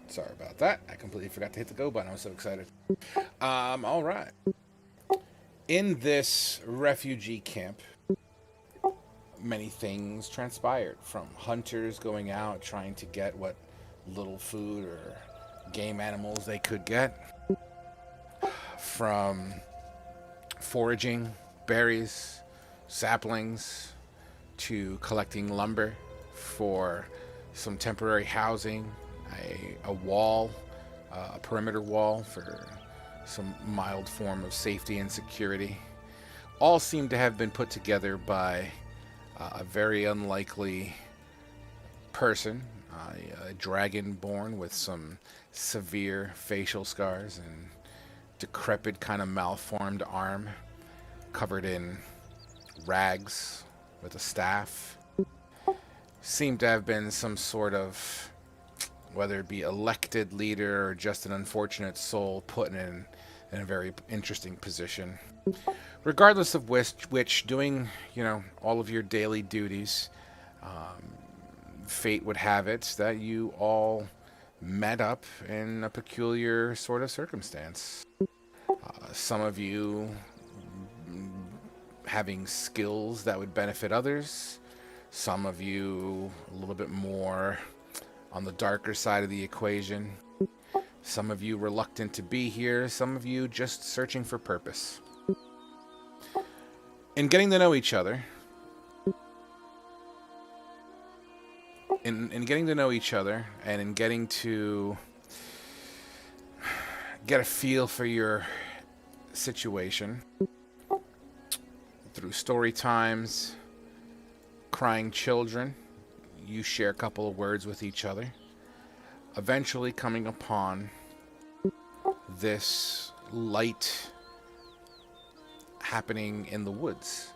Sorry about that. I completely forgot to hit the go button. I was so excited. All right. In this refugee camp, many things transpired, from hunters going out trying to get what little food or game animals they could get, from foraging berries, saplings, to collecting lumber for some temporary housing, a wall, a perimeter wall for some mild form of safety and security. All seem to have been put together by a very unlikely person, a dragonborn with some severe facial scars and decrepit, kind of malformed arm covered in rags with a staff. Seemed to have been some sort of, whether it be elected leader or just an unfortunate soul put in a very interesting position. Regardless of which doing, all of your daily duties, fate would have it that you all met up in a peculiar sort of circumstance. Some of you having skills that would benefit others, some of you a little bit more on the darker side of the equation, some of you reluctant to be here, some of you just searching for purpose. In getting to know each other, in getting to know each other, and in getting to get a feel for your situation through story times, crying children, you share a couple of words with each other, eventually coming upon this light happening in the woods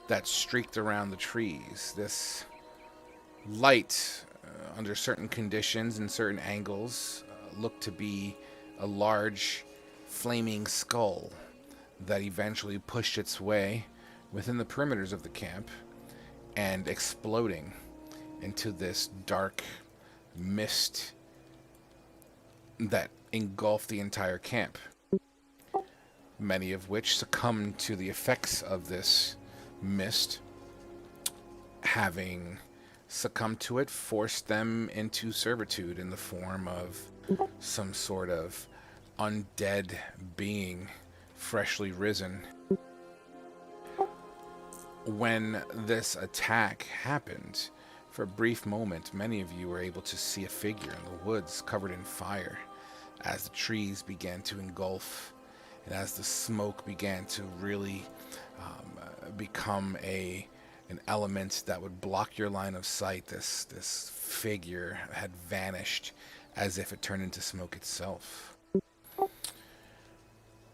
that streaked around the trees. This light, under certain conditions and certain angles, looked to be a large flaming skull that eventually pushed its way within the perimeters of the camp and exploding into this dark mist that engulfed the entire camp. Many of which succumbed to the effects of this mist, having succumbed to it, forced them into servitude in the form of some sort of undead being freshly risen. When this attack happened, for a brief moment, many of you were able to see a figure in the woods covered in fire as the trees began to engulf and as the smoke began to really become an element that would block your line of sight. This figure had vanished as if it turned into smoke itself.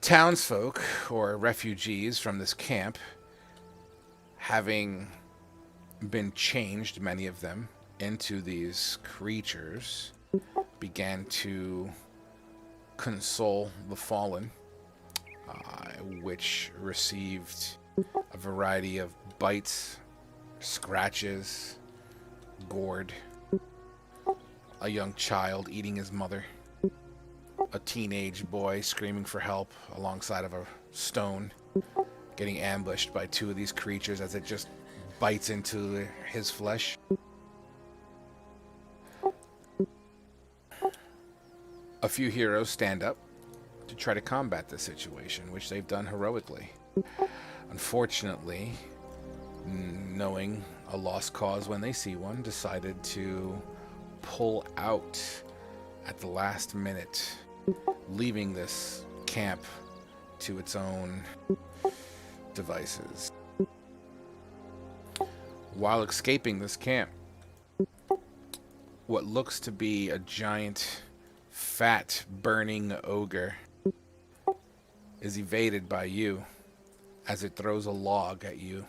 Townsfolk, or refugees from this camp, having been changed, many of them, into these creatures, began to console the fallen, which received a variety of bites, scratches, gored, a young child eating his mother, a teenage boy screaming for help alongside of a stone, getting ambushed by two of these creatures as it just bites into his flesh. A few heroes stand up to try to combat the situation, which they've done heroically. Unfortunately, knowing a lost cause when they see one, decided to pull out at the last minute, leaving this camp to its own devices. While escaping this camp, what looks to be a giant, fat, burning ogre is evaded by you as it throws a log at you,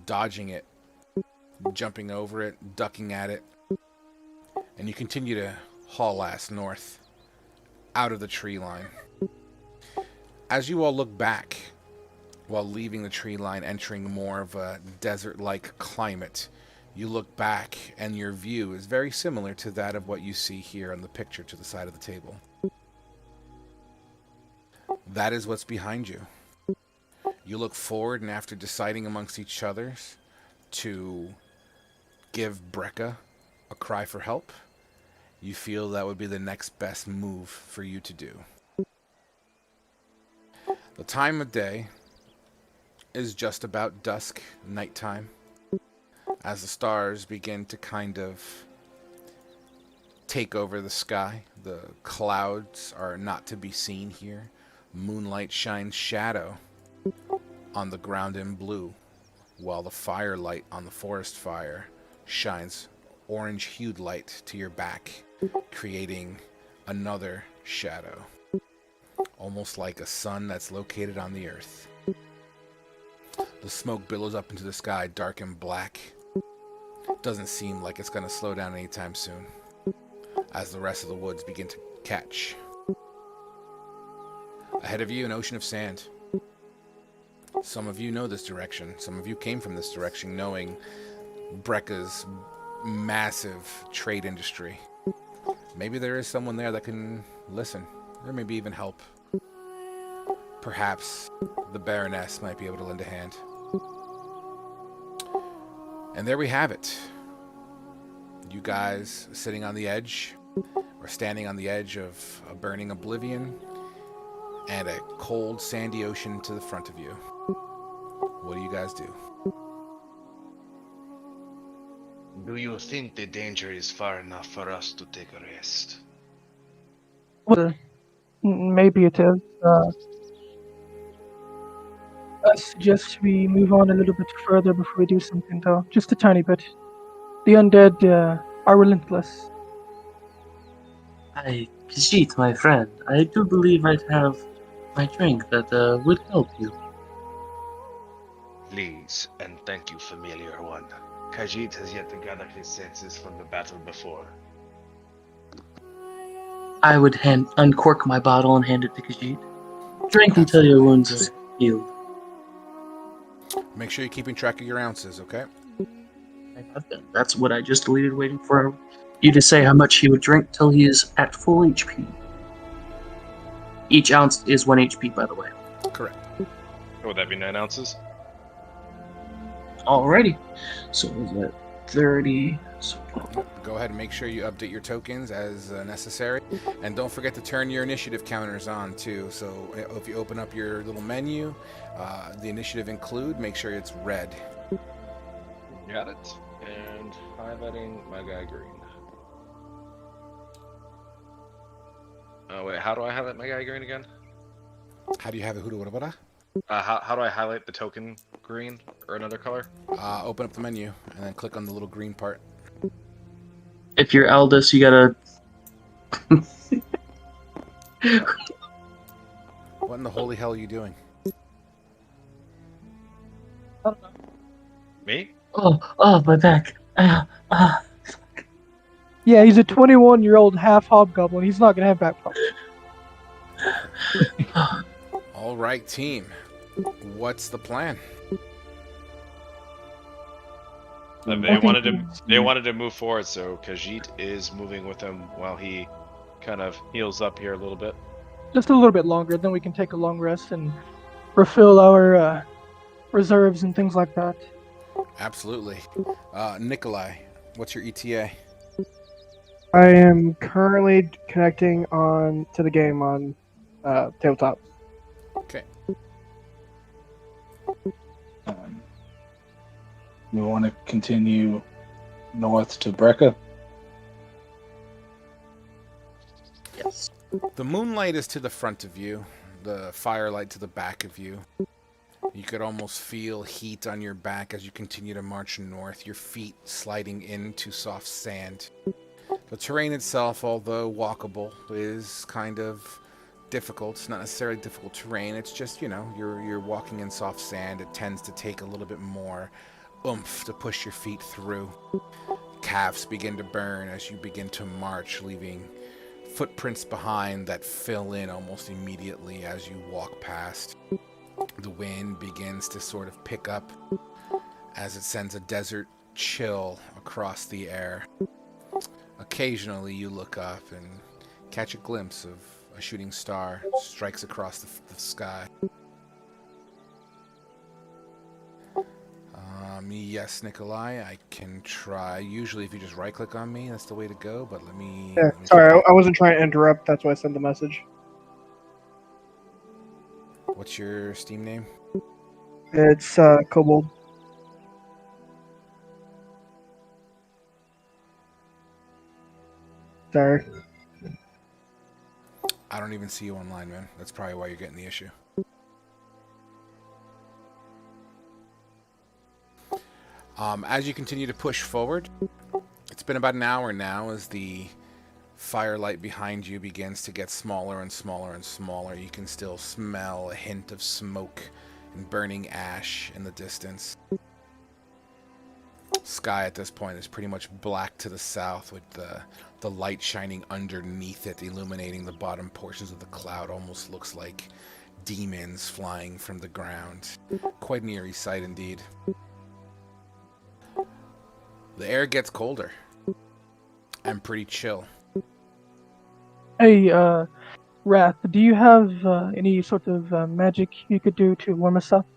dodging it, jumping over it, ducking at it, and you continue to haul ass north, out of the tree line. As you all look back, while leaving the tree line, entering more of a desert-like climate, You look back, and your view is very similar to that of what you see here on the picture to the side of the table. That is what's behind you. You look forward, and after deciding amongst each others to give Brekka a cry for help, you feel that would be the next best move for you to do. The time of day is just about dusk, nighttime, as the stars begin to kind of take over the sky. The clouds are not to be seen here. Moonlight shines shadow on the ground in blue, while the firelight on the forest fire shines orange-hued light to your back, creating another shadow, almost like a sun that's located on the earth. The smoke billows up into the sky, dark and black. Doesn't seem like it's going to slow down anytime soon, as the rest of the woods begin to catch. Ahead of you, an ocean of sand. Some of you know this direction. Some of you came from this direction knowing Brekka's massive trade industry. Maybe there is someone there that can listen, or maybe even help. Perhaps the Baroness might be able to lend a hand. And there we have it. You guys sitting on the edge, or standing on the edge of a burning oblivion, and a cold, sandy ocean to the front of you. What do you guys do? Do you think the danger is far enough for us to take a rest? Well, maybe it is. I suggest we move on a little bit further before we do something, though. Just a tiny bit. The undead are relentless. Khajiit, my friend, I do believe I'd have my drink that would help you. Please, and thank you, familiar one. Khajiit has yet to gather his senses from the battle before. I would uncork my bottle and hand it to Khajiit. Drink until your wounds are healed. Make sure you're keeping track of your ounces, okay? That's what I just deleted, waiting for you to say how much he would drink till he is at full HP. Each ounce is 1 HP, by the way. Correct. Would that be 9 ounces? Alrighty. So is that 30? So Go ahead and make sure you update your tokens as necessary. And don't forget to turn your initiative counters on too. So if you open up your little menu, the initiative include, make sure it's red. Got it. And highlighting my guy green. Oh wait, how do I highlight my guy green again? How do you have it? How do I highlight the token green or another color? Open up the menu and then click on the little green part. if you're Eldest, you gotta. What in the holy hell are you doing? Me? Oh, my back. Yeah, he's a 21-year-old half hobgoblin. He's not gonna have back problems. All right, team. What's the plan? They wanted to move forward, so Khajiit is moving with him while he kind of heals up here a little bit. Just a little bit longer, then we can take a long rest and refill our reserves and things like that. Absolutely. Nikolai, what's your ETA? I am currently connecting on to the game on tabletop. Okay. We want to continue north to Brekka. Yes. The moonlight is to the front of you, the firelight to the back of you. You could almost feel heat on your back as you continue to march north, your feet sliding into soft sand. The terrain itself, although walkable, is kind of difficult. It's not necessarily difficult terrain. It's just, you're walking in soft sand. It tends to take a little bit more oomph to push your feet through. Calves begin to burn as you begin to march, leaving footprints behind that fill in almost immediately as you walk past. The wind begins to sort of pick up as it sends a desert chill across the air. Occasionally you look up and catch a glimpse of a shooting star strikes across the sky. Yes, Nikolai, I can try. Usually if you just right-click on me, that's the way to go, but let me... Yeah, let me sorry, check I wasn't trying to interrupt. That's why I sent the message. What's your Steam name? It's Kobold. Sorry. I don't even see you online, man. That's probably why you're getting the issue. As you continue to push forward, it's been about an hour now as the firelight behind you begins to get smaller and smaller and smaller. You can still smell a hint of smoke and burning ash in the distance. Sky at this point is pretty much black to the south with the light shining underneath it, illuminating the bottom portions of the cloud. Almost looks like demons flying from the ground. Quite an eerie sight indeed. The air gets colder and pretty chill. Hey, Wrath, do you have any sort of magic you could do to warm us up?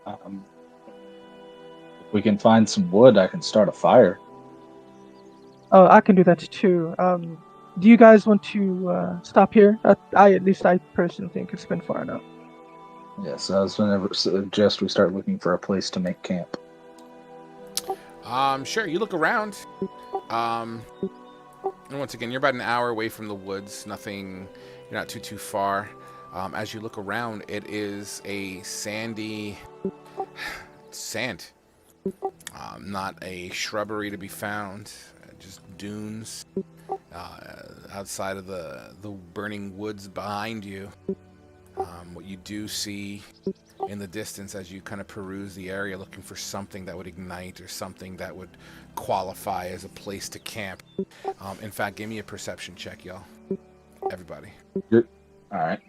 If we can find some wood, I can start a fire. Oh, I can do that too. Do you guys want to stop here? At least I personally think it's been far enough. Yes, I was going to suggest we start looking for a place to make camp. Sure, you look around. And once again, you're about an hour away from the woods. Nothing, you're not too far. As you look around, it is a sandy sand. Not a shrubbery to be found. Just dunes outside of the burning woods behind you. What you do see in the distance as you kind of peruse the area looking for something that would ignite or something that would qualify as a place to camp. In fact, give me a perception check, y'all. Everybody. Good. All right.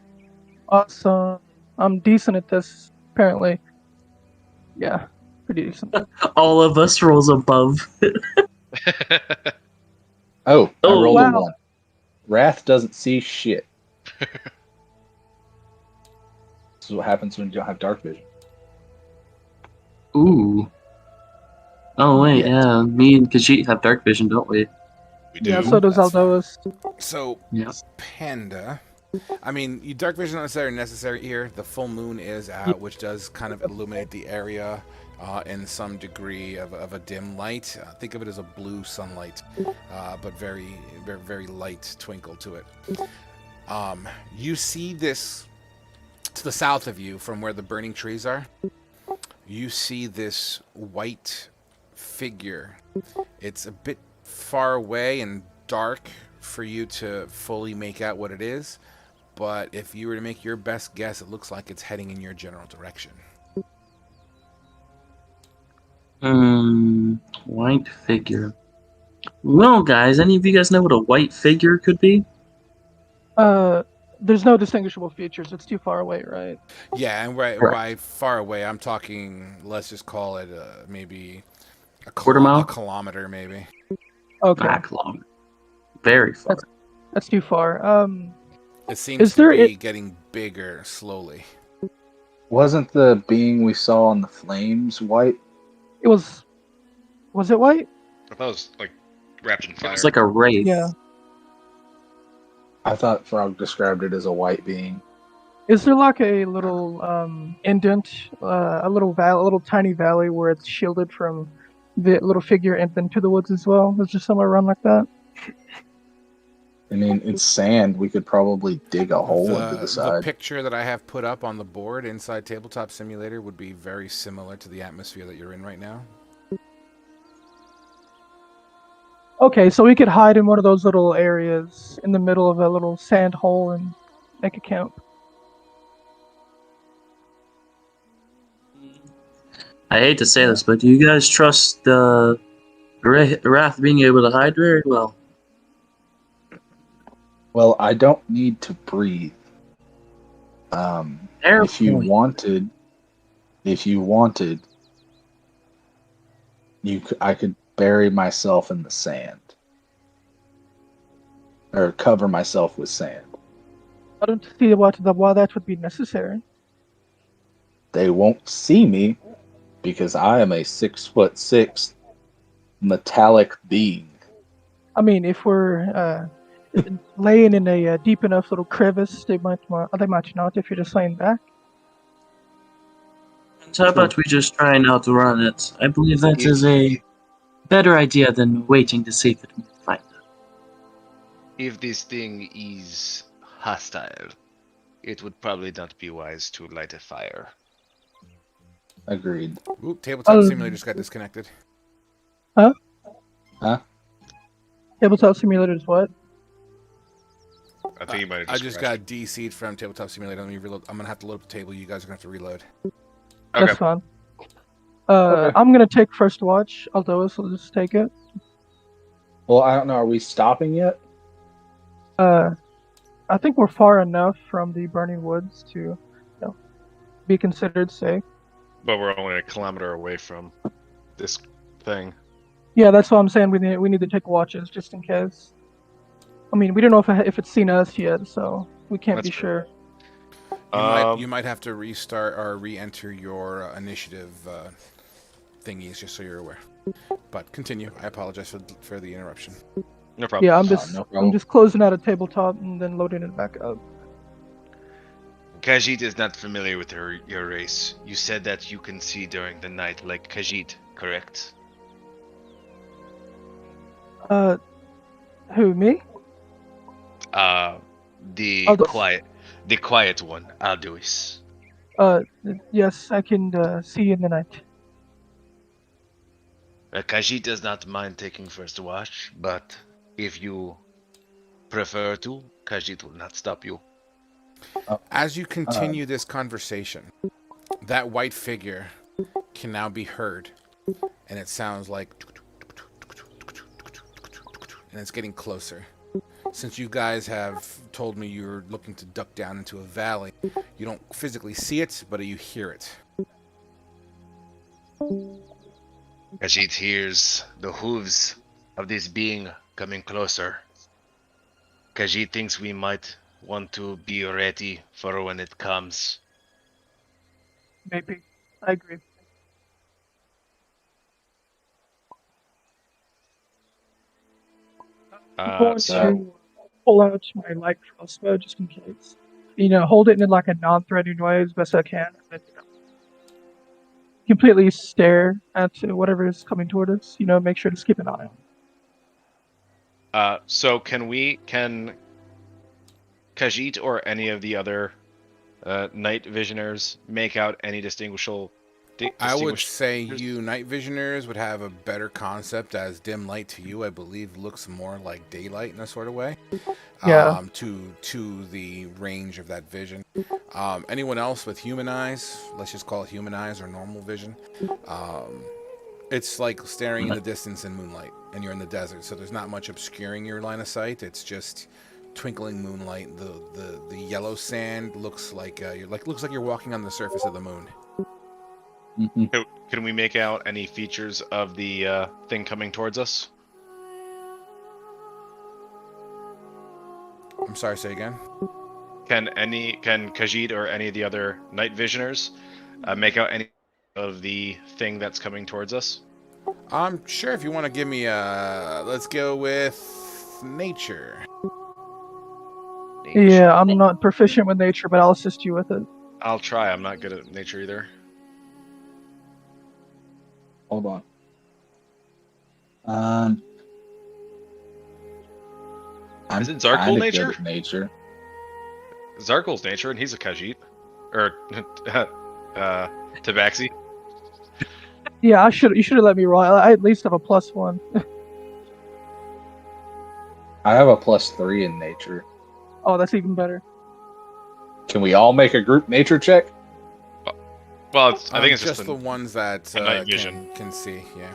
Awesome. I'm decent at this, apparently. Yeah, pretty decent. All of us rolls above. Oh, I Oh, rolled wow. a 1. Wrath doesn't see shit. This is what happens when you don't have dark vision. Ooh. Oh wait, yeah. Me and Khajiit have dark vision, don't we? We do. Yeah, so does That's fine. Aldois. So, Yeah. Panda, I mean, dark vision is not necessary here. The full moon is out, which does kind of illuminate the area in some degree of a dim light. Think of it as a blue sunlight, but very, very, very light twinkle to it. You see this to the south of you from where the burning trees are. You see this white figure. It's a bit far away and dark for you to fully make out what it is, but if you were to make your best guess, it looks like it's heading in your general direction. White figure. Well, guys, any of you guys know what a white figure could be? There's no distinguishable features. It's too far away, right? Yeah, and Correct. by far away, I'm talking, let's just call it maybe a Quarter mile? a kilometer, maybe. Okay, Back long. Very far. that's too far. It seems Is to there be getting bigger slowly. Wasn't the being we saw on the flames white? It was it white? I thought it was like wrapped in fire. It's like a wraith. Yeah. I thought Frog described it as a white being. Is there like a little indent, a little tiny valley where it's shielded from the little figure and then to the woods as well? Is there somewhere around like that? I mean, it's sand. We could probably dig a hole into the The side. picture that I have put up on the board inside Tabletop Simulator would be very similar to the atmosphere that you're in right now. Okay, so we could hide in one of those little areas in the middle of a little sand hole and make a camp. I hate to say this, but do you guys trust the Wrath being able to hide very well? Well, I don't need to breathe. Fair If you point. wanted, I could bury myself in the sand. Or cover myself with sand. I don't see why that would be necessary. They won't see me because I am a 6'6" metallic being. I mean, if we're laying in a deep enough little crevice, they might not if you're just laying back. So how about we just try and outrun it? I believe that is a better idea than waiting to see if it will fight. If this thing is hostile, it would probably not be wise to light a fire. Agreed. Oop, tabletop simulator just got disconnected. Huh? Huh? Tabletop simulator is what? I think you might have I just got crashed. DC'd from tabletop simulator. Let me reload. I'm gonna have to load up the table. You guys are gonna have to reload. Okay. That's fine. Okay. I'm gonna take first watch. Aldois will just take it. Well, I don't know. Are we stopping yet? I think we're far enough from the burning woods to, be considered safe. But we're only a kilometer away from this thing. Yeah, that's what I'm saying. We need to take watches just in case. I mean, we don't know if it's seen us yet, so we can't That's be sure. You might have to restart or re-enter your initiative thingies, just so you're aware. But continue. I apologize for the interruption. No problem. Yeah, no problem. I'm just closing out a tabletop and then loading it back up. Khajiit is not familiar with your race. You said that you can see during the night like Khajiit, correct? Who, me? The Aldous. quiet one, Alduis. Yes, I can see in the night. Khajiit does not mind taking first watch, but if you prefer to, Khajiit will not stop you. As you continue this conversation, that white figure can now be heard, and it sounds like, and it's getting closer. Since you guys have told me you're looking to duck down into a valley, you don't physically see it, but you hear it. Khajiit hears the hooves of this being coming closer. Khajiit thinks we might want to be ready for when it comes. Maybe. I agree. I'm going to pull out my light crossbow just in case. Hold it in like a non-threatening way as best I can. And then, completely stare at whatever is coming toward us. Make sure to keep an eye on. So can Khajiit or any of the other night visioners make out any distinguishable? I would say you night visioners would have a better concept, as dim light to you, I believe, looks more like daylight in a sort of way. Yeah. To the range of that vision. Anyone else with human eyes, let's just call it human eyes or normal vision. It's like staring in the distance in moonlight, and you're in the desert, so there's not much obscuring your line of sight. It's just twinkling moonlight. The yellow sand looks like you're walking on the surface of the moon. Can we make out any features of the thing coming towards us? I'm sorry, say again? Can Khajiit or any of the other night visioners make out any of the thing that's coming towards us? Sure, if you want to give me let's go with nature. Yeah, I'm not proficient with nature, but I'll assist you with it. I'll try. I'm not good at nature either. Hold on. I'm Is it Zarkul kinda nature? good at nature. Zarkul's nature, and he's a Khajiit. Or, Tabaxi. Yeah, you should have let me roll. I at least have a +1. I have a +3 in nature. Oh, that's even better. Can we all make a group nature check? Well, I think it's just just the ones that night vision. can see. Yeah.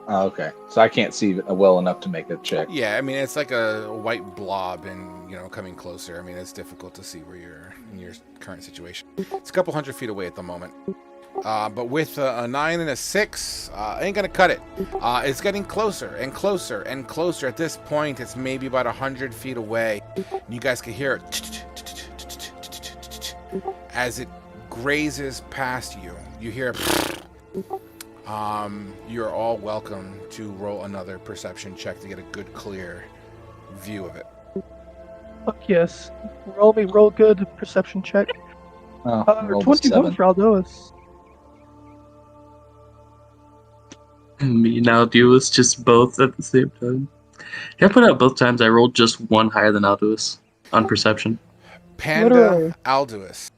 Oh, okay. So I can't see well enough to make a check. Yeah, I mean it's like a white blob, and coming closer. I mean it's difficult to see where you're in your current situation. It's a couple hundred feet away at the moment. But with a 9 and a 6, ain't gonna cut it. It's getting closer and closer and closer. At this point, it's maybe about 100 feet away. And you guys can hear it as it grazes past you. You hear. You're all welcome to roll another perception check to get a good, clear view of it. Fuck yes. Roll good perception check. Rolled a 21 7. for Aldois. Me and Alduus just both at the same time. Can I put out both times I rolled just one higher than Alduus on perception? Panda Literally. Alduus.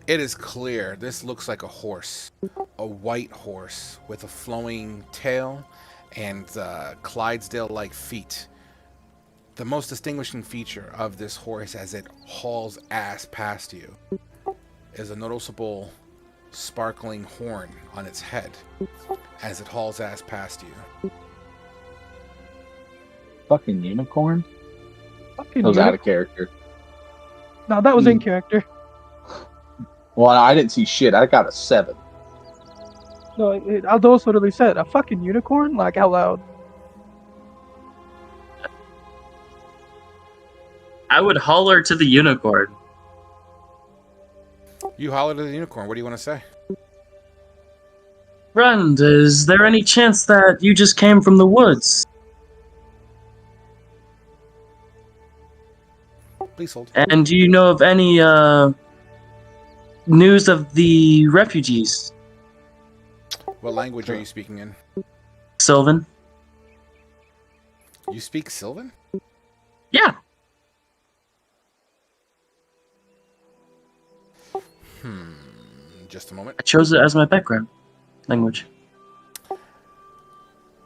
It is clear. This looks like a horse. A white horse with a flowing tail and Clydesdale-like feet. The most distinguishing feature of this horse as it hauls ass past you is a noticeable sparkling horn on its head as it hauls ass past you. Fucking unicorn? Fucking That was unicorn. out of character. No, that was in character. Well, I didn't see shit. I got a 7. No, Aldois literally said, a fucking unicorn? Like, out loud. I would holler to the unicorn. You holler to the unicorn. What do you want to say? Friend, is there any chance that you just came from the woods? Please hold. And do you know of any news of the refugees? What language are you speaking in? Sylvan? You speak Sylvan? Yeah. Just a moment. I chose it as my background language.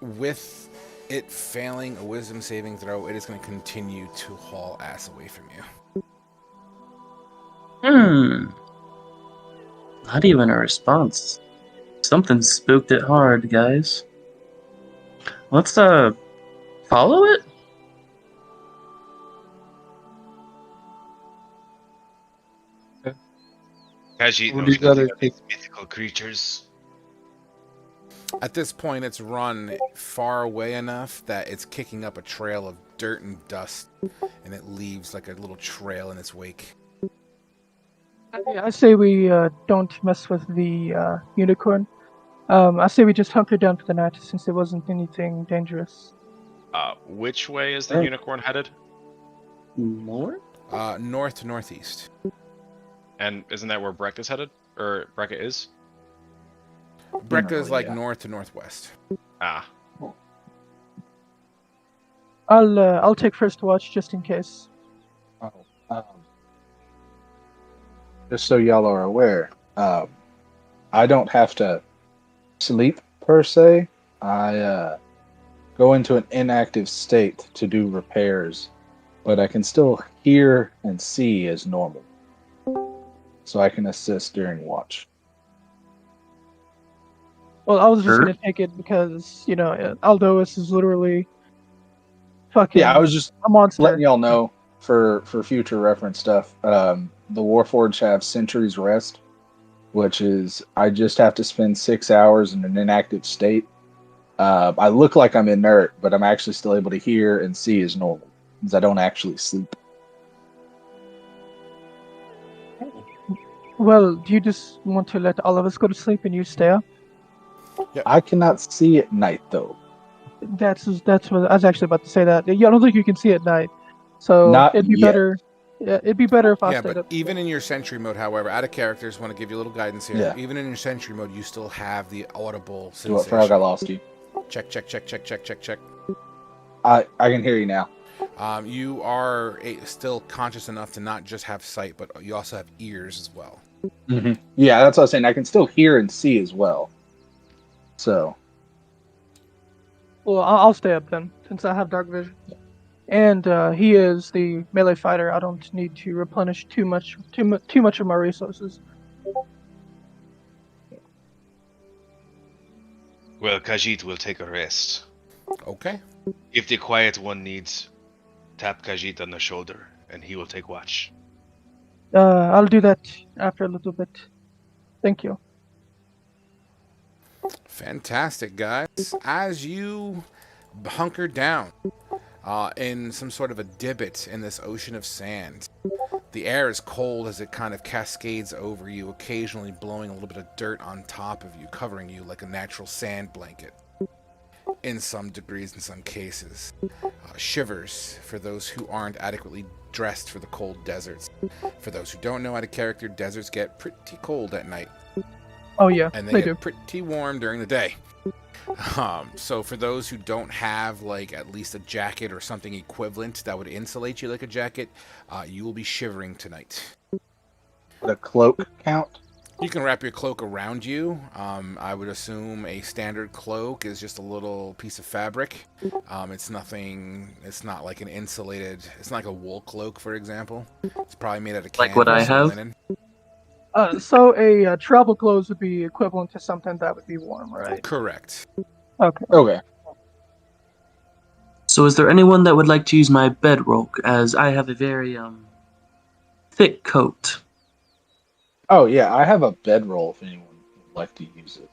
With it failing a wisdom saving throw, it is going to continue to haul ass away from you. Not even a response. Something spooked it hard, guys. Let's follow it? Khajiit Would knows you rather nothing of these mythical creatures. At this point, it's run far away enough that it's kicking up a trail of dirt and dust, and it leaves like a little trail in its wake. I say we don't mess with the unicorn. I say we just hunker down for the night since there wasn't anything dangerous. Which way is the Right. unicorn headed? North? North to northeast. And isn't that where Breck is headed? Or Brecca is? Brecca is like yeah. north to northwest. Ah. I'll take first watch just in case. Just so y'all are aware, I don't have to sleep per se. I go into an inactive state to do repairs, but I can still hear and see as normal. So I can assist during watch. Well, I was just Sure. gonna take it because, you know, Aldois is literally fucking Yeah, I was just a monster. letting y'all know for future reference stuff. The Warforged have Century's Rest, which is I just have to spend 6 hours in an inactive state. I look like I'm inert, but I'm actually still able to hear and see as normal, because I don't actually sleep. Well, do you just want to let all of us go to sleep and you stay up? I cannot see at night though. That's what I was actually about to say. That I don't think you can see at night, so Not it'd be yet. better. Yeah, it'd be better if I Yeah, stayed but up. even in your sentry mode, however, out of characters, want to give you a little guidance here. Yeah. Even in your sentry mode, you still have the audible Do what, Frog? I sensation. lost you. Check, check, check, check, check, check, check. I can hear you now. You are still conscious enough to not just have sight, but you also have ears as well. Mm-hmm. Yeah, that's what I was saying. I can still hear and see as well. So Well, I'll stay up then, since I have dark vision. And he is the melee fighter. I don't need to replenish too much of my resources. Well, Khajiit will take a rest. Okay. If the quiet one needs, tap Khajiit on the shoulder, and he will take watch. I'll do that after a little bit. Thank you. Fantastic, guys. As you hunker down in some sort of a divot in this ocean of sand, the air is cold as it kind of cascades over you, occasionally blowing a little bit of dirt on top of you, covering you like a natural sand blanket. In some degrees, in some cases. Shivers for those who aren't adequately dressed for the cold deserts. For those who don't know how to character, deserts get pretty cold at night. Oh yeah, And they they get do. pretty warm during the day. So for those who don't have like at least a jacket or something equivalent that would insulate you like a jacket, you will be shivering tonight. Would a cloak count? You can wrap your cloak around you. I would assume a standard cloak is just a little piece of fabric. It's nothing. It's not like an insulated. It's not like a wool cloak, for example. It's probably made out of Like what I canvas or have? linen. So a travel clothes would be equivalent to something that would be warm, right? Correct. Okay. Okay. So is there anyone that would like to use my bedroll, as I have a very thick coat? Oh yeah, I have a bedroll if anyone would like to use it.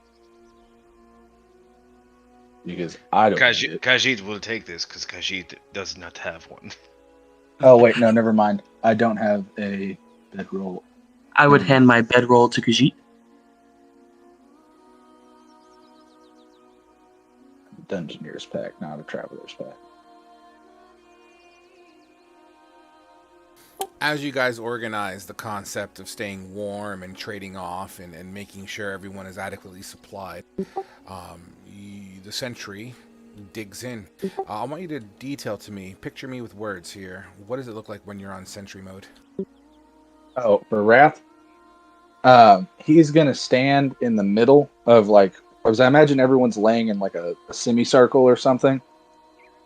Because I don't need it. Khajiit will take this because Khajiit does not have one. Oh wait, no, never mind. I don't have a bedroll. I would hand my bedroll to Khajiit. Dungeoneer's pack, not a traveler's pack. As you guys organize the concept of staying warm and trading off and making sure everyone is adequately supplied, the sentry digs in. I want you to detail to me, picture me with words here. What does it look like when you're on sentry mode? Oh, for Wrath? He's gonna stand in the middle of like, because I imagine everyone's laying in like a semicircle or something,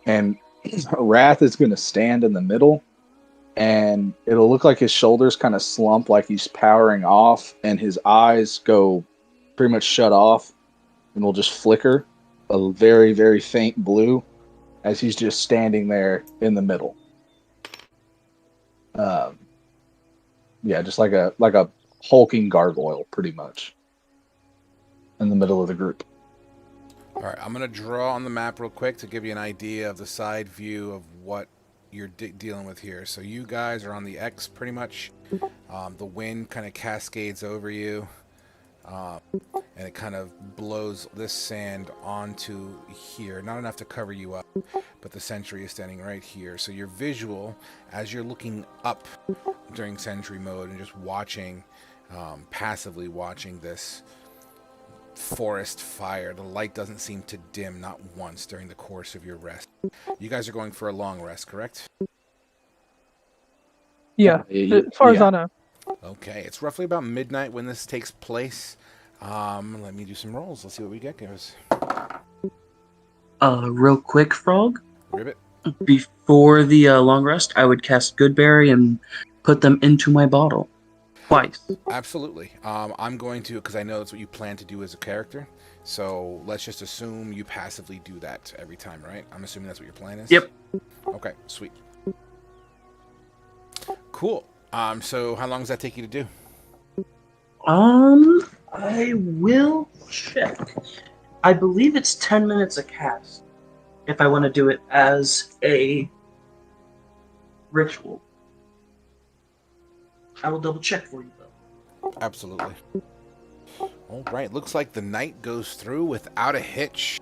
and Wrath is gonna stand in the middle, and it'll look like his shoulders kind of slump, like he's powering off, and his eyes go pretty much shut off, and will just flicker a very, very faint blue as he's just standing there in the middle. Yeah, just like a hulking gargoyle, pretty much, in the middle of the group. All right, I'm going to draw on the map real quick to give you an idea of the side view of what you're dealing with here. So you guys are on the X pretty much. The wind kind of cascades over you, and it kind of blows this sand onto here. Not enough to cover you up, but the sentry is standing right here. So your visual, as you're looking up during sentry mode and just watching, passively watching this forest fire, the light doesn't seem to dim not once during the course of your rest. You guys are going for a long rest, correct? Yeah. As far as I know. Okay, it's roughly about midnight when this takes place. Let me do some rolls. Let's see what we get, guys. Real quick, Frog. Ribbit. Before the long rest, I would cast Goodberry and put them into my bottle. Twice. Absolutely. I'm going to, because I know that's what you plan to do as a character. So let's just assume you passively do that every time, right? I'm assuming that's what your plan is? Yep. Okay, sweet. Cool. So how long does that take you to do? I will check. I believe it's 10 minutes a cast. If I want to do it as a ritual. I will double check for you, though. Absolutely. All right, looks like the night goes through without a hitch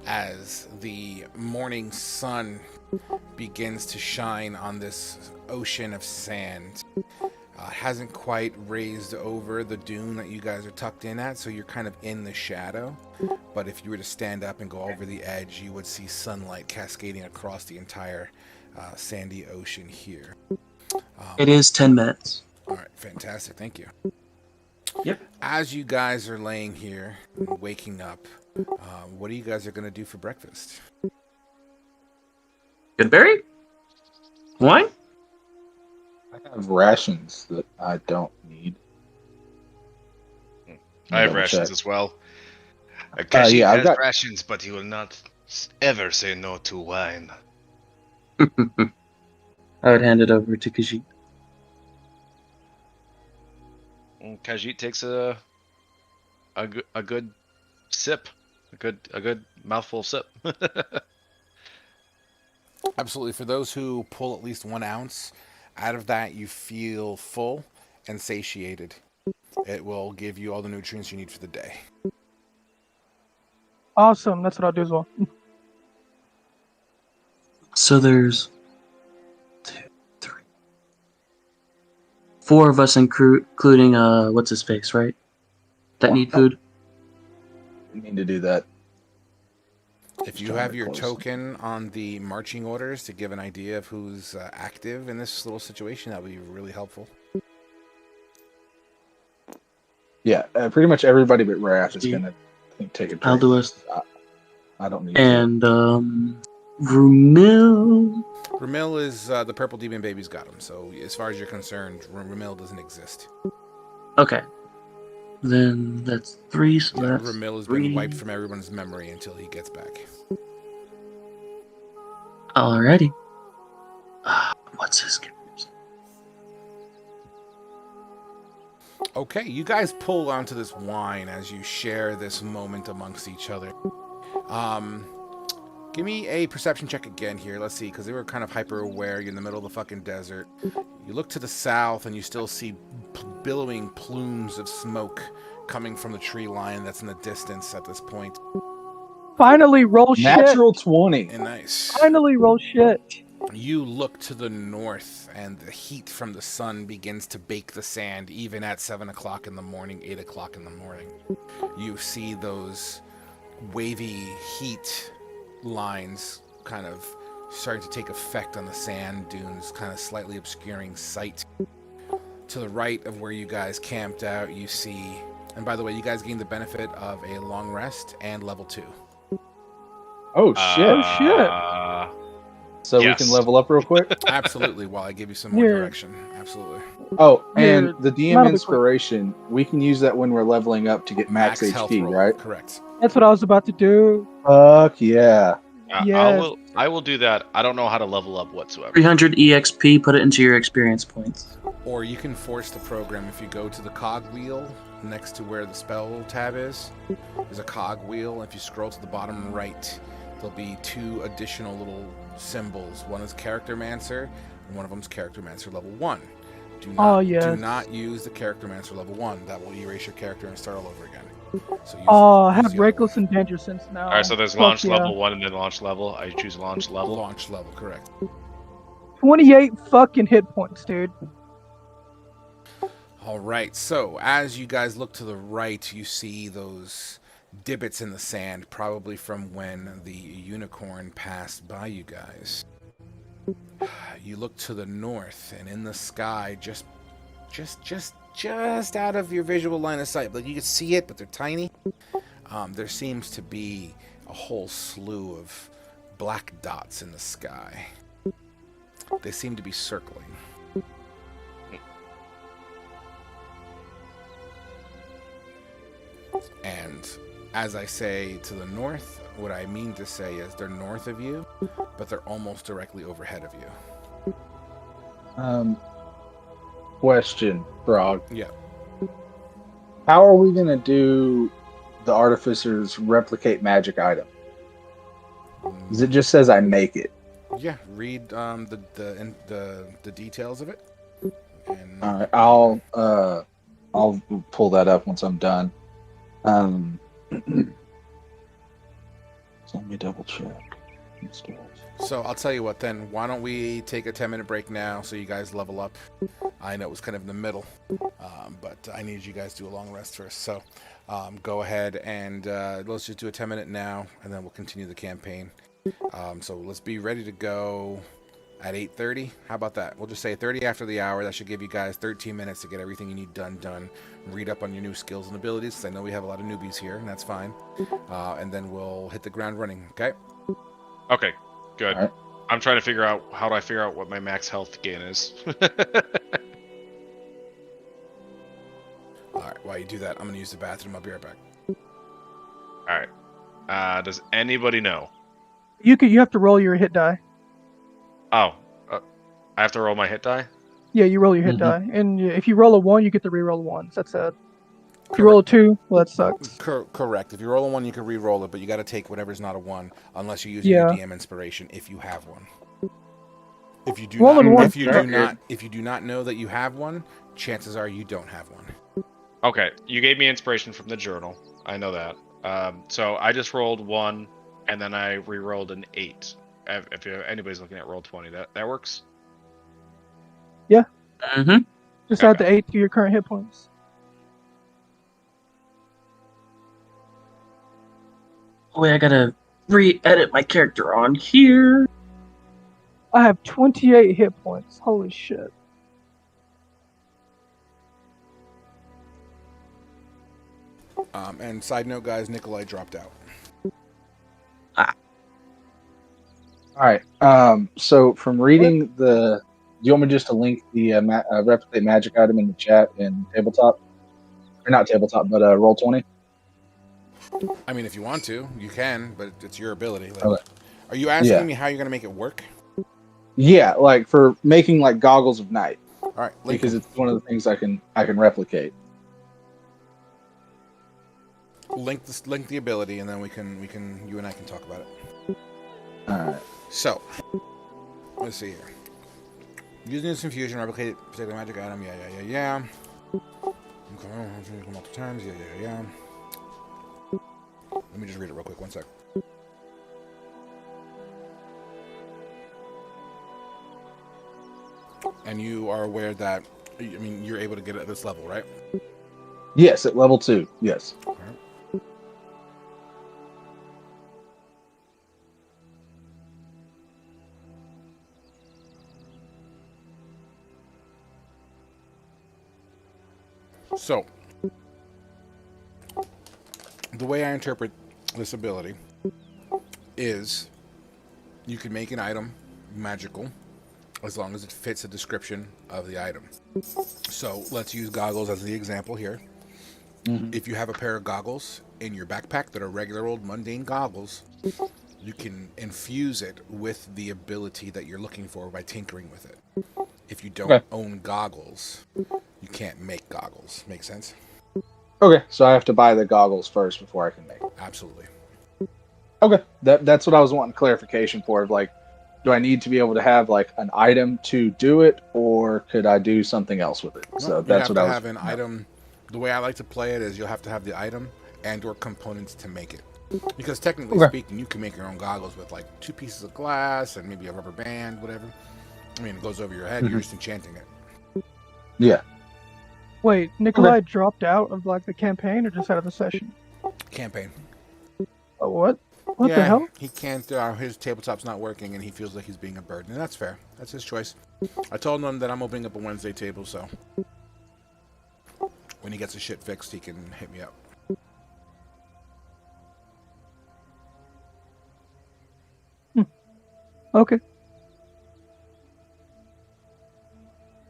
as the morning sun begins to shine on this ocean of sand. Hasn't quite raised over the dune that you guys are tucked in at, so you're kind of in the shadow. But if you were to stand up and go over the edge, you would see sunlight cascading across the entire sandy ocean here. It is 10 minutes. All right, fantastic. Thank you. Yep. As you guys are laying here, and waking up, what are you guys are going to do for breakfast? Goodberry? Wine? I have rations that I don't need. I have Double rations check. as well. Khajiit yeah, I've has got- rations, but he will not ever say no to wine. I would hand it over to Khajiit. Khajiit takes a good sip. A good mouthful sip. Absolutely. For those who pull at least 1 ounce, out of that you feel full and satiated. It will give you all the nutrients you need for the day. Awesome. That's what I'll do as well. So there's 2, 3, 4 of us, including what's his face, right? That need food. We need to do that. If you have your token on the marching orders to give an idea of who's active in this little situation, that would be really helpful. Yeah, pretty much everybody but Wrath is gonna take a drink. I'll do it. I don't need And Rumil. Ramil is the purple demon baby's got him. So as far as you're concerned, Ramil doesn't exist. Okay. Then that's 3. So Yeah, that's Ramil has 3. been wiped from everyone's memory until he gets back. Alrighty. What's his name? Okay, you guys pull onto this wine as you share this moment amongst each other. Give me a perception check again here. Let's see, because they were kind of hyper aware. You're in the middle of the fucking desert. You look to the south and you still see billowing plumes of smoke coming from the tree line that's in the distance at this point. Finally, roll shit. Natural 20. And nice. Finally, roll shit. You look to the north, and the heat from the sun begins to bake the sand, even at 7 o'clock in the morning, 8 o'clock in the morning. You see those wavy heat lines kind of starting to take effect on the sand dunes, kind of slightly obscuring sight. To the right of where you guys camped out, you see, and by the way, you guys gained the benefit of a long rest and level 2. Oh shit! Oh shit! So yes. we can level up real quick. Absolutely, while I give you some more Yeah. direction. Absolutely. Oh, and Yeah, the DM that'll be inspiration, we can use that when we're leveling up to get max health HP, roll, right? Correct. That's what I was about to do. Fuck yeah! Yes. I will do that. I don't know how to level up whatsoever. 300 EXP. Put it into your experience points. Or you can force the program if you go to the cog wheel next to where the spell tab is. There's a cog wheel. If you scroll to the bottom right, there'll be 2 additional little symbols. One is Character Mancer, and one of them is Character Mancer level 1. Do not use the Character Mancer level 1. That will erase your character and start all over again. So I have the other reckless one. and danger sense now. All right, so there's Fuck launch yeah. level 1 and then launch level. I choose launch level. Launch level, correct. 28 fucking hit points, dude. All right, so as you guys look to the right, you see those divots in the sand, probably from when the unicorn passed by you guys. You look to the north, and in the sky, just out of your visual line of sight, like you can see it, but they're tiny. There seems to be a whole slew of black dots in the sky. They seem to be circling. And as I say to the north, what I mean to say is they're north of you, but they're almost directly overhead of you. Question, Frog. Yeah. How are we gonna do the artificer's replicate magic item? Because it just says I make it. Yeah, read the details of it. And All right, I'll pull that up once I'm done. So let me double check. so I'll tell you what then, why don't we take a 10-minute break now so you guys level up. I know it was kind of in the middle, but I needed you guys to do a long rest first. So go ahead and let's just do a 10-minute now, and then we'll continue the campaign. So let's be ready to go at 8:30. How about that? We'll just say 30 after the hour. That should give you guys 13 minutes to get everything you need done. Read up on your new skills and abilities, because I know we have a lot of newbies here, and that's fine. And then we'll hit the ground running, okay? Okay, good. All right. I'm trying to figure out how do I figure out what my max health gain is. All right, while you do that, I'm going to use the bathroom. I'll be right back. All right. Does anybody know? You have to roll your hit die. Oh, I have to roll my hit die? Yeah, you roll your hit Mhm. die, and if you roll a 1, you get to reroll 1s. That's it. If you roll a 2, well, that sucks. Correct. If you roll a 1, you can re-roll it, but you got to take whatever's not a 1, unless you're using Yeah. your DM inspiration, if you have one. If you do Rolling not, one if you sucks. do not, if you do not know that you have one, chances are you don't have one. Okay, you gave me inspiration from the journal. I know that. So I just rolled 1, and then I re-rolled an 8. If anybody's looking at roll 20, that works. Mm-hmm. Just add the 8 to your current hit points. Wait, I gotta re-edit my character on here. I have 28 hit points. Holy shit. And side note, guys, Nikolai dropped out. All right. So from reading do you want me just to link the replicate magic item in the chat in tabletop, or not tabletop, but Roll20? I mean, if you want to, you can, but it's your ability. Like, Okay. are you asking Yeah. me how you're gonna make it work? Yeah, like for making like goggles of night, All right, link because them. it's one of the things I can replicate. Link the ability, and then we can you and I can talk about it. All right. So, let's see here. Using this infusion, replicate particular magic item. Yeah. Multiple times. Yeah. Let me just read it real quick. One sec. And you are aware that, I mean, you're able to get it at this level, right? Yes, at level 2. Yes. All right. So, the way I interpret this ability is you can make an item magical as long as it fits the description of the item. So let's use goggles as the example here. Mm-hmm. If you have a pair of goggles in your backpack that are regular old mundane goggles, you can infuse it with the ability that you're looking for by tinkering with it. If you don't own goggles, you can't make goggles. Make sense? Okay, so I have to buy the goggles first before I can make it. Absolutely. Okay, that's what I was wanting clarification for. Of like, do I need to be able to have like an item to do it, or could I do something else with it? No, So you that's have what to I was. have an item. The way I like to play it is you'll have to have the item and or components to make it. Because technically speaking, you can make your own goggles with like 2 pieces of glass and maybe a rubber band, whatever. I mean, it goes over your head. You're just enchanting it. Yeah. Wait, Nikolai dropped out of like the campaign or just out of the session? Campaign. Oh, what? What the hell? He can't. His tabletop's not working, and he feels like he's being a burden. And that's fair. That's his choice. I told him that I'm opening up a Wednesday table, so when he gets his shit fixed, he can hit me up. Okay.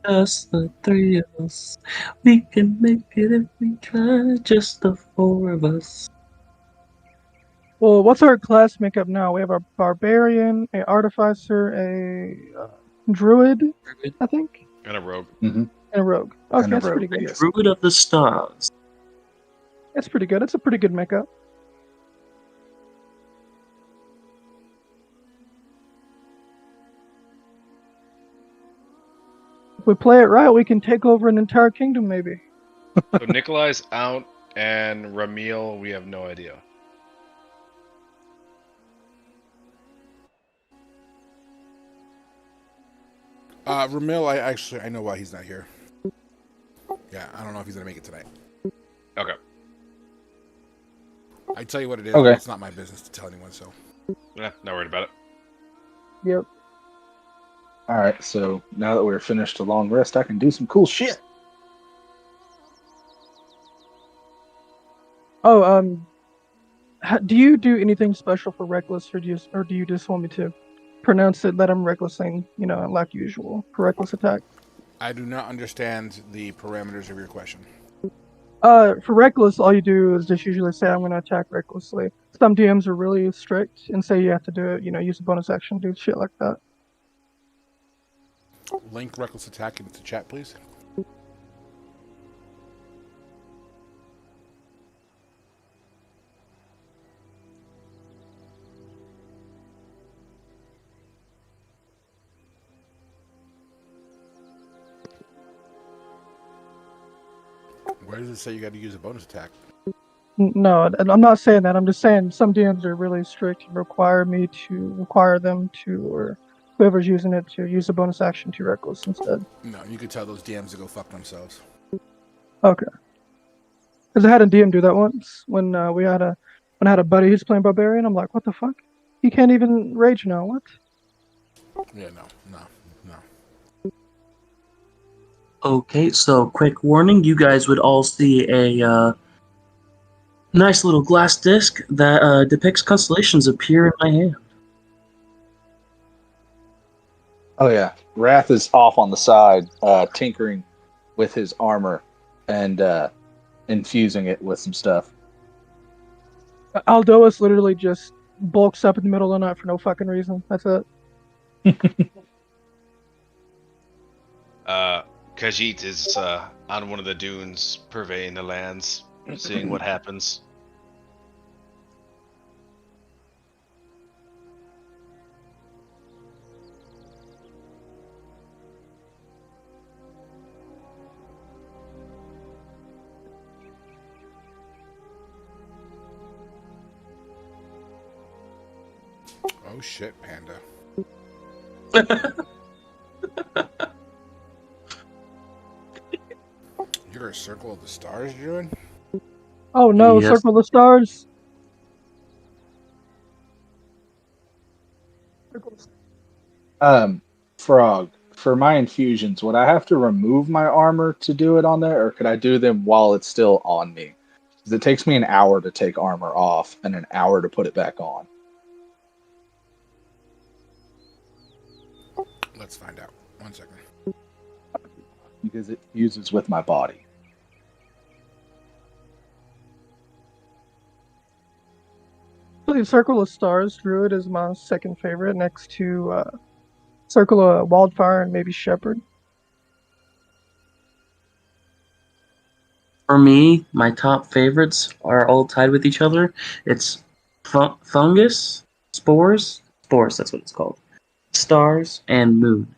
Just the 3 of us. We can make it if we try. Just the 4 of us. Well, what's our class makeup now? We have a barbarian, a artificer, a druid, I think, And a rogue. Mm-hmm. and a rogue. Okay, And a that's rogue, pretty good. yes. Druid of the Stars. That's pretty good. It's a pretty good makeup. If we play it right, we can take over an entire kingdom, maybe. So Nikolai's out, and Ramil, we have no idea. Ramil, I know why he's not here. Yeah, I don't know if he's gonna make it tonight. Okay. I tell you what it is. Okay. It's not my business to tell anyone. So. Not worried about it. Yep. All right. So now that we're finished a long rest, I can do some cool shit. Oh, do you do anything special for reckless, or do you just want me to pronounce it that I'm recklessing, like usual for reckless attack? I do not understand the parameters of your question. For reckless, all you do is just usually say I'm going to attack recklessly. Some DMs are really strict and say you have to do it, use a bonus action, do shit like that. Link reckless attack into chat, please. Why does it say you got to use a bonus attack? No, and I'm not saying that. I'm just saying some DMs are really strict and require them to, or whoever's using it to use a bonus action to reckless instead. No, you could tell those DMs to go fuck themselves. Okay. Because I had a DM do that once when I had a buddy who's playing barbarian. I'm like, what the fuck? He can't even rage now. What? Yeah, no. Okay, so quick warning: you guys would all see a nice little glass disc that depicts constellations appear in my hand. Oh yeah, Wrath is off on the side, tinkering with his armor and infusing it with some stuff. Aldois literally just bulks up in the middle of the night for no fucking reason. That's it. Khajiit is on one of the dunes, surveying the lands, seeing what happens. Oh shit, Panda. You're a Circle of the Stars druid? Oh no, Yes. Circle of the Stars. Frog, for my infusions, would I have to remove my armor to do it on there, or could I do them while it's still on me? Because it takes me an hour to take armor off and an hour to put it back on. Let's find out. 1 second. Because it fuses with my body. I believe Circle of Stars Druid is my second favorite, next to Circle of Wildfire and maybe Shepherd. For me, my top favorites are all tied with each other. It's fungus, spores, that's what it's called, stars, and moon.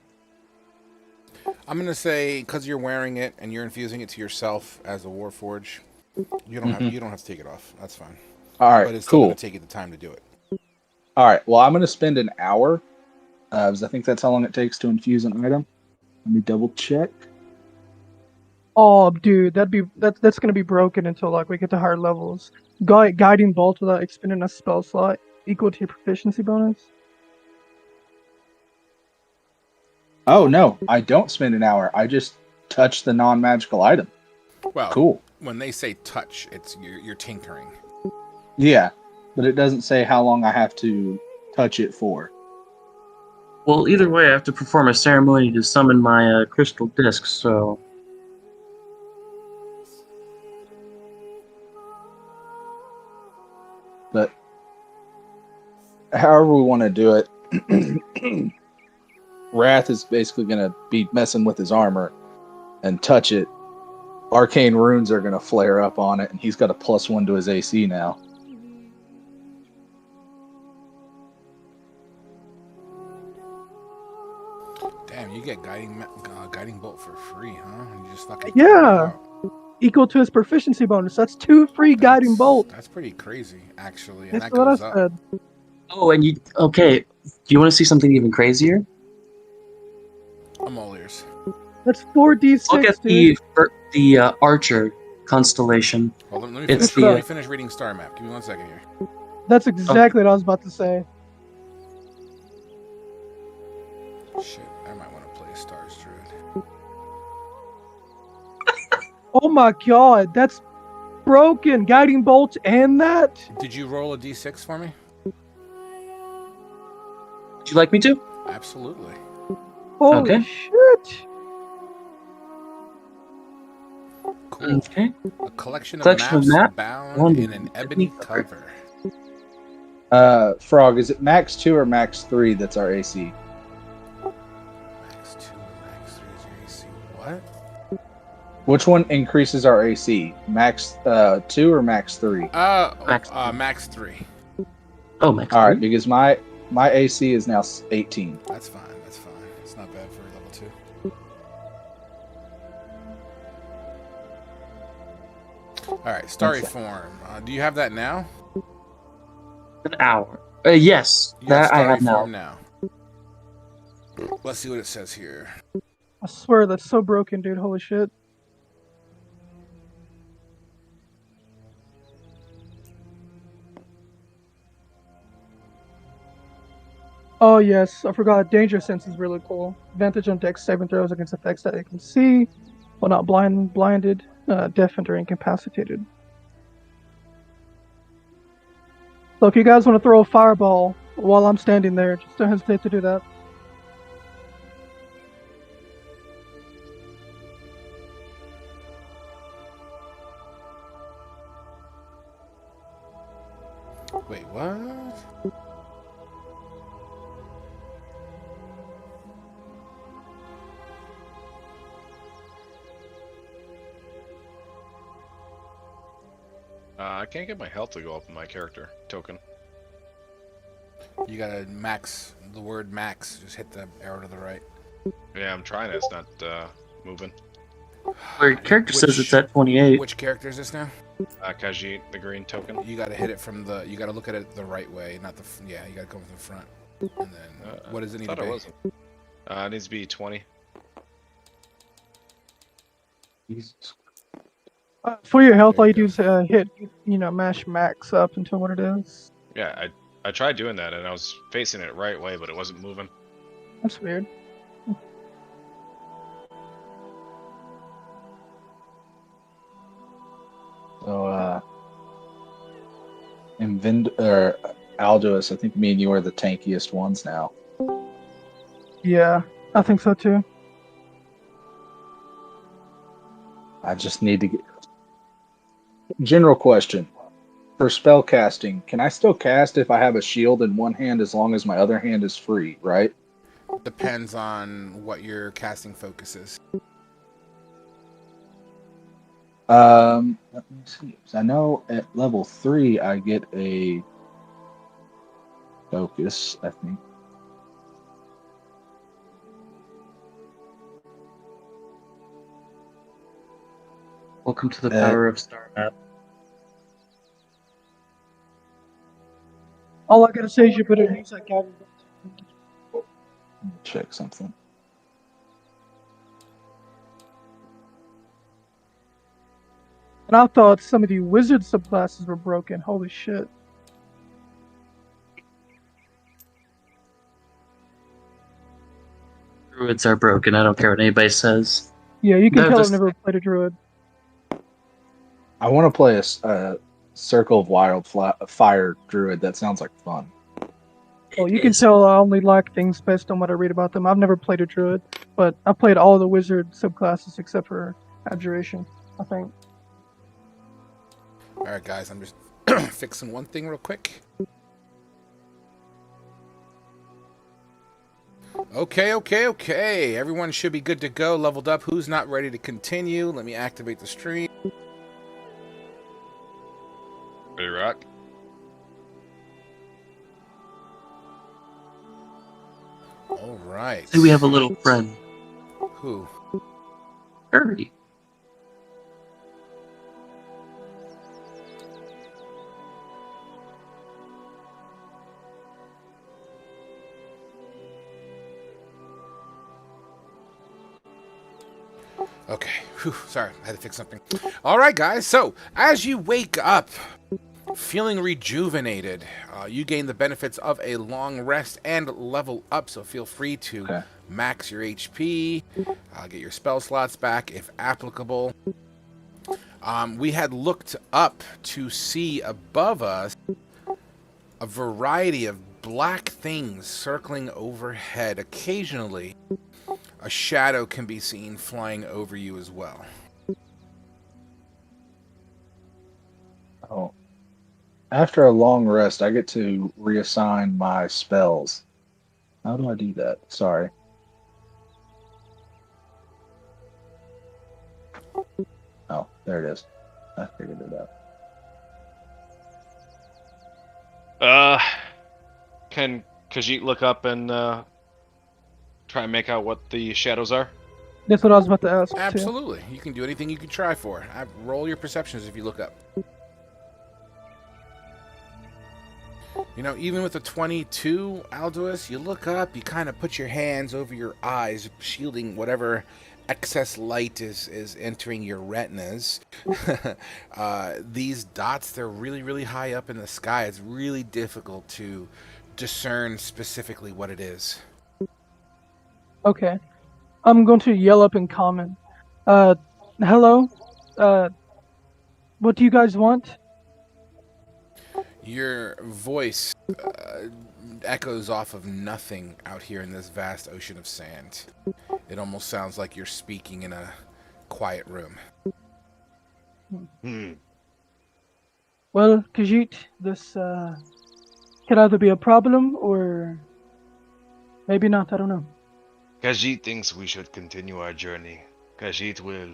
I'm gonna say because you're wearing it and you're infusing it to yourself as a Warforge, you don't have to take it off. That's fine. All right, But it's still cool. gonna take you the time to do it. All right, well, I'm going to spend an hour, because I think that's how long it takes to infuse an item. Let me double check. Oh, dude, that's gonna be broken until like we get to higher levels. Guiding bolt without expending a spell slot equal to your proficiency bonus. Oh, no, I don't spend an hour. I just touch the non-magical item. Well, Cool. when they say touch, it's you're tinkering. Yeah, but it doesn't say how long I have to touch it for. Well, either way, I have to perform a ceremony to summon my crystal disc, so... But however we want to do it, Wrath is basically going to be messing with his armor and touch it. Arcane runes are going to flare up on it, and he's got a +1 to his AC now. Damn, you get guiding bolt for free, huh? And you just fucking Yeah. Equal to his proficiency bonus. That's 2 free guiding bolts. That's pretty crazy, actually, and That's that what I goes up. said. Oh, and you... Okay, do you want to see something even crazier? I'm all ears. That's 4d6, Look at dude. the Archer constellation. Hold on, let It's me finish reading Star Map. Give me 1 second here. That's exactly what I was about to say. Shit, I might want to play a Stars Druid. Oh my god, that's broken. Guiding bolt and that? Did you roll a d6 for me? Would you like me to? Absolutely. Holy Okay. shit. Cool. Okay. A collection of Collection of maps map, bound one in an ebony cover. Frog, is it max 2 or max 3 that's our AC? Max 2 and max 3 is your AC. What? Which one increases our AC? Max 2 or max 3? Max 3. Oh, max. All right, because my AC is now 18. That's fine. That's fine. It's not bad for level 2. All right, starry Thanks. form. Do you have that now? An hour. Yes, You have that I starry have now. form now. Let's see what it says here. I swear that's so broken, dude. Holy shit. Oh yes, I forgot. Danger sense is really cool. Advantage on dex saving throws against effects that you can see, while not blinded, deafened, or incapacitated. So if you guys want to throw a fireball while I'm standing there, just don't hesitate to do that. Wait, what? I can't get my health to go up in my character token. You gotta max the word max. Just hit the arrow to the right. Yeah, I'm trying. It's not moving. Where your character says it's at 28. Which character is this now? Khajiit, the green token. You gotta hit it from the. You gotta look at it the right way, not the. Yeah, you gotta come from the front. And then what does it need to Thought be? it wasn't. It needs to be 20. For your health, There all you you do is hit, mash max up until what it is. Yeah, I tried doing that and I was facing it right way, but it wasn't moving. That's weird. So, or Alduus, I think me and you are the tankiest ones now. Yeah, I think so too. I just need to get. General question. For spell casting, can I still cast if I have a shield in one hand as long as my other hand is free, right? Depends on what your casting focus is. Let me see. I know at level 3 I get a focus, I think. Welcome to the power of Star Map. All I gotta say is you better use that gathering. Let me check something. And I thought some of the wizard subclasses were broken. Holy shit. Druids are broken. I don't care what anybody says. Yeah, you can They're tell I've just- never played a druid. I want to play a Circle of Wildfire Druid. That sounds like fun. Well, you can tell I only like things based on what I read about them. I've never played a druid, but I played all the wizard subclasses except for abjuration, I think. All right, guys, I'm just fixing one thing real quick. Okay. Everyone should be good to go. Leveled up. Who's not ready to continue? Let me activate the stream. Ready, rock? All right. Say we have a little friend. Who? Hurry. Okay. Whew, sorry, I had to fix something. All right, guys. So, as you wake up, feeling rejuvenated, you gain the benefits of a long rest and level up. So, feel free to max your HP, get your spell slots back if applicable. We had looked up to see above us a variety of black things circling overhead. Occasionally, a shadow can be seen flying over you as well. Oh. After a long rest, I get to reassign my spells. How do I do that? Sorry. Oh, there it is. I figured it out. Can Khajiit look up and try and make out what the shadows are? That's what I was about to ask too. Absolutely. You can do anything you can try for. Roll your perceptions if you look up. You know, even with a 22, Alduus, you look up, you kind of put your hands over your eyes, shielding whatever excess light is entering your retinas. These dots, they're really, really high up in the sky. It's really difficult to discern specifically what it is. Okay. I'm going to yell up in common. Hello? What do you guys want? Your voice echoes off of nothing out here in this vast ocean of sand. It almost sounds like you're speaking in a quiet room. Well, Khajiit, this could either be a problem or maybe not, I don't know. Khajiit thinks we should continue our journey. Khajiit will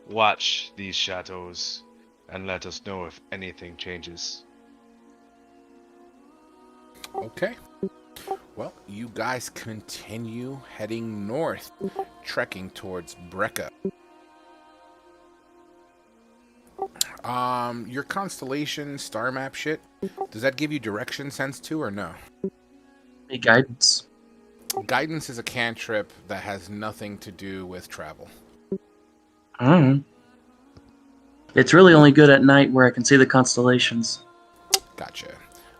watch these shadows and let us know if anything changes. Okay. Well, you guys continue heading north, trekking towards Brekka. Your constellation star map shit, does that give you direction sense too or no? Hey, guidance. Guidance is a cantrip that has nothing to do with travel. It's really only good at night where I can see the constellations. Gotcha.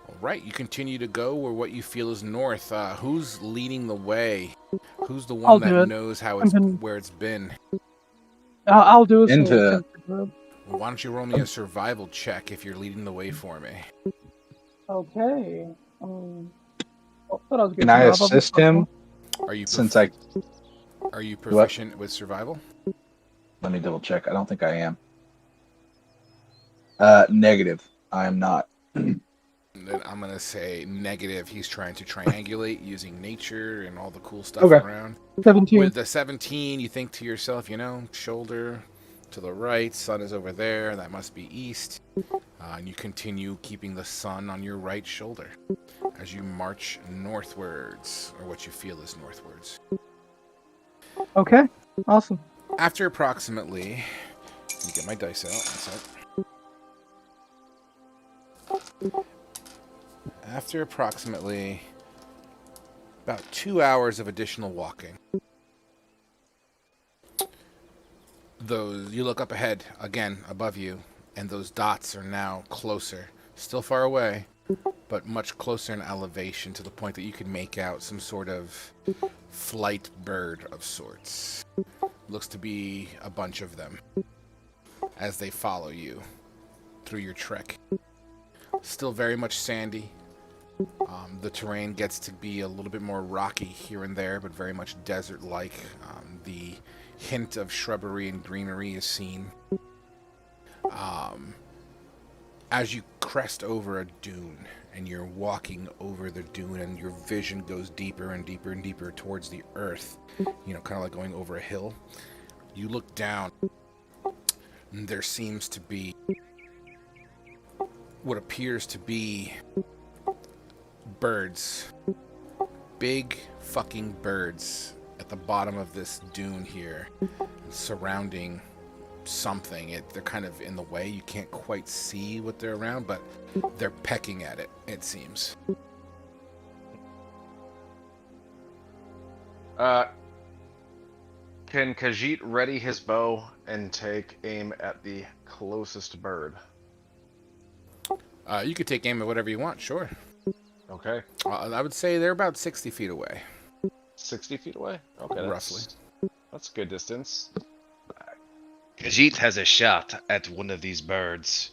All right, you continue to go where what you feel is north. Who's leading the way? Who's the one I'll do that it. knows how where it's been? I'll do it. Into- Well, why don't you roll me a survival check if you're leading the way for me? Okay. I thought I was Can I assist him? Are you Since are you proficient with survival? let me double check. I don't think I am. Negative. I am not. Then I'm gonna say negative. He's trying to triangulate using nature and all the cool stuff Okay. around. 17. With the 17, you think to yourself, shoulder to the right, sun is over there, that must be east. And you continue keeping the sun on your right shoulder as you march northwards, or what you feel is northwards. Okay. Awesome. After approximately, let me get my dice out. After approximately about 2 hours of additional walking, you look up ahead again above you, and those dots are now closer, still far away, but much closer in elevation to the point that you can make out some sort of flight bird of sorts. Looks to be a bunch of them as they follow you through your trek. Still very much sandy. The terrain gets to be a little bit more rocky here and there, but very much desert-like. The hint of shrubbery and greenery is seen. As you crest over a dune, and you're walking over the dune, and your vision goes deeper and deeper and deeper towards the earth, kind of like going over a hill, you look down, and there seems to be what appears to be birds. Big fucking birds at the bottom of this dune here, surrounding something. They're kind of in the way. You can't quite see what they're around, but they're pecking at it seems. Can Khajiit ready his bow and take aim at the closest bird? You could take aim at whatever you want, sure. Okay. I would say they're about 60 feet away. 60 feet away? Okay, Roughly. That's a good distance. Khajiit has a shot at one of these birds.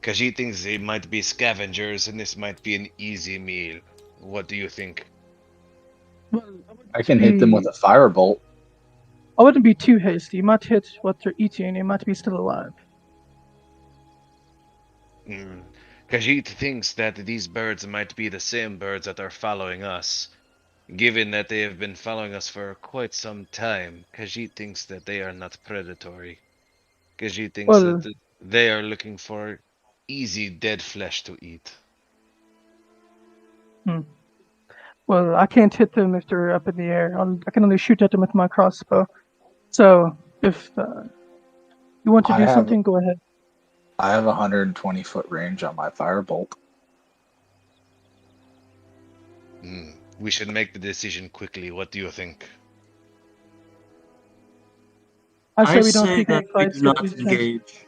Khajiit thinks they might be scavengers and this might be an easy meal. What do you think? I can hit them with a firebolt. I wouldn't be too hasty. You might hit what they're eating. It might be still alive. Khajiit thinks that these birds might be the same birds that are following us. Given that they have been following us for quite some time, Khajiit thinks that they are not predatory. Khajiit thinks that they are looking for easy dead flesh to eat. Well, I can't hit them if they're up in the air. I can only shoot at them with my crossbow. So if you want to I do have- something, go ahead. I have 120-foot range on my firebolt. We should make the decision quickly. What do you think? I say we don't say pick any that we fights do with not these things. engage.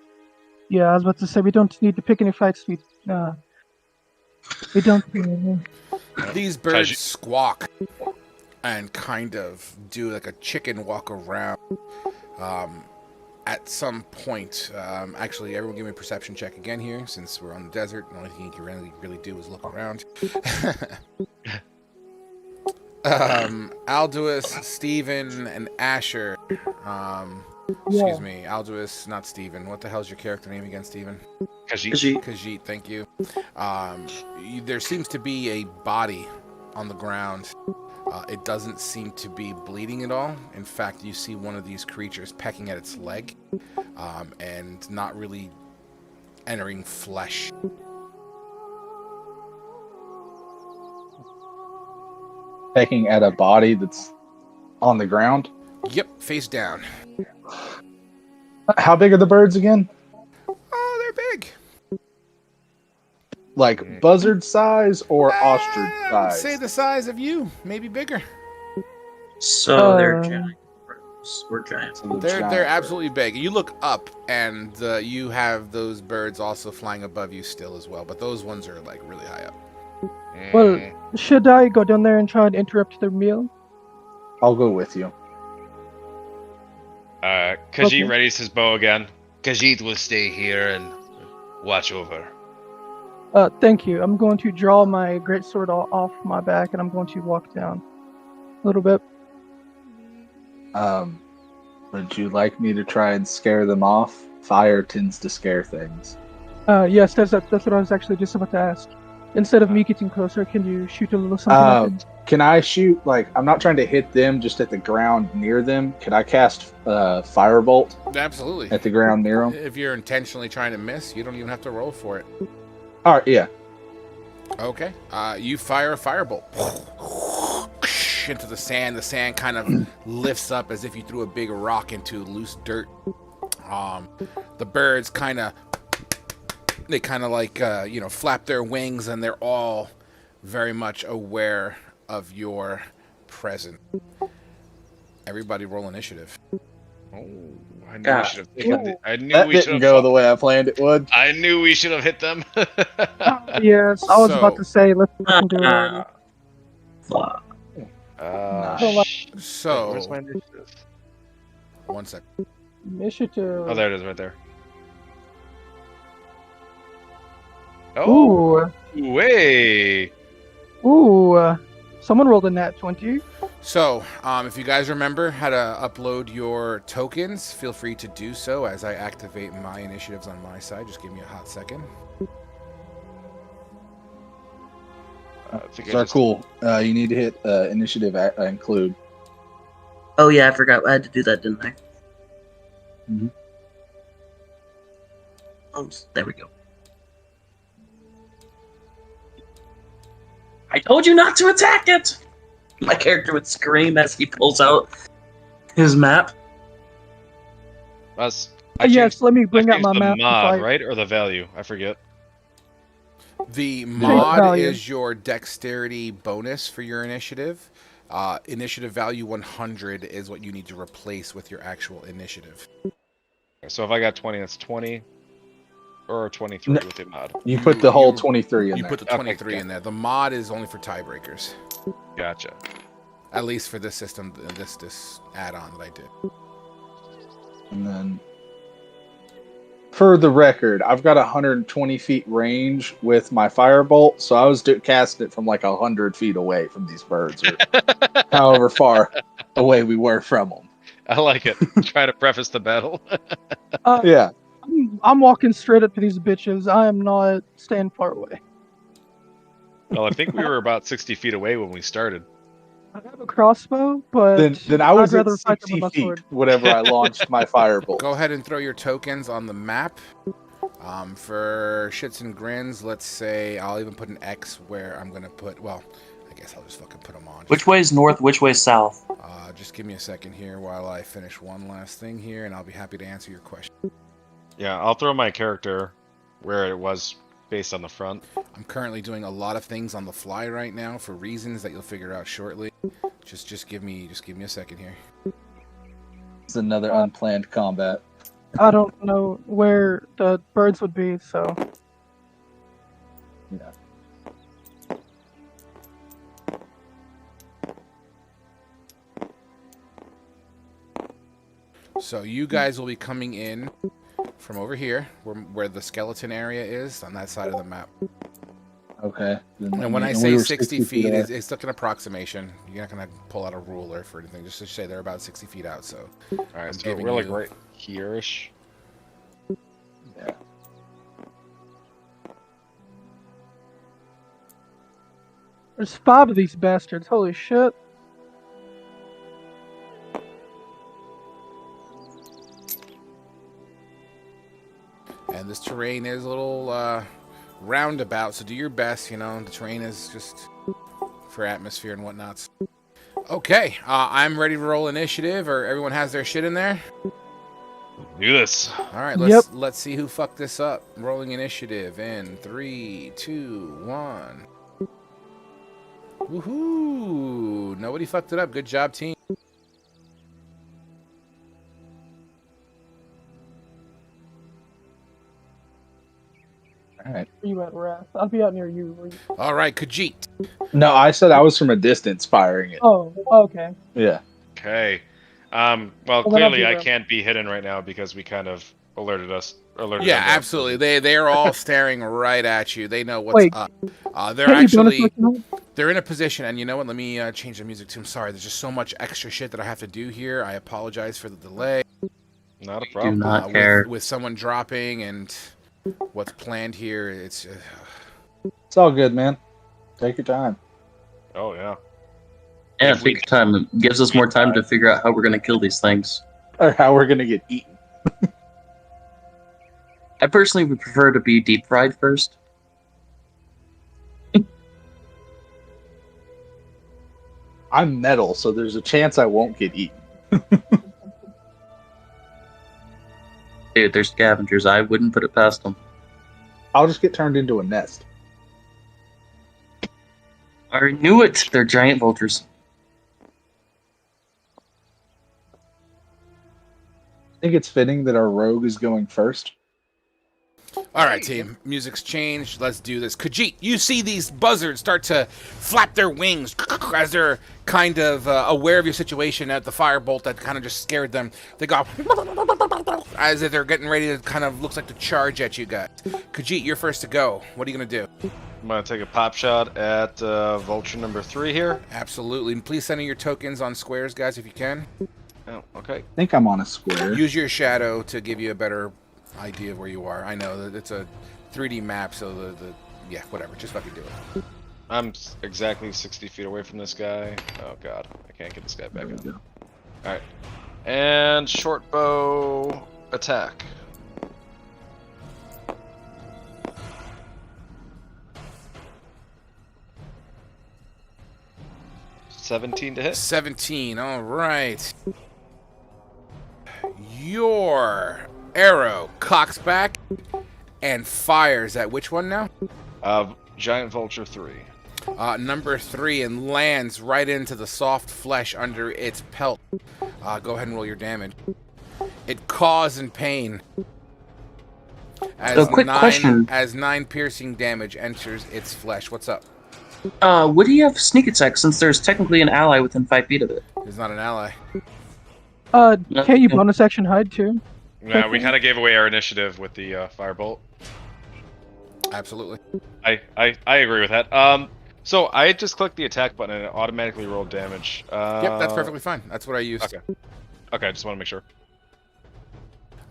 Yeah, I was about to say we don't need to pick any fights. We don't. These birds squawk and kind of do like a chicken walk around. At some point, actually, everyone give me a perception check again here, since we're on the desert. The only thing you can really do is look around. Alduus, Steven, and Asher. Excuse me, Alduus, not Steven. What the hell's your character name again, Steven? Khajiit. Khajiit, thank you. There seems to be a body on the ground. It doesn't seem to be bleeding at all. In fact, you see one of these creatures pecking at its leg, and not really entering flesh. Pecking at a body that's on the ground. Yep, face down. How big are the birds again? Oh, they're big. Like buzzard size or ostrich I would size? say the size of you, maybe bigger. So they're giant. We're giant. So They're giant absolutely big. You look up, and you have those birds also flying above you still as well, but those ones are like really high up. Well, should I go down there and try and interrupt their meal? I'll go with you. Khajiit Okay. readies his bow again. Khajiit will stay here and watch over. Thank you. I'm going to draw my greatsword off my back, and I'm going to walk down a little bit. Would you like me to try and scare them off? Fire tends to scare things. Yes, that's what I was actually just about to ask. Instead of me getting closer, can you shoot a little something at it? Can I shoot, like, I'm not trying to hit them, just at the ground near them. Can I cast Firebolt Absolutely. at the ground near them? If you're intentionally trying to miss, you don't even have to roll for it. Alright, yeah. Okay. You fire a firebolt into the sand. The sand kind of lifts up as if you threw a big rock into loose dirt. The birds kind of like flap their wings, and they're all very much aware of your presence. Everybody roll initiative. Oh, I knew God. we should have taken the, I knew That we should didn't have go the way I planned it would. I knew we should have hit them. Yes, I was about So- to say let's fucking do it already. Fuck. Shit. So, Where's my initiative? 1 sec. Initiative. Oh, there it is, right there. Oh, Ooh, way! ooh. Someone rolled a nat 20. So, if you guys remember how to upload your tokens, feel free to do so as I activate my initiatives on my side. Just give me a hot second. I think I So just- cool. You need to hit initiative include. Oh yeah, I forgot. I had to do that, didn't I? Mhm. Oh, there we go. I told you not to attack it! My character would scream as he pulls out his map. That's, Yes, let me bring I out my changed map. the if mod, I- right? Or the value? I forget. The mod value. is your dexterity bonus for your initiative. Initiative value 100 is what you need to replace with your actual initiative. So if I got 20, that's 20. Or 23 No. with the mod. You put the whole you- 23 in You there. put the 23 Okay. in there. The mod is only for tiebreakers. Gotcha. At least for this system, this add-on that I did. And then, for the record, I've got 120 feet range with my firebolt, so I was casting it from like 100 feet away from these birds, or however far away we were from them. I like it. Try to preface the battle. Yeah. I'm walking straight up to these bitches. I am not staying far away. Well, I think we were about 60 feet away when we started. I have a crossbow, but Then I was I'd at rather fight them 60 with my feet sword. whenever I launched my firebolt. Go ahead and throw your tokens on the map. For shits and grins, let's say I'll even put an X where I'm going to put, well, I guess I'll just fucking put them on. Which way is north? Which way is south? Just give me a second here while I finish one last thing here, and I'll be happy to answer your question. Yeah, I'll throw my character where it was based on the front. I'm currently doing a lot of things on the fly right now for reasons that you'll figure out shortly. Just give me a second here. It's another unplanned combat. I don't know where the birds would be, so Yeah. So you guys will be coming in from over here, where the skeleton area is, on that side of the map. Okay. And when I say 60 feet, it's like an approximation. You're not going to pull out a ruler for anything. Just to say they're about 60 feet out. So, All right, so we're like right here-ish. Yeah. there's 5 of these bastards. Holy shit! And this terrain is a little roundabout, so do your best. You know, the terrain is just for atmosphere and whatnot. Okay, I'm ready to roll initiative, or everyone has their shit in there. Do this. All right, Yep. let's see who fucked this up. Rolling initiative in 3, 2, 1. Woohoo! Nobody fucked it up. Good job, team. All right. Where you at, Wrath? I'll be out near you. Where you... All right, Khajiit. No, I said I was from a distance firing it. Oh, okay. Yeah. Okay. Well, Well, then I'll clearly be I around. can't be hidden right now because we kind of alerted Yeah, them to- absolutely. They're all staring right at you. They know what's Wait. up. They're Can't you bonus actually action? they're in a position, and you know what? Let me change the music too. I'm sorry. There's just so much extra shit that I have to do here. I apologize for the delay. Not a Do problem. not care. With someone dropping and what's planned here. It's It's all good, man. Take your time. Oh yeah. Yeah, If we- take your time. It gives us more time to figure out how we're gonna kill these things. Or how we're gonna get eaten. I personally would prefer to be deep fried first. I'm metal, so there's a chance I won't get eaten. Dude, they're scavengers. I wouldn't put it past them. I'll just get turned into a nest. I knew it. They're giant vultures. I think it's fitting that our rogue is going first. all right, team. Music's changed. Let's do this. Khajiit, you see these buzzards start to flap their wings as they're kind of aware of your situation at the firebolt that kind of just scared them. They go as if they're getting ready to kind of looks like to charge at you guys. Khajiit, you're first to go. What are you gonna do? I'm gonna take a pop shot at vulture number 3 here. Absolutely. And please send in your tokens on squares, guys, if you can. Oh, okay. I think I'm on a square. Use your shadow to give you a better idea of where you are. I know that it's a 3D map, so yeah, whatever. Just fucking do it. I'm exactly 60 feet away from this guy. Oh god, I can't get this guy There back we up. go. Alright. And short bow attack. $17 to hit. 17. All right. Your arrow cocks back and fires at which one now? Giant vulture 3. Number 3, and lands right into the soft flesh under its pelt. Go ahead and roll your damage. It caws in pain. So, quick question. As 9 piercing damage enters its flesh. What's up? Would he have sneak attack since there's technically an ally within 5 feet of it? He's not an ally. Can't you bonus action hide too? Yeah, we kind of gave away our initiative with the firebolt. Absolutely. I agree with that. So I just clicked the attack button and it automatically rolled damage. Yep, that's perfectly fine. That's what I used. Okay. Okay, I just want to make sure.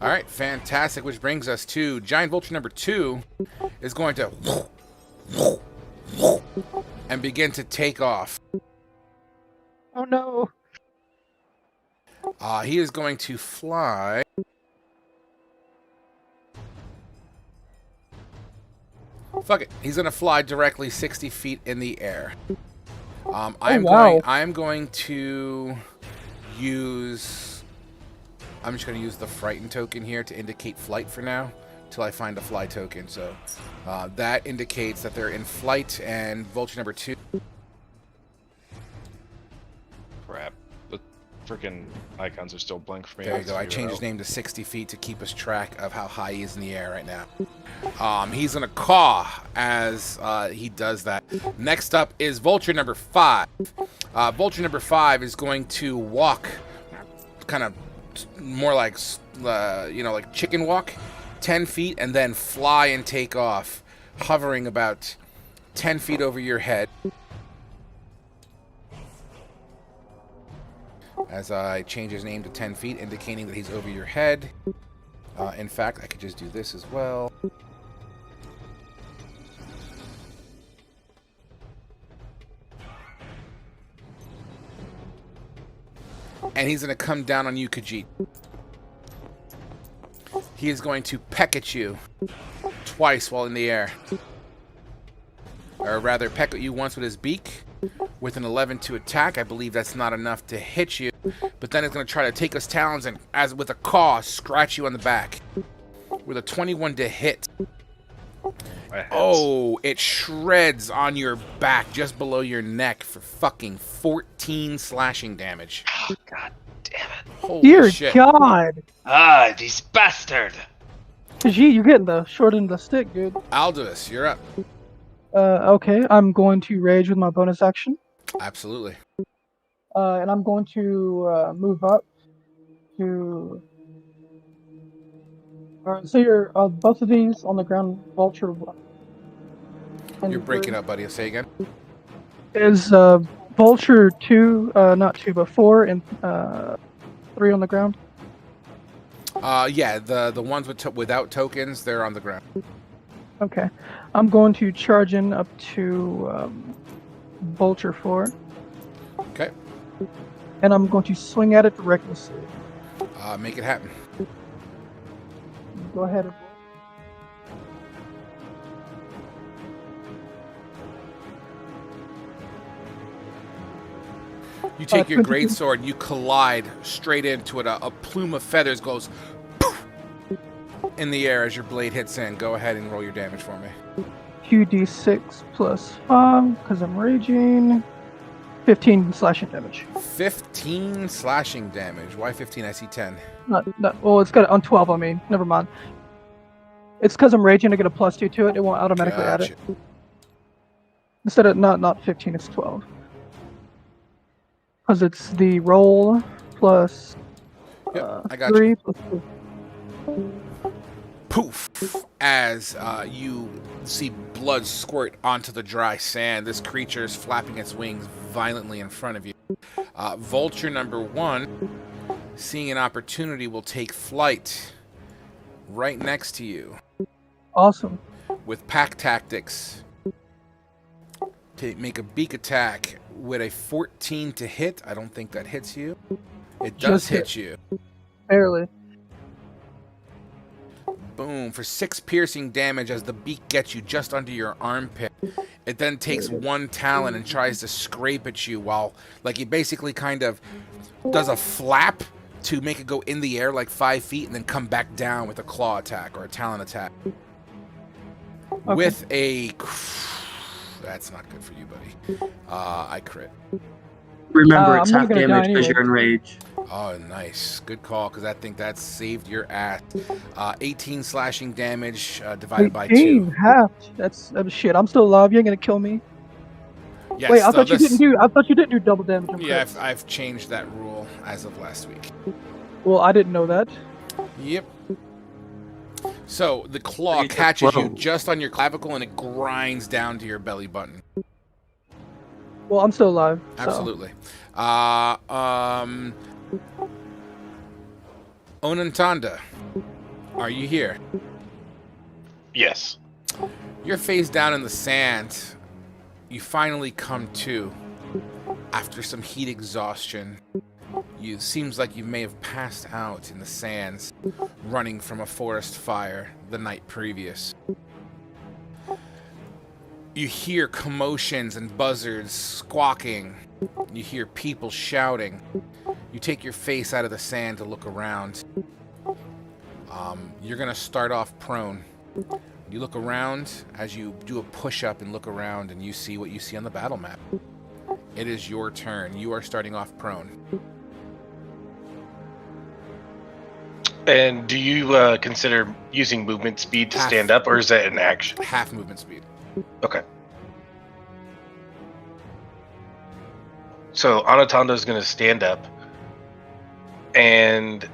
All right, fantastic. Which brings us to Giant Vulture number 2 is going to and begin to take off. Oh no! He is going to fly. Fuck it. He's going to fly directly 60 feet in the air. I'm wow. going to use. I'm just going to use the frightened token here to indicate flight for now, till I find a fly token. So that indicates that they're in flight, and vulture number 2. Crap. The freaking icons are still blank for me. There you go. I Figure changed out. his name to 60 feet to keep us track of how high he is in the air right now. He's going to caw as he does that. Next up is vulture number 5. Vulture number 5 is going to walk kind of more like, like chicken walk, 10 feet, and then fly and take off, hovering about 10 feet over your head. As I change his name to 10 feet, indicating that he's over your head. In fact, I could just do this as well. And he's going to come down on you, Khajiit. He is going to peck at you twice while in the air. Or rather, peck at you once with his beak. With an 11 to attack, I believe that's not enough to hit you. But then it's going to try to take his talons and, as with a caw, scratch you on the back. With a 21 to hit. Oh, it shreds on your back just below your neck for fucking 14 slashing damage. Oh, God damn it. Holy Dear shit. God. Ah, this bastard. Gee, you're getting the short end of the stick, dude. Aldous, you're up. Okay, I'm going to rage with my bonus action. Absolutely. And I'm going to move up to. So you're both of these on the ground, vulture. You're breaking up, buddy. Say again. Is vulture 2, not 2, but 4 and 3 on the ground? Yeah, the ones without tokens, they're on the ground. Okay, I'm going to charge in up to vulture 4. Okay. And I'm going to swing at it recklessly. Make it happen. Go ahead. You take your 22. greatsword and you collide straight into it. A plume of feathers goes poof, in the air as your blade hits in. Go ahead and roll your damage for me. 2d6 plus 5, because I'm raging. 15 slashing damage. 15 slashing damage. Why 15? I see 10. Well, it's got on 12, I mean. Never mind. It's because I'm raging, I get a +2 to it. It won't automatically add it. Instead of, not 15, it's 12. Because it's the roll plus Yep, I got 3 you. plus 2. Poof! As you see blood squirt onto the dry sand, this creature is flapping its wings violently in front of you. Vulture number 1, seeing an opportunity, will take flight right next to you. Awesome. With pack tactics, to make a beak attack with a 14 to hit. I don't think that hits you. It does Just hit you. Barely. Boom, for 6 piercing damage as the beak gets you just under your armpit. It then takes one talon and tries to scrape at you while, like, it basically kind of does a flap to make it go in the air like 5 feet and then come back down with a claw attack or a talon attack. Okay. With a... That's not good for you, buddy. I crit. Remember, it's I'm not half gonna die damage because anyway. you're in rage. Oh, nice. Good call, because I think that saved your ass. 18 slashing damage divided by 2. Half. That's shit. I'm still alive. You ain't gonna kill me. Yes, Wait, I so thought you this- didn't do. I thought you didn't do double damage. On Yeah, crits. I've changed that rule as of last week. Well, I didn't know that. Yep. So the claw You took catches you 12. just on your clavicle and it grinds down to your belly button. Well, I'm still alive. So. Absolutely. Onantanda, are you here? Yes. You're face down in the sand. You finally come to after some heat exhaustion. You seems like you may have passed out in the sands, running from a forest fire the night previous. You hear commotions and buzzards squawking. You hear people shouting. You take your face out of the sand to look around. You're going to start off prone. You look around as you do a push-up and look around, and you see what you see on the battle map. It is your turn. You are starting off prone. And do you consider using movement speed to stand up, or is that an action? Half movement speed. Okay. So Anatonda is going to stand up, and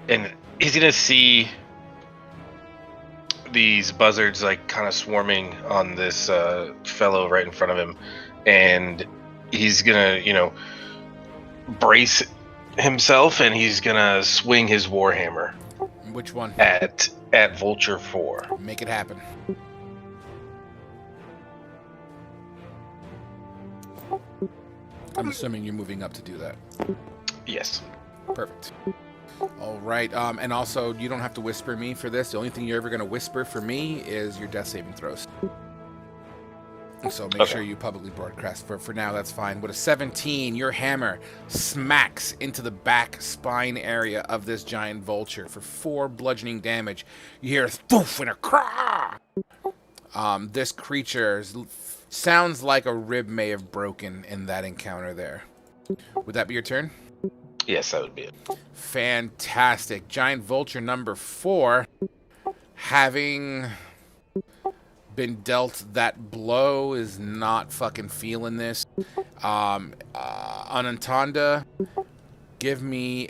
he's going to see these buzzards like kind of swarming on this fellow right in front of him, and he's going to, brace himself, and he's going to swing his warhammer. Which one? At Vulture 4. Make it happen. I'm assuming you're moving up to do that. Yes. Perfect. All right. And also, you don't have to whisper me for this. The only thing you're ever going to whisper for me is your death saving throws. So make sure you publicly broadcast. For now, that's fine. With a 17, your hammer smacks into the back spine area of this giant vulture for 4 bludgeoning damage. You hear a thoof and a craw. This creature sounds like a rib may have broken in that encounter there. Would that be your turn? Yes, that would be it. Fantastic. Giant vulture number 4, having been dealt that blow, is not fucking feeling this. Anantanda, give me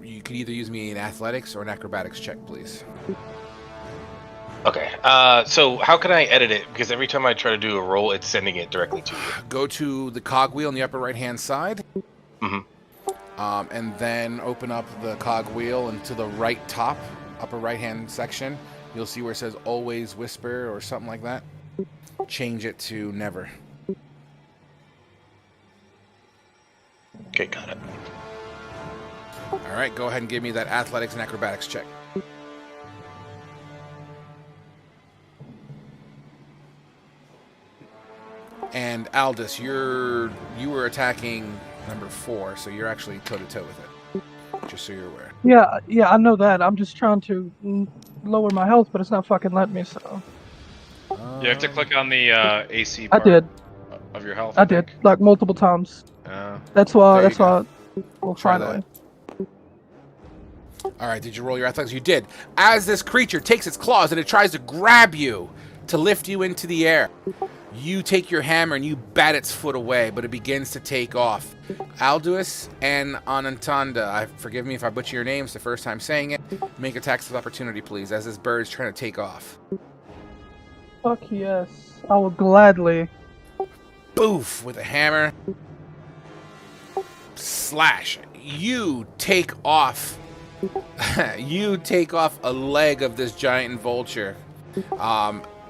you could either use me in athletics or an acrobatics check, please. Okay. So how can I edit it? Because every time I try to do a roll, it's sending it directly to you. Go to the cogwheel in the upper right-hand side. Mm-hmm. And then open up the cogwheel, and to the right top, upper right-hand section, you'll see where it says always whisper or something like that. Change it to never. Okay, got it. All right, go ahead and give me that athletics and acrobatics check. And Aldous, you were attacking number 4, so you're actually toe-to-toe with it. Just so you're aware. Yeah, I know that. I'm just trying to lower my health, but it's not fucking letting me, so. You have to click on the AC I part did. of your health. I did, think. like multiple times. Uh, That's why. There you go. Well, Try finally. All right, did you roll your athletics? You did. As this creature takes its claws and it tries to grab you to lift you into the air, you take your hammer and you bat its foot away, but it begins to take off. Aldous and Anantanda, forgive me if I butcher your names the first time saying it, make attacks of opportunity, please, as this bird's trying to take off. Fuck yes. I will gladly. Boof with a hammer. Slash. You take off. You take off a leg of this giant vulture.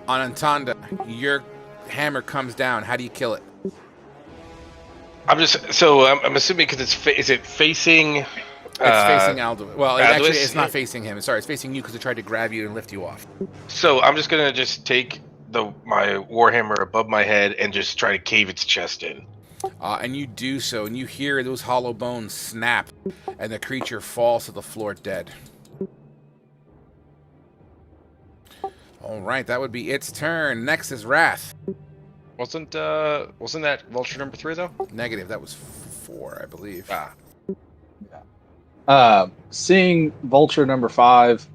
Anantanda, your hammer comes down. How do you kill it? I'm assuming because is it facing? It's facing Aldous. Well, actually, Aldous? it's not facing him. Sorry, it's facing you because it tried to grab you and lift you off. So I'm just gonna take my warhammer above my head and just try to cave its chest in. And you do so, and you hear those hollow bones snap, and the creature falls to the floor dead. All right, that would be its turn. Next is Wrath. wasn't that vulture number 3 though? Negative. That was 4, I believe. Seeing Vulture number 5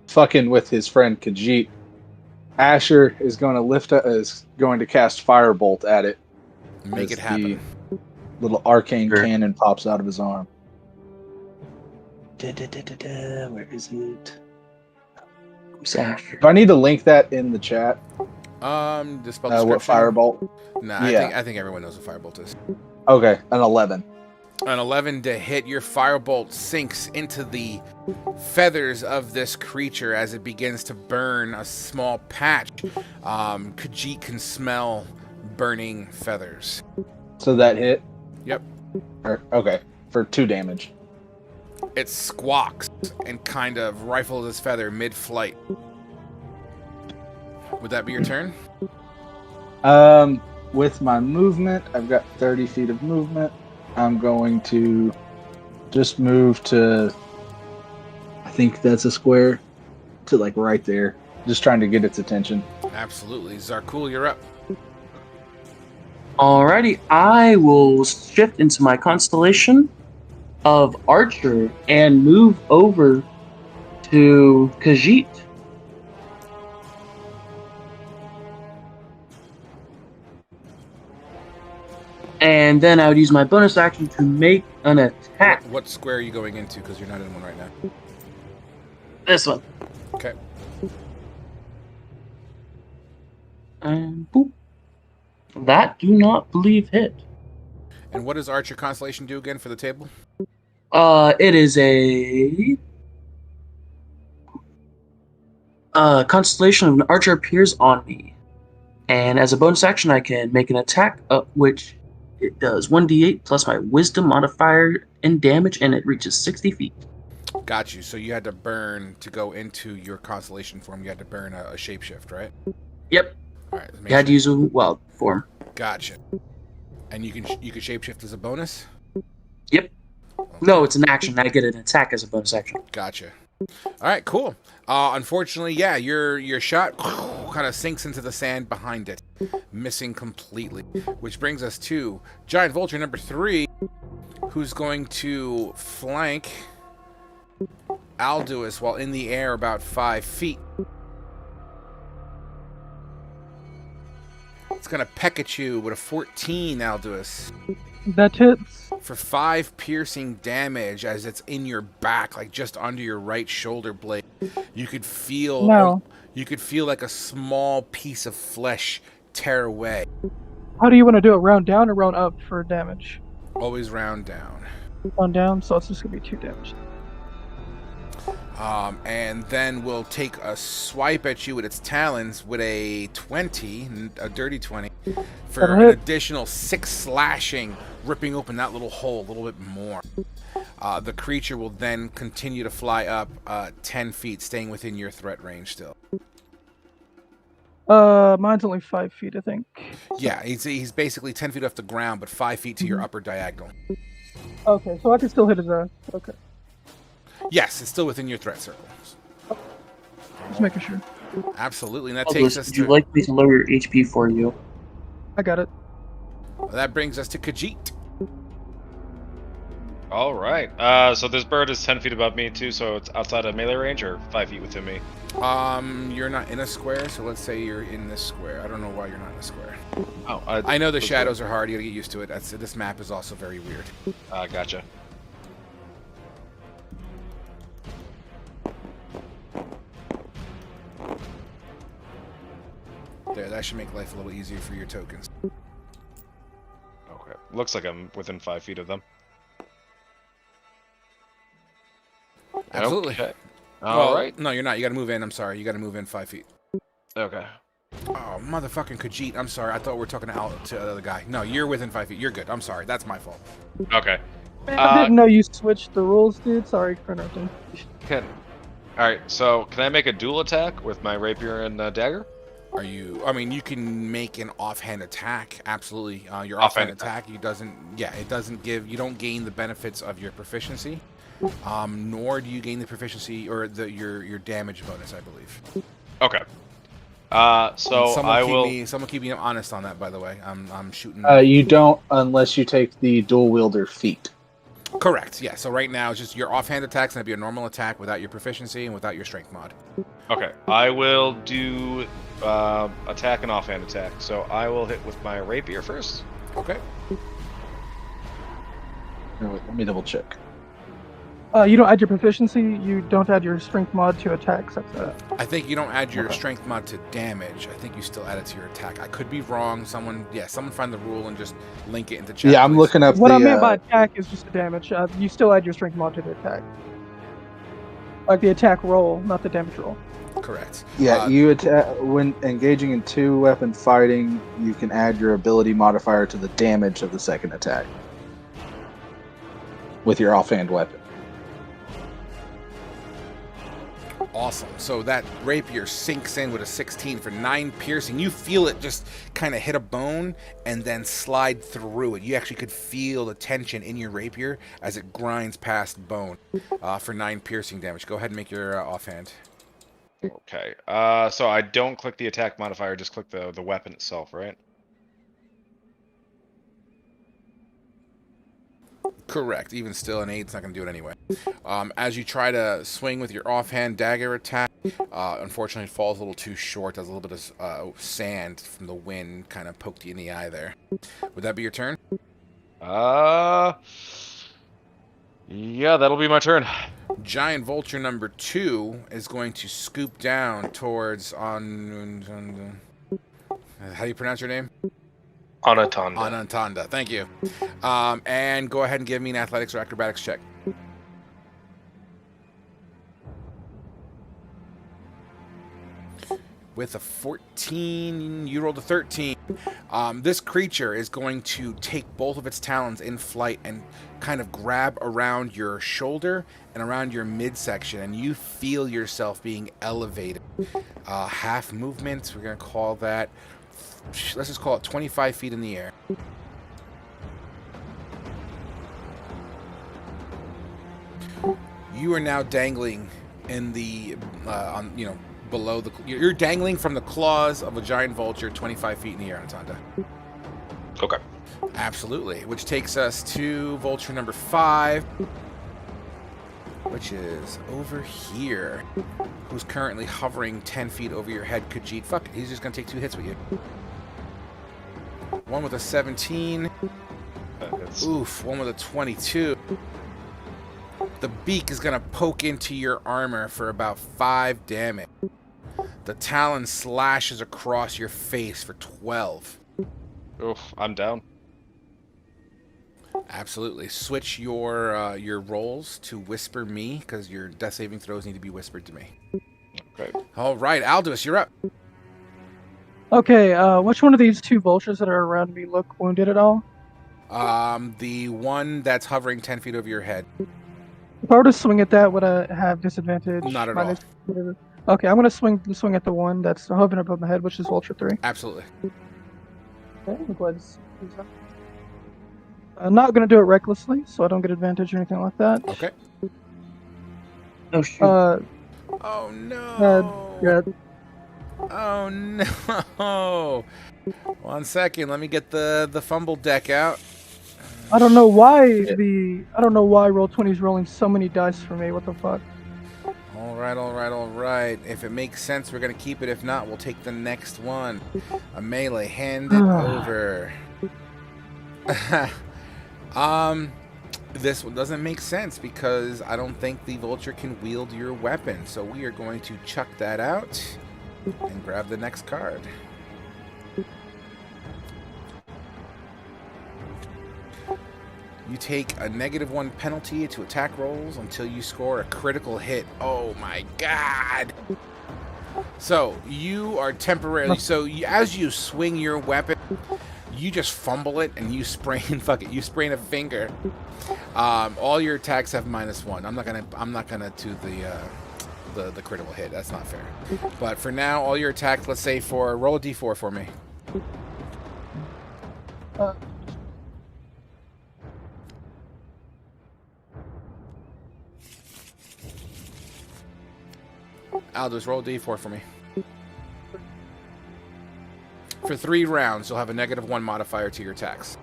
fucking with his friend Khajiit, Asher is going to cast Firebolt at it. Make as it happen. The little arcane Sure. cannon pops out of his arm. Where is it? Who's Asher? Do I need to link that in the chat? The spell What description? Firebolt? Nah, Yeah. I think everyone knows what Firebolt is. Okay, an 11. An 11 to hit, your firebolt sinks into the feathers of this creature as it begins to burn a small patch. Khajiit can smell burning feathers. So that hit? Yep. Okay, for 2 damage. It squawks and kind of rifles its feather mid-flight. Would that be your turn? With my movement, I've got 30 feet of movement. I'm going to just move to, I think that's a square, to like right there. Just trying to get its attention. Absolutely. Zarkul, you're up. Alrighty, I will shift into my constellation of Archer and move over to Khajiit. And then I would use my bonus action to make an attack. What square are you going into? Because you're not in one right now. This one. Okay. And boop. That do not believe hit. And what does Archer Constellation do again for the table? It is a constellation of an archer appears on me. And as a bonus action, I can make an attack, which it does 1d8 plus my wisdom modifier and damage, and it reaches 60 feet. Got you. So you had to burn to go into your constellation form. You had to burn a shapeshift, right? Yep. All right. You had to use a wild form. Gotcha. And you can shapeshift as a bonus? Yep. No, it's an action. I get an attack as a bonus action. Gotcha. All right, cool. Unfortunately, yeah, your shot kind of sinks into the sand behind it, missing completely. Which brings us to Giant Vulture number 3, who's going to flank Alduus while in the air about 5 feet. It's going to peck at you with a 14, Alduus. That hits. For 5 piercing damage as it's in your back, like just under your right shoulder blade. You could feel like a small piece of flesh tear away. How do you want to do it? Round down or round up for damage? Always round down. Round down, so it's just going to be 2 damage. And then we'll take a swipe at you with its talons with a 20, a dirty 20, for an additional 6 slashing, ripping open that little hole a little bit more. The creature will then continue to fly up 10 feet, staying within your threat range still. Mine's only 5 feet, I think. Yeah, he's basically 10 feet off the ground, but 5 feet to your upper diagonal. Okay, so I can still hit his ass. Okay. Yes, it's still within your threat circle. Just making sure. Absolutely, and that takes us Would to... you like me to lower your HP for you? I got it. That brings us to Khajiit. All right. So this bird is 10 feet above me too, so it's outside of melee range or 5 feet within me. You're not in a square, so let's say you're in this square. I don't know why you're not in a square. Oh, I know the shadows are hard. You gotta get used to it. This map is also very weird. Gotcha. There, that should make life a little easier for your tokens. Okay. Looks like I'm within 5 feet of them. Absolutely. Okay. All right. No, you're not. You gotta move in. I'm sorry. You gotta move in 5 feet. Okay. Oh, motherfucking Khajiit. I'm sorry. I thought we were talking to the other guy. No, you're within 5 feet. You're good. I'm sorry. That's my fault. Okay. Man, I didn't know you switched the rules, dude. Sorry for interrupting. All right. So can I make a dual attack with my rapier and dagger? Are you? I mean, you can make an offhand attack. Absolutely. Your offhand attack. It doesn't give. You don't gain the benefits of your proficiency. Nor do you gain the proficiency or your damage bonus, I believe. Okay. So Someone keep me honest on that. By the way, I'm shooting. You don't unless you take the dual wielder feat. Correct. Yeah. So right now, it's just your offhand attack's gonna be a normal attack without your proficiency and without your strength mod. Okay. I will do attack and offhand attack. So I will hit with my rapier first. Okay. Let me double check. You don't add your proficiency. You don't add your strength mod to attacks. I think you don't add your strength mod to damage. I think you still add it to your attack. I could be wrong. Someone find the rule and just link it into chat. Yeah, I'm looking up. What I meant by attack is just the damage. You still add your strength mod to the attack, like the attack roll, not the damage roll. Correct. Yeah, you attack when engaging in 2-weapon fighting. You can add your ability modifier to the damage of the second attack with your offhand weapon. Awesome. So that rapier sinks in with a 16 for 9 piercing. You feel it just kind of hit a bone and then slide through it. You actually could feel the tension in your rapier as it grinds past bone for 9 piercing damage. Go ahead and make your offhand. Okay. So I don't click the attack modifier, just click the weapon itself, right? Correct. Even still, an 8's not going to do it anyway. As you try to swing with your offhand dagger attack, unfortunately it falls a little too short. There's a little bit of sand from the wind kind of poked you in the eye there. Would that be your turn? Yeah, that'll be my turn. Giant vulture number 2 is going to scoop down towards how do you pronounce your name? Anatonda. Anantanda. Thank you. And go ahead and give me an athletics or acrobatics check. With a 14, you rolled a 13. This creature is going to take both of its talons in flight and kind of grab around your shoulder and around your midsection, and you feel yourself being elevated. Half movement, we're going to call that, let's just call it 25 feet in the air. You are now dangling in the, below the, you're dangling from the claws of a giant vulture 25 feet in the air, Antonda. Okay. Absolutely. Which takes us to vulture number 5, which is over here, who's currently hovering 10 feet over your head. Khajiit, fuck it, he's just going to take 2 hits with you. One with a 17. Oof, one with a 22. The beak is going to poke into your armor for about 5 damage. The talon slashes across your face for 12. Oof, I'm down. Absolutely. Switch your rolls to whisper me, because your death saving throws need to be whispered to me. Okay. All right, Aldous, you're up. Okay, which one of these 2 vultures that are around me look wounded at all? The one that's hovering 10 feet over your head. If I were to swing at that, would I have disadvantage? Not at all. Okay, I'm gonna swing at the one that's hovering above my head, which is vulture 3. Absolutely. Okay, I'm glad to see that. I'm not gonna do it recklessly, so I don't get advantage or anything like that. Okay. Oh shoot. Oh no. Yeah. Oh no. 1 second, let me get the fumble deck out. I don't know why Roll20 is rolling so many dice for me. What the fuck? All right. If it makes sense, we're gonna keep it. If not, we'll take the next one. A melee. Hand it over. This one doesn't make sense because I don't think the vulture can wield your weapon. So we are going to chuck that out and grab the next card. You take a -1 penalty to attack rolls until you score a critical hit. Oh my god! So you are temporarily. So as you swing your weapon, you just fumble it and you sprain. Fuck it. You sprain a finger. All your attacks have -1. I'm not gonna do the critical hit. That's not fair. But for now, all your attacks. Let's say roll a d4 for me. Aldous, roll a d4 for me. For 3 rounds, you'll have a -1 modifier to your attacks.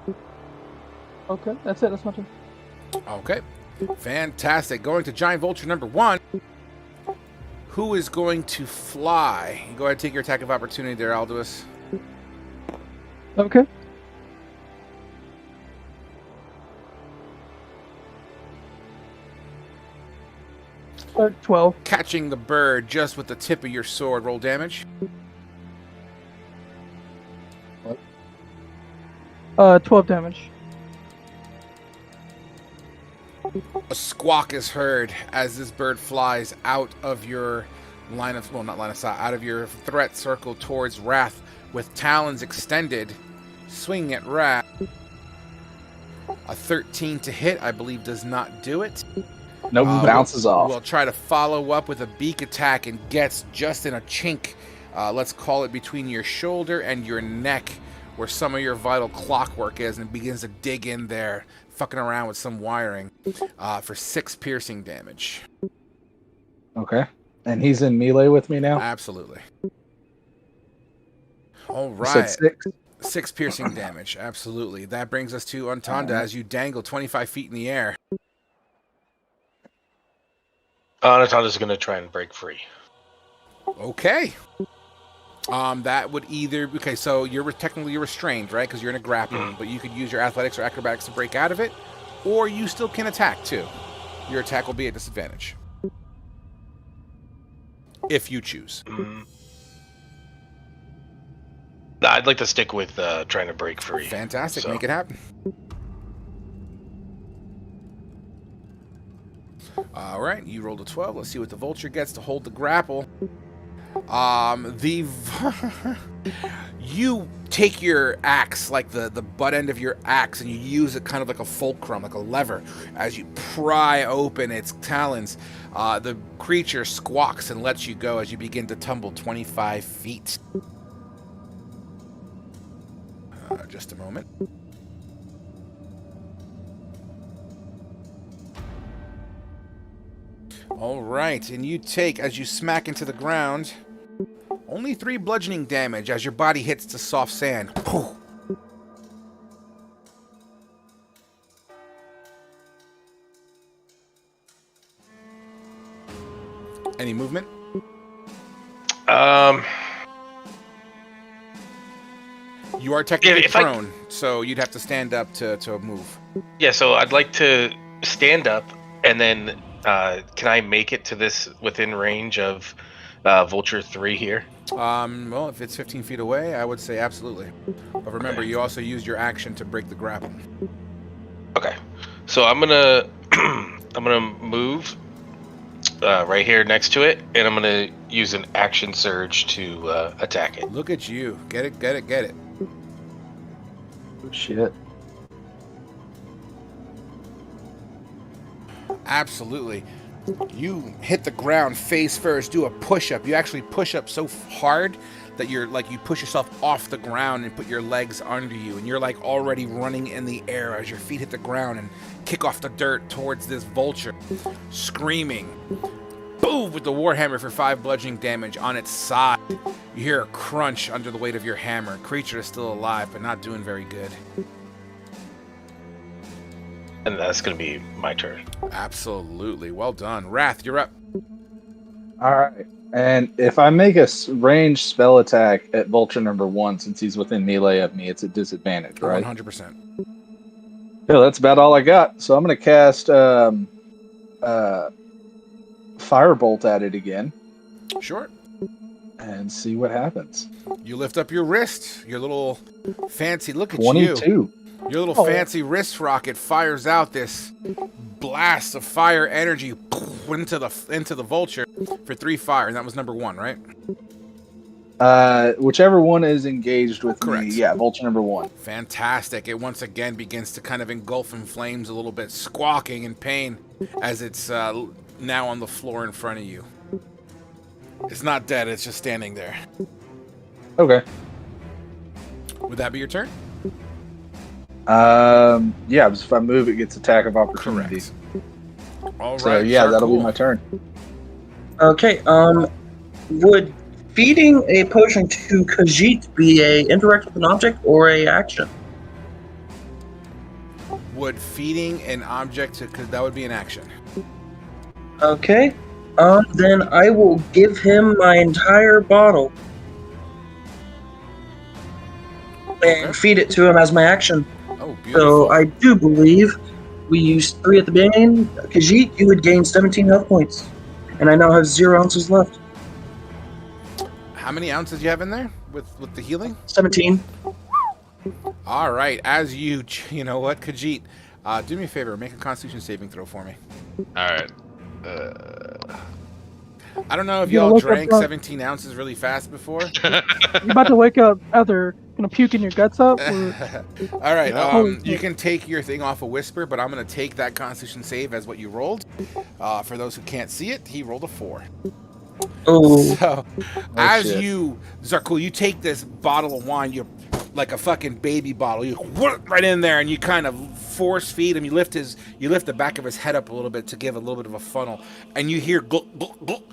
Okay, that's it. That's my turn. Okay. Fantastic. Going to Giant Vulture number 1. Who is going to fly? Go ahead and take your attack of opportunity there, Aldous. Okay. Uh, 12. Catching the bird just with the tip of your sword. Roll damage. 12 damage. A squawk is heard as this bird flies out of your line of, well, not line of sight, out of your threat circle towards Wrath with talons extended, swinging at Wrath. A 13 to hit, I believe, does not do it. Nope, bounces off. Will try to follow up with a beak attack and gets just in a chink. Let's call it between your shoulder and your neck, where some of your vital clockwork is, and begins to dig in there, fucking around with some wiring, for 6 piercing damage. Okay. And he's in melee with me now? Absolutely. All You said right. 6? 6 piercing damage. Absolutely. That brings us to Untanda as you dangle 25 feet in the air. Anatonda's going to try and break free. Okay. That would either... Okay, so you're technically restrained, right? Because you're in a grapple. But you could use your athletics or acrobatics to break out of it. Or you still can attack, too. Your attack will be at disadvantage. If you choose. I'd like to stick with trying to break free. Fantastic. So. Make it happen. All right. You rolled a 12. Let's see what the vulture gets to hold the grapple. You take your axe, like the butt end of your axe, and you use it kind of like a fulcrum, like a lever, as you pry open its talons. The creature squawks and lets you go as you begin to tumble 25 feet. Just a moment. All right, and you take, as you smack into the ground, only 3 bludgeoning damage as your body hits the soft sand. Any movement? You are technically prone, so you'd have to stand up to move. Yeah, so I'd like to stand up, and then can I make it to this within range of Vulture 3 here? Well, if it's 15 feet away, I would say absolutely. But remember, you also used your action to break the grapple. Okay, so I'm gonna move right here next to it, and I'm gonna use an action surge to attack it. Look at you! Get it! Get it! Get it! Oh, shit. Absolutely. You hit the ground face first, do a push-up. You actually push up so hard that you push yourself off the ground and put your legs under you, and you're like already running in the air as your feet hit the ground and kick off the dirt towards this vulture, screaming. Boom! With the warhammer for 5 bludgeoning damage on its side. You hear a crunch under the weight of your hammer. Creature is still alive, but not doing very good. And that's gonna be my turn. Absolutely. Well done. Wrath, you're up. Alright. And if I make a ranged spell attack at Vulture number 1, since he's within melee of me, it's at disadvantage, right? 100%. Yeah, that's about all I got. So I'm going to cast Firebolt at it again. Sure. And see what happens. You lift up your wrist. Your little fancy, look at 22. you. Your little fancy wrist rocket fires out this blast of fire energy into the vulture for 3 fire, and that was number 1, right? Whichever one is engaged with Correct. me. Yeah, Vulture number 1. Fantastic. It once again begins to kind of engulf in flames a little bit, squawking in pain as it's now on the floor in front of you. It's not dead, it's just standing there. Okay. Would that be your turn? Yeah, if I move, it gets attack of opportunity. Correct. All right. So yeah, that'll be my turn. Okay, would feeding a potion to Khajiit be a interact with an object or a action? Would feeding an object that would be an action. Okay, then I will give him my entire bottle and feed it to him as my action. Oh, beautiful. So I do believe we used 3 at the beginning. Khajiit, you would gain 17 health points, and I now have 0 ounces left. How many ounces you have in there with the healing? 17. All right. As you know what, Khajiit, do me a favor. Make a Constitution saving throw for me. All right. I don't know if You're gonna y'all wake up drank drunk. 17 ounces really fast before. You're about to wake up either gonna puke in your guts up or All right, Holy you shit. can take your thing off a whisper, but I'm going to take that Constitution save as what you rolled. For those who can't see it, he rolled a 4. Oh, So, Oh, as shit. you, Zarkul, you take this bottle of wine, you like a fucking baby bottle, you whoop right in there, and you kind of force feed him. You lift the back of his head up a little bit to give a little bit of a funnel, and you hear gluk, gluk, gluk.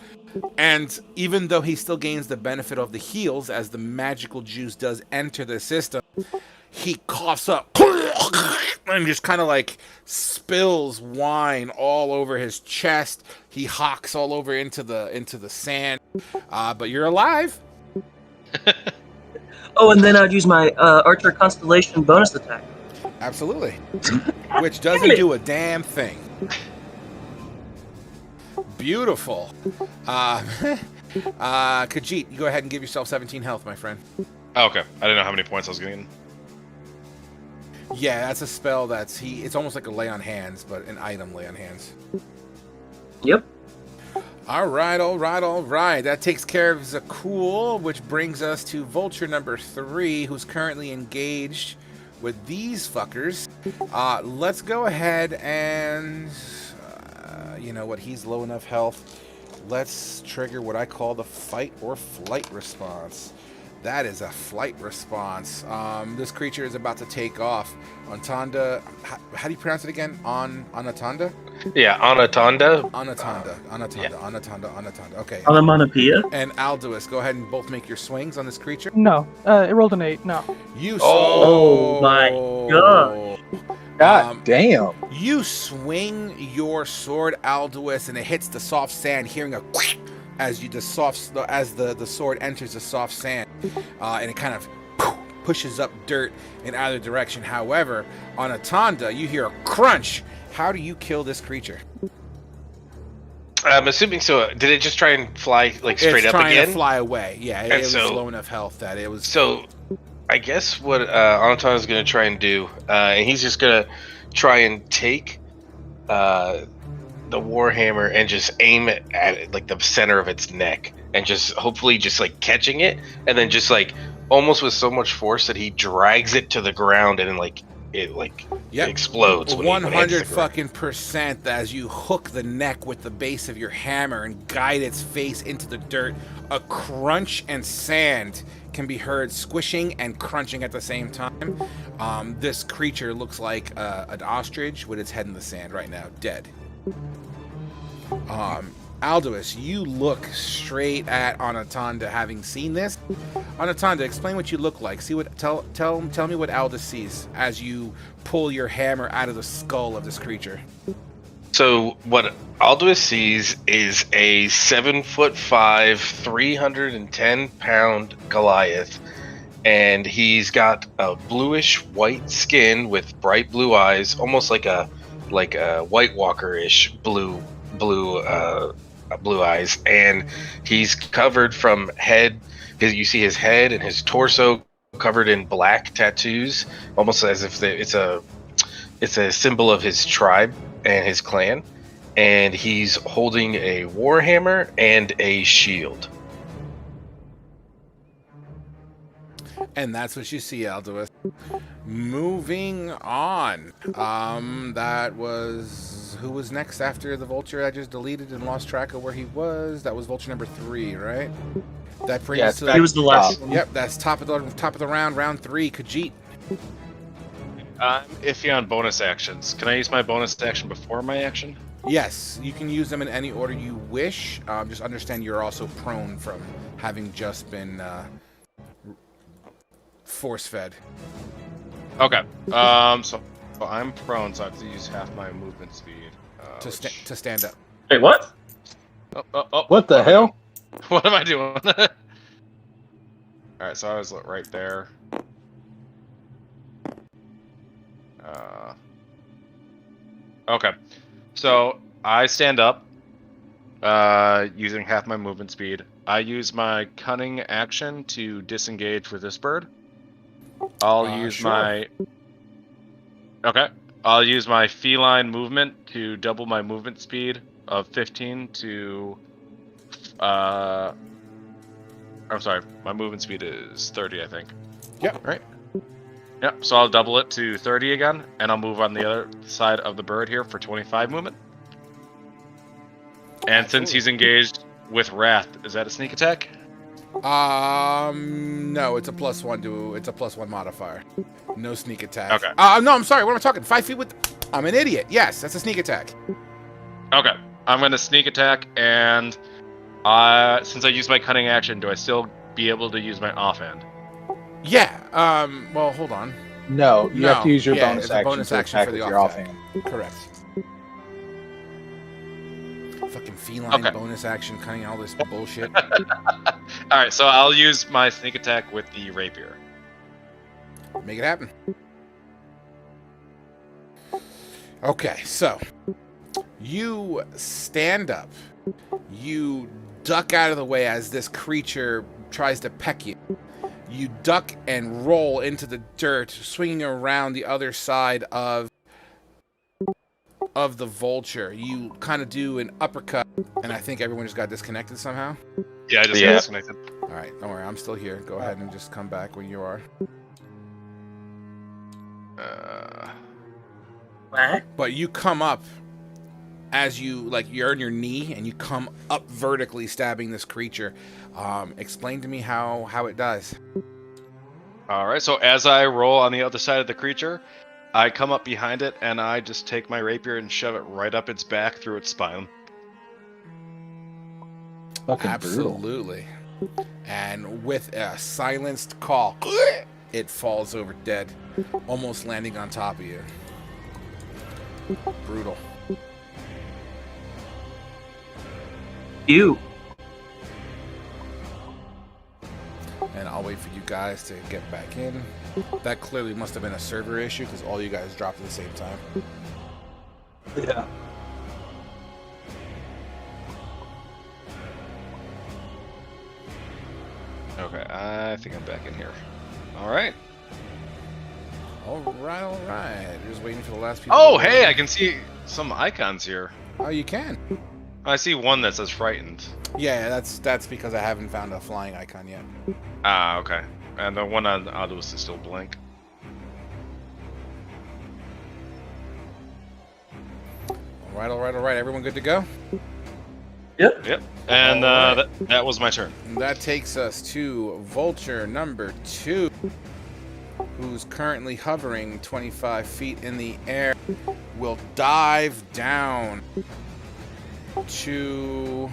And even though he still gains the benefit of the heals, as the magical juice does enter the system, he coughs up and just kind of like spills wine all over his chest. He hawks all over into the sand. But you're alive. oh, and then I'd use my Archer Constellation bonus attack. Absolutely. Which doesn't do a damn thing. Beautiful. Khajiit, you go ahead and give yourself 17 health, my friend. Oh, okay. I didn't know how many points I was getting. Yeah, that's a spell it's almost like a lay on hands, but an item lay on hands. Yep. All right. That takes care of Zakul, which brings us to Vulture number 3, who's currently engaged with these fuckers. Let's go ahead and, you know what, he's low enough health. Let's trigger what I call the fight or flight response. That is a flight response. This creature is about to take off. Antanda, how do you pronounce it again? Anatanda? Yeah, Anatonda. Anatanda. Okay. Onomatopoeia. And Alduus, go ahead and both make your swings on this creature. no. It rolled an 8. No. You Oh my god. God damn. You swing your sword, Alduus, and it hits the soft sand, hearing a quick as the sword enters the soft sand, and it kind of pushes up dirt in either direction. However, on Atanda, you hear a crunch. How do you kill this creature? I'm assuming so. Did it just try and fly like straight It's up trying again? to fly away. Yeah, it And was so- low enough health that it was. So, I guess what Anaton is going to try and do, and he's just going to try and take the warhammer and just aim it at like the center of its neck, and just hopefully just like catching it, and then just like almost with so much force that he drags it to the ground, and then it explodes. when it hits the 100 ground. fucking percent as you hook the neck with the base of your hammer and guide its face into the dirt. A crunch and sand can be heard squishing and crunching at the same time. This creature looks like an ostrich with its head in the sand right now, dead. Alduus, you look straight at Anatanda, having seen this. Anatanda, explain what you look like. Tell me what Aldous sees as you pull your hammer out of the skull of this creature. So what Alduus sees is a 7'5", 310-pound Goliath, and he's got a bluish white skin with bright blue eyes, almost like a White Walker-ish blue eyes, and he's covered from head. You see his head and his torso covered in black tattoos, almost as if it's a symbol of his tribe and his clan, and he's holding a warhammer and a shield. And that's what you see, Alduus. Moving on. Who was next after the vulture? I just deleted and lost track of where he was. That was vulture number 3, right? That brings us to He was the last one. Yep, that's top of the round 3. Khajiit. I'm iffy on bonus actions. Can I use my bonus action before my action? Yes, you can use them in any order you wish. Just understand you're also prone from having just been force-fed. Okay. So I'm prone, so I have to use half my movement speed. To stand up. Wait, what? Oh, What the hell? What am I doing? Alright, so I was right there. Okay. So I stand up using half my movement speed. I use my cunning action to disengage with this bird. I'll use sure. I'll use my feline movement to double my movement speed of 15 to I'm sorry, my movement speed is 30, I think. Yep. Right? Yep, so I'll double it to 30 again, and I'll move on the other side of the bird here for 25 movement. And since he's engaged with Wrath, is that a sneak attack? No, it's a +1 modifier. No sneak attack. Okay. No, I'm sorry. What am I talking? 5 feet with. I'm an idiot. Yes, that's a sneak attack. Okay, I'm gonna sneak attack, and since I used my cunning action, do I still be able to use my offhand? Yeah. Well, hold on. No, you have to use your Yeah, bonus it's a action bonus to action attack for the with your offhand. offhand. Correct. Fucking feline Okay. bonus action, cutting all this bullshit. All right, so I'll use my sneak attack with the rapier. Make it happen. Okay, so you stand up. You duck out of the way as this creature tries to peck you. You duck and roll into the dirt, swinging around the other side of the vulture. You kind of do an uppercut, and I think everyone just got disconnected somehow. Yeah, I just Yeah. got disconnected. All right, don't worry, I'm still here. Go ahead and just come back when you are. What? But you come up as you're on your knee and you come up vertically, stabbing this creature. Explain to me how it does. All right, so as I roll on the other side of the creature, I come up behind it and I just take my rapier and shove it right up its back through its spine. Fucking brutal. Absolutely. And with a silenced call, it falls over dead, almost landing on top of you. Brutal. You. And I'll wait for you guys to get back in. That clearly must have been a server issue because all you guys dropped at the same time. Yeah. Okay, I think I'm back in here. All right. All right. Just waiting for the last people. Oh, to hey, arrive. I can see some icons here. Oh, you can. I see one that says frightened. Yeah, that's because I haven't found a flying icon yet. Ah, okay. And the one on Aldous is still blank. All right. Everyone good to go? Yep. And All right. that was my turn. And that takes us to Vulture number 2, who's currently hovering 25 feet in the air, will dive down to...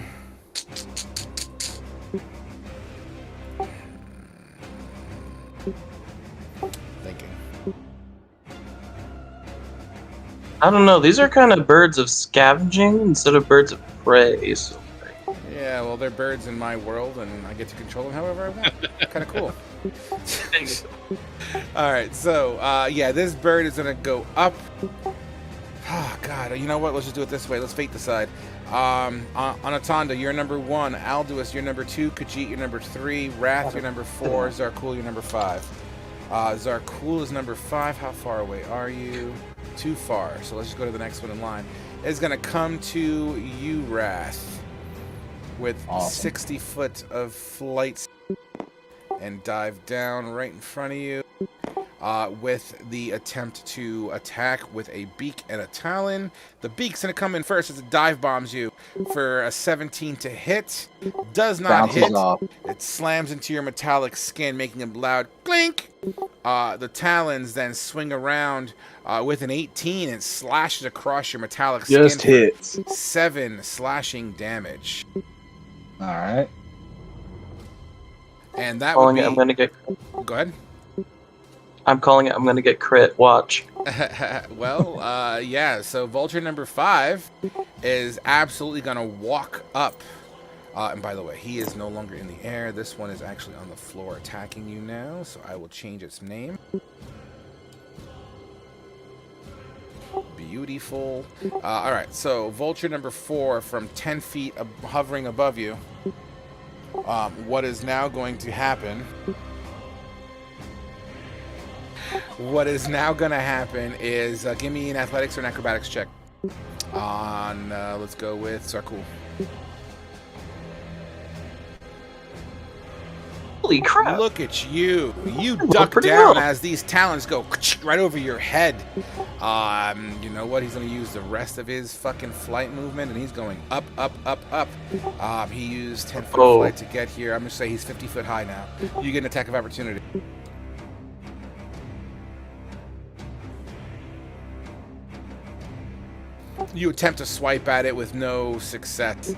Thinking. I don't know. These are kind of birds of scavenging instead of birds of prey. So. Yeah, well, they're birds in my world, and I get to control them however I want. Kind of cool. All right, so yeah, this bird is gonna go up. Oh God, you know what? Let's just do it this way. Let's fate decide. Anatanda, you're number 1. Aldous, you're number 2. Khajiit, you're number 3. Wrath, you're number 4. Zarkul, you're number 5. Zarkul is number 5. How far away are you? Too far. So let's just go to the next one in line. It's gonna come to you, Wrath, with Awesome. 60 foot of flight and dive down right in front of you with the attempt to attack with a beak and a talon. The beak's going to come in first as it dive bombs you for a 17 to hit. Does not Bounces hit. off. It slams into your metallic skin, making a loud clink. The talons then swing around with an 18 and slashes across your metallic skin. Just for hits. 7 slashing damage. All right. And that would Calling be... it. I'm gonna get. Go ahead. I'm calling it. I'm gonna get crit. Watch. Well, yeah, so Vulture number 5 is absolutely going to walk up. And by the way, he is no longer in the air. This one is actually on the floor attacking you now, so I will change its name. Beautiful. All right, so Vulture number 4 from 10 feet hovering above you. What is now going to happen... What is now going to happen is give me an athletics or an acrobatics check on, let's go with Zarkul. Holy crap! Look at you. You look duck pretty down well. as these talons go right over your head. You know what? He's going to use the rest of his fucking flight movement, and he's going up, up, up, up. He used 10-foot flight to get here. I'm going to say he's 50 foot high now. You get an attack of opportunity. You attempt to swipe at it with no success.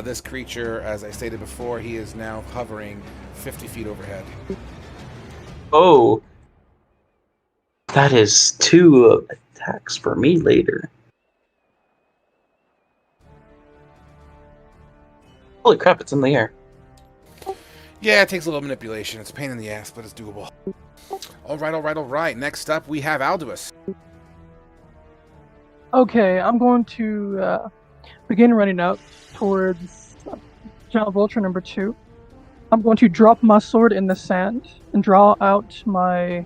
This creature, as I stated before, he is now hovering 50 feet overhead. Oh. That is 2 attacks for me later. Holy crap, it's in the air. Yeah, it takes a little manipulation. It's a pain in the ass, but it's doable. All right. Next up, we have Alduus. Okay, I'm going to begin running up towards Giant Vulture number 2. I'm going to drop my sword in the sand and draw out my...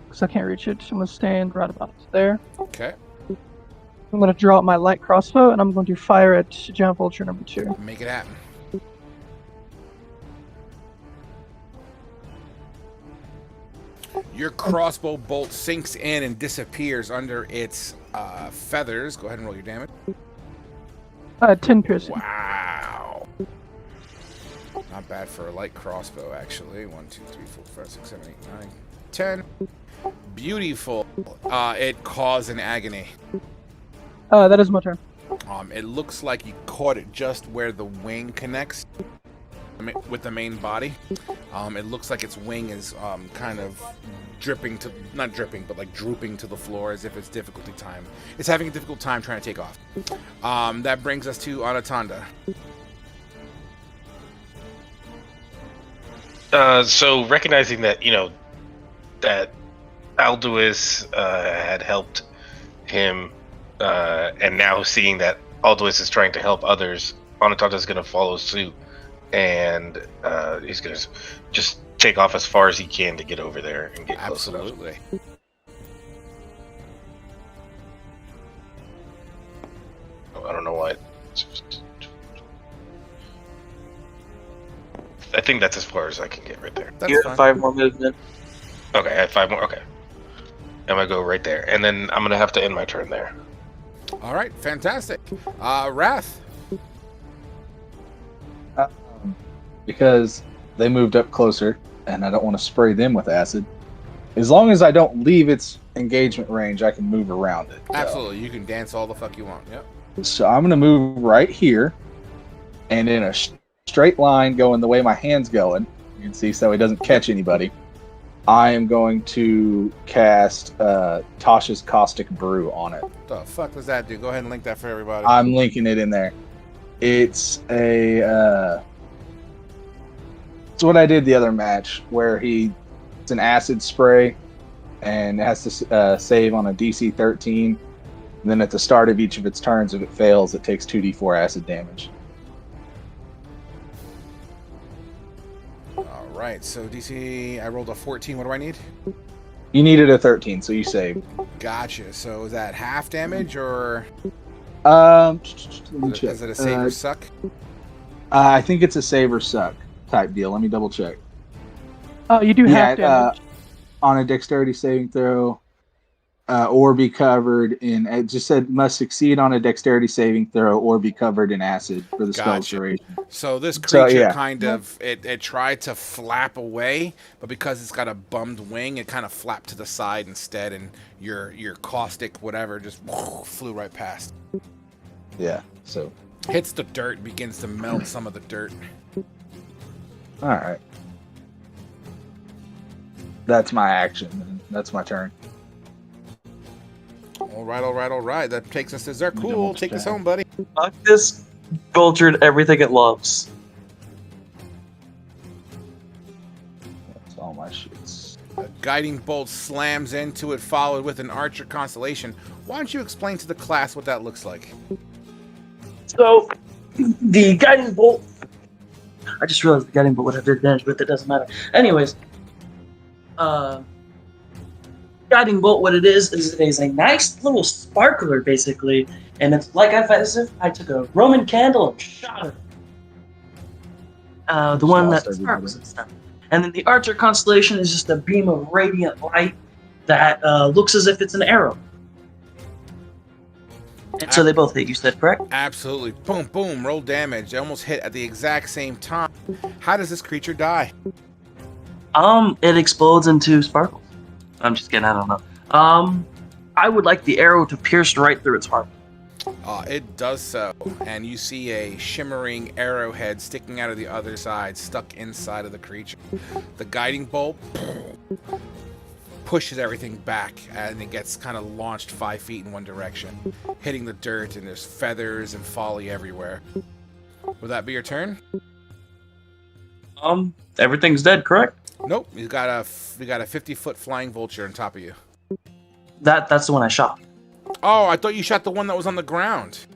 because I can't reach it. I'm going to stand right about there. Okay. I'm going to draw out my light crossbow, and I'm going to fire at Giant Vulture number 2. Make it happen. Your crossbow bolt sinks in and disappears under its feathers. Go ahead and roll your damage. 10 piercing. Wow. Not bad for a light crossbow, actually. 1, 2, 3, 4, 5, 6, 7, 8, 9, 10. Beautiful. It caused an agony. That is my turn. It looks like you caught it just where the wing connects with the main body. It looks like its wing is kind of dripping to, not dripping, but like drooping to the floor as if it's difficulty time. It's having a difficult time trying to take off. That brings us to Anatanda. So recognizing that, that Alduus had helped him, and now seeing that Alduus is trying to help others, Anatanda's going to follow suit, and he's going to just take off as far as he can to get over there and get close enough. Absolutely. I don't know why. I think that's as far as I can get right there. That's You fine. have 5 more movement. Okay, I have 5 more. Okay. I'm going to go right there. And then I'm going to have to end my turn there. All right, fantastic. Wrath. Because they moved up closer, and I don't want to spray them with acid. As long as I don't leave its engagement range, I can move around it. So. Absolutely, you can dance all the fuck you want. Yep. So I'm going to move right here, and in a straight line going the way my hand's going, you can see so it doesn't catch anybody, I am going to cast Tasha's Caustic Brew on it. What the fuck does that do? Go ahead and link that for everybody. I'm linking it in there. It's a... it's what I did the other match, where it's an acid spray, and it has to save on a DC 13. And then at the start of each of its turns, if it fails, it takes 2d4 acid damage. All right, so DC, I rolled a 14. What do I need? You needed a 13, so you saved. Gotcha. So is that half damage or Let me check. is it a save or suck? I think it's a save or suck type deal. Let me double check. You do have damage. On a dexterity saving throw, or be covered in. It just said must succeed on a dexterity saving throw or be covered in acid for the spell's Gotcha. duration. So this creature yeah. kind of it tried to flap away, but because it's got a bummed wing, it kind of flapped to the side instead, and your caustic whatever just flew right past. Yeah. So. Hits the dirt, begins to melt some of the dirt. All right. That's my action. That's my turn. All right. That takes us to Zerkul. Take this home, buddy. Fuck this vulture and everything it loves. That's all my shits. A guiding bolt slams into it, followed with an archer constellation. Why don't you explain to the class what that looks like? So, the guiding bolt... I just realized the guiding bolt would have advantage, but it doesn't matter. Anyways, guiding bolt, what it is it is a nice little sparkler, basically, and it's like as if I took a Roman candle and shot it. The one that sparkles and stuff. And then the Archer constellation is just a beam of radiant light that looks as if it's an arrow. And so they both hit, you said, correct? Absolutely. Boom, boom, roll damage. They almost hit at the exact same time. How does this creature die? It explodes into sparkles. I'm just kidding, I don't know. I would like the arrow to pierce right through its heart. It does so, and you see a shimmering arrowhead sticking out of the other side, stuck inside of the creature. The guiding bolt pushes everything back, and it gets kind of launched 5 feet in one direction, hitting the dirt, and there's feathers and folly everywhere. Would that be your turn? Everything's dead, correct? Nope. You got a 50-foot flying vulture on top of you. That's the one I shot. Oh, I thought you shot the one that was on the ground.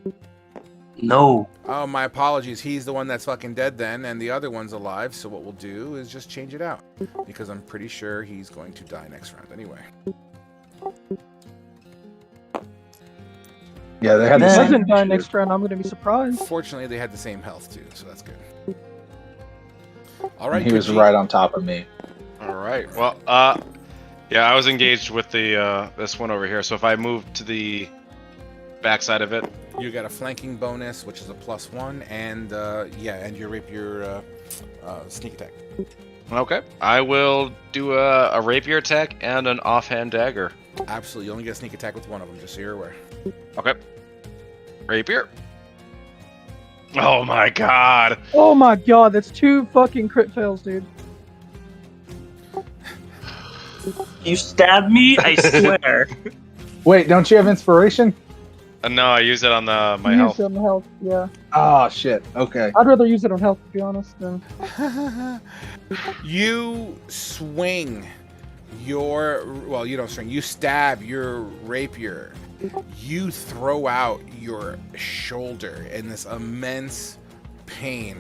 No. Oh, my apologies. He's the one that's fucking dead then, and the other one's alive, so what we'll do is just change it out. Because I'm pretty sure he's going to die next round anyway. Yeah, they had the If he same doesn't die issue. next round, I'm going to be surprised. Fortunately, they had the same health, too, so that's good. Alright, He was Khajiit. right on top of me. All right. Well, yeah, I was engaged with the this one over here. So if I move to the backside of it, You got a flanking bonus, which is a +1, and and your sneak attack. okay, I will do a rapier attack and an offhand dagger. Absolutely, you only get a sneak attack with one of them, just so you're aware. Okay, rapier. Oh my god! Oh my god, that's 2 fucking crit fails, dude. You stabbed me, I swear. Wait, don't you have inspiration? No, I use it on my Use health. it on health, yeah. Oh shit. Okay. I'd rather use it on health, to be honest. Than... You swing you don't swing, you stab your rapier. You throw out your shoulder in this immense pain.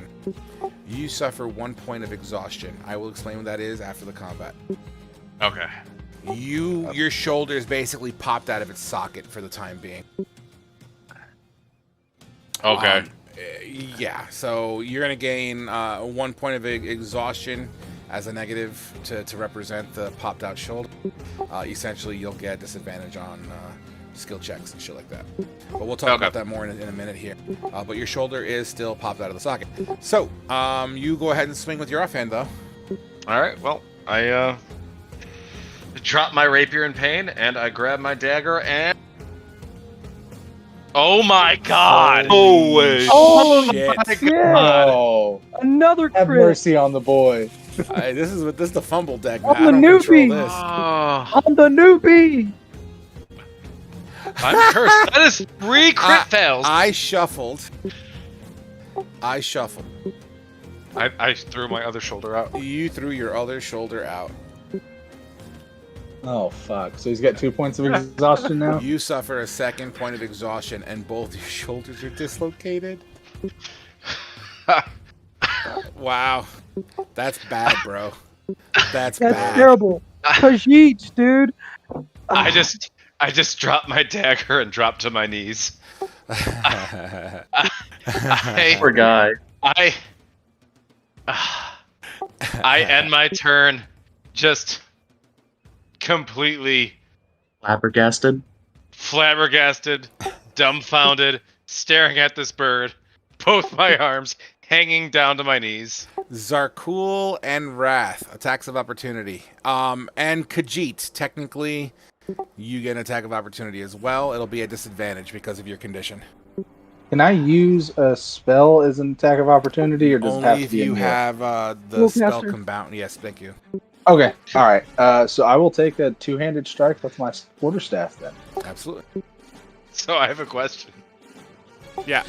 You suffer 1 point of exhaustion. I will explain what that is after the combat. Okay. Your shoulders basically popped out of its socket for the time being. Okay. Yeah, so you're gonna gain 1 point of exhaustion as a negative to represent the popped out shoulder. Essentially, you'll get disadvantage on skill checks and shit like that. But we'll talk about that more in a minute here. But your shoulder is still popped out of the socket. So, you go ahead and swing with your offhand, though. All right. Well, I drop my rapier in pain, and I grab my dagger, and oh my god! No way! Oh Shit. my god! Oh, Another have crit! mercy on the boy. This is the fumble deck. On Man. I the don't control newbie. this. Oh, I'm the newbie! I'm cursed. That is 3 crit fails. I shuffled. I threw my other shoulder out. You threw your other shoulder out. Oh fuck. So he's got 2 points of exhaustion now. You suffer a 2nd point of exhaustion, and both your shoulders are dislocated. Wow, that's bad, bro. That's bad. terrible. Khajiit, dude. I just dropped my dagger and dropped to my knees. Poor guy. I end my turn just completely flabbergasted, dumbfounded, staring at this bird, both my arms hanging down to my knees. Zarkul and Wrath, attacks of opportunity. And Khajiit, technically, you get an attack of opportunity as well. It'll be a disadvantage because of your condition. Can I use a spell as an attack of opportunity, or does it have Only to if be in you here? have the spell Spellcaster. compound. Yes, thank you. Okay. All right. So I will take a 2-handed strike with my quarterstaff then. Absolutely. So I have a question. Yeah.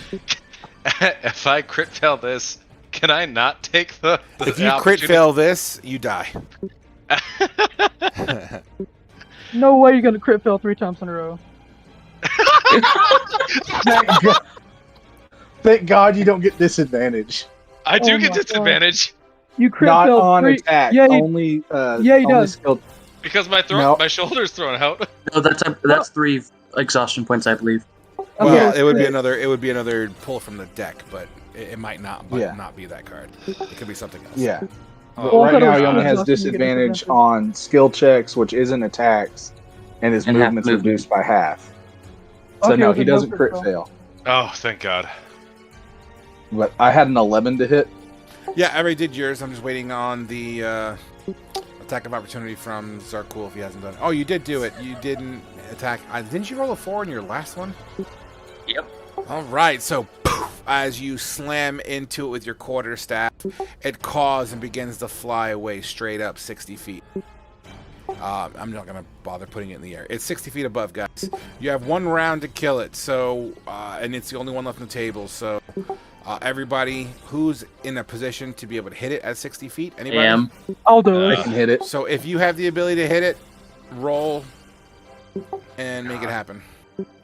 If I crit fail this, can I not take the If you crit fail this, you die. No way you're gonna crit fail 3 times in a row. Thank God you don't get disadvantage. I do Oh get my God. disadvantage You crit Not fail on 3. attack. Yeah, you- only. yeah, he only does. skilled- because my No. my shoulder's thrown out. No, that's 3 exhaustion points, I believe. Well, Okay, it would be crit. another pull from the deck, but it might not be that card. It could be something else. Yeah. But Well, I right thought it now, was he only two has exhaustion, you get disadvantage disadvantage. on skill checks, which isn't attacks, and his And half movement's movement. reduced by half. So Okay, no, well, he then no doesn't crit fail. fail. Oh, thank God. But I had an 11 to hit. Yeah, I already did yours. I'm just waiting on the attack of opportunity from Zarkul if he hasn't done it. Oh, you did do it. You didn't attack. Didn't you roll a 4 in your last one? Yep. All right, so poof, as you slam into it with your quarterstaff, it caws and begins to fly away straight up 60 feet. I'm not going to bother putting it in the air. It's 60 feet above, guys. You have 1 round to kill it, so and it's the only one left on the table, so everybody who's in a position to be able to hit it at 60 feet, anybody? I am. I'll do I it. can hit it. So if you have the ability to hit it, roll and make it happen.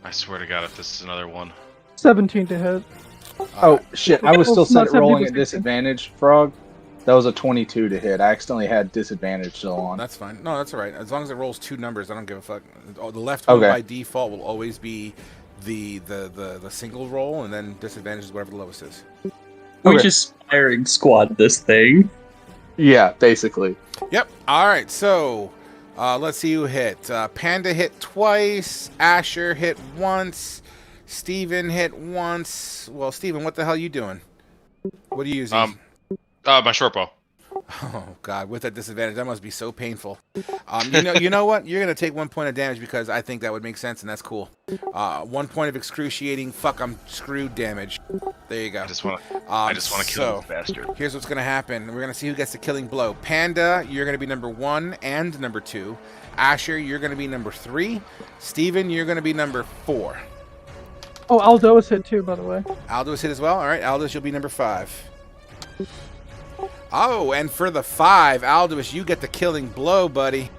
I swear to God, if this is another one. 17 to hit. Oh shit! I was Well, still it's not set rolling 17, at disadvantage, Frog. That was a 22 to hit. I accidentally had disadvantage still on. That's fine. No, that's all right. As long as it rolls 2 numbers, I don't give a fuck. The left one Okay. by default will always be the single roll, and then disadvantage is whatever the lowest is. We Okay. just firing squad this thing. Yeah, basically. Yep. All right. So let's see who hit. Panda hit twice. Asher hit once. Steven hit once. Well, Steven, what the hell are you doing? What are you using? My short bow. Oh God! With that disadvantage, that must be so painful. You know what? You're gonna take 1 point of damage because I think that would make sense, and that's cool. 1 point of excruciating "fuck, I'm screwed" damage. There you go. I just want to kill this bastard. Here's what's gonna happen. We're gonna see who gets the killing blow. Panda, you're gonna be number 1 and number 2. Asher, you're gonna be number 3. Steven, you're gonna be number 4. Oh, Aldo is hit too, by the way. Aldous hit as well. All right, Aldous, you'll be number 5. Oh, and for the 5, Aldous, you get the killing blow, buddy.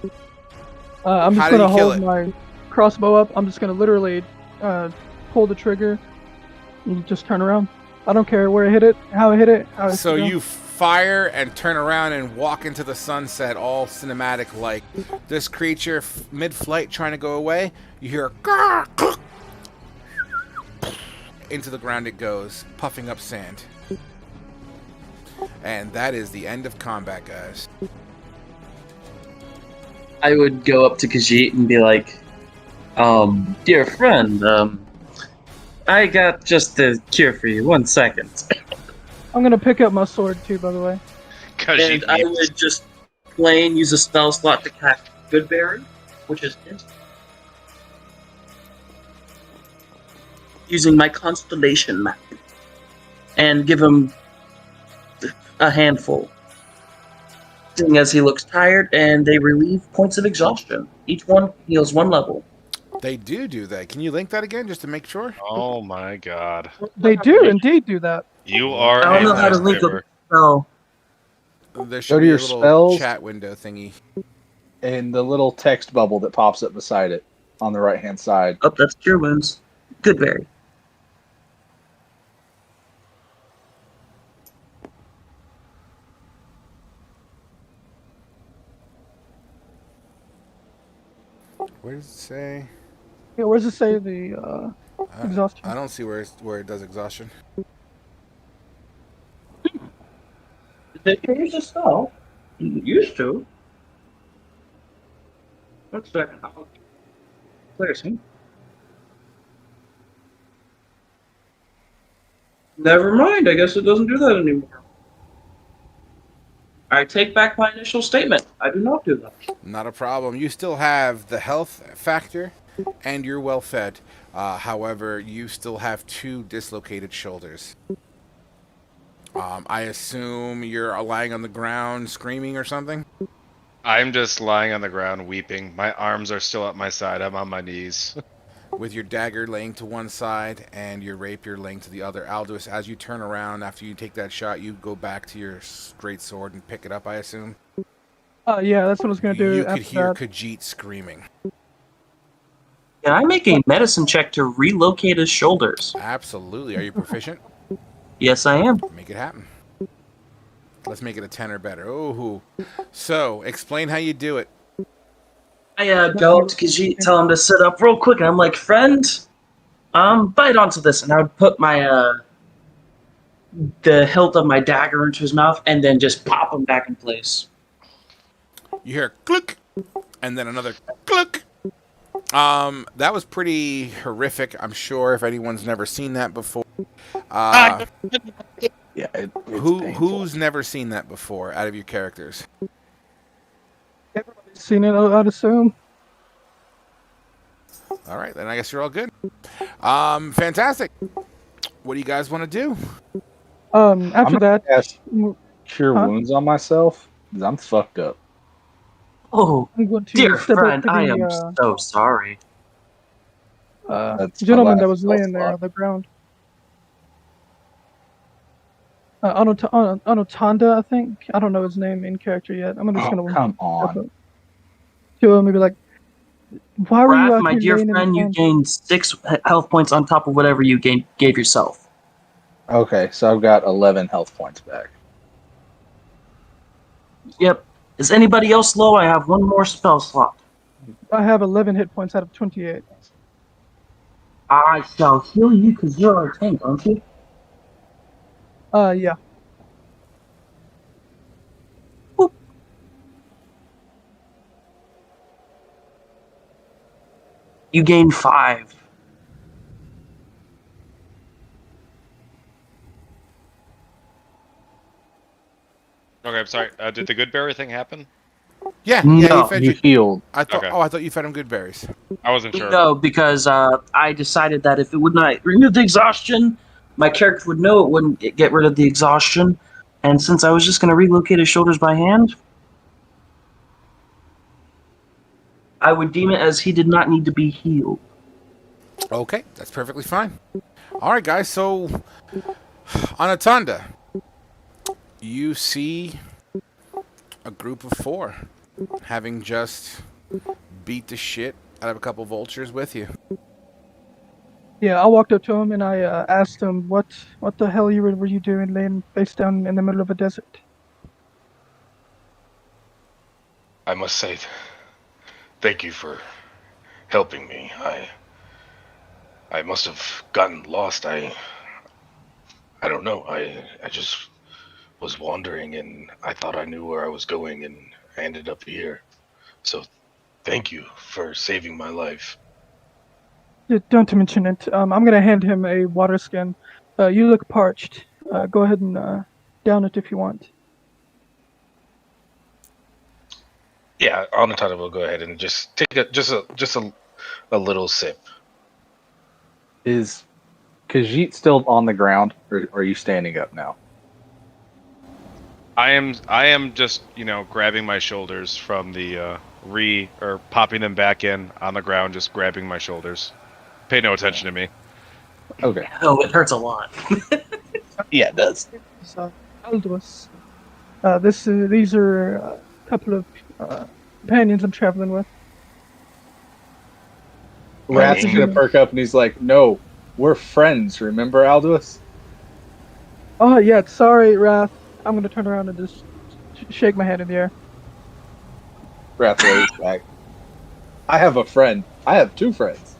I'm How just did gonna you kill hold it? my crossbow up. I'm just gonna literally pull the trigger and just turn around. I don't care where I hit it, how I hit it. How So you fire and turn around and walk into the sunset, all cinematic like. This creature, mid-flight, trying to go away, you hear a "Grr!" into the ground it goes, puffing up sand. And that is the end of combat, guys. I would go up to Khajiit and be like, dear friend, I got just the cure for you. 1 second. I'm gonna pick up my sword too, by the way. And I would just plain use a spell slot to cast Goodberry, which is instant. Using my constellation map. And give him a handful. Seeing as he looks tired, and they relieve points of exhaustion. Each one heals 1 level. They do that. Can you link that again just to make sure? Oh my God. They do indeed do that. You are I don't a know how to link lifesaver. a spell. There Go should to be a your little spells. chat window thingy. And the little text bubble that pops up beside it on the right hand side. Oh, that's cure wounds. Goodberry. Where does it say? Yeah, where does it say the exhaustion? I don't see where it does exhaustion. They can use a spell. You used to. What's that? Clears him. Never mind. I guess it doesn't do that anymore. I take back my initial statement. I do not do that. Not a problem. You still have the health factor, and you're well fed. However, you still have 2 dislocated shoulders. I assume you're lying on the ground screaming or something? I'm just lying on the ground weeping. My arms are still at my side. I'm on my knees. With your dagger laying to one side and your rapier laying to the other. Aldous, as you turn around after you take that shot, you go back to your straight sword and pick it up, I assume? Yeah, that's what I was gonna do You could after hear that. Khajiit screaming. Can I make a medicine check to relocate his shoulders? Absolutely. Are you proficient? Yes, I am. Make it happen. Let's make it a 10 or better. Oh, so explain how you do it. I go up to Khajiit, tell him to sit up real quick, and I'm like, friend, bite onto this, and I would put my the hilt of my dagger into his mouth and then just pop him back in place. You hear click, and then another click. That was pretty horrific. I'm sure if anyone's never seen that before. Yeah, it's painful. Who's never seen that before out of your characters? Everybody's seen it, I'd assume. All right, then I guess you're all good. Fantastic. What do you guys want to do? After I'm that, cast Cure Huh? Wounds on myself because I'm fucked up. Oh, I'm going to dear step friend, up to I the am so sorry. That's my gentleman that last was health laying there slot. on the ground. Anotanda, I think. I don't know his name in character yet. I'm just Oh, gonna come step on. up to him and be like, "Why were you Raph, out my here dear laying in the friend, you sand?" gained 6 health points on top of whatever you gave yourself. Okay, so I've got 11 health points back. Yep. Is anybody else low? I have one more spell slot. I have 11 hit points out of 28. I shall heal you because you're our tank, aren't you? Yeah. Boop. You gain 5. Okay, I'm sorry. Did the good berry thing happen? Yeah, No. he fed You you. healed. I thought. Okay. Oh, I thought you fed him good berries. I wasn't sure. No, because I decided that if it would not remove the exhaustion, my character would know it wouldn't get rid of the exhaustion. And since I was just going to relocate his shoulders by hand, I would deem it as he did not need to be healed. Okay, that's perfectly fine. All right, guys. So, Anatanda, you see a group of 4 having just beat the shit out of a couple vultures with you. Yeah, I walked up to him and I asked him, "What the hell were you doing laying face down in the middle of a desert?" I must say, thank you for helping me. I must have gotten lost. I don't know. I just was wandering and I thought I knew where I was going and I ended up here. So thank you for saving my life. Don't mention it. I'm gonna hand him a water skin. You look parched. Go ahead and down it if you want. Yeah, Anatana will go ahead and just take a little sip. Is Khajiit still on the ground, or are you standing up now? I am just, grabbing my shoulders from the or popping them back in on the ground, just grabbing my shoulders. Pay no attention to me. Okay. Oh, it hurts a lot. Yeah, it does. Aldous. These are a couple of companions I'm traveling with. Rat's name- gonna perk up and he's like, "No, we're friends. Remember, Aldous?" Oh yeah, sorry, Wrath. I'm gonna turn around and just shake my head in the air. Wrath waves back. I have a friend. I have 2 friends.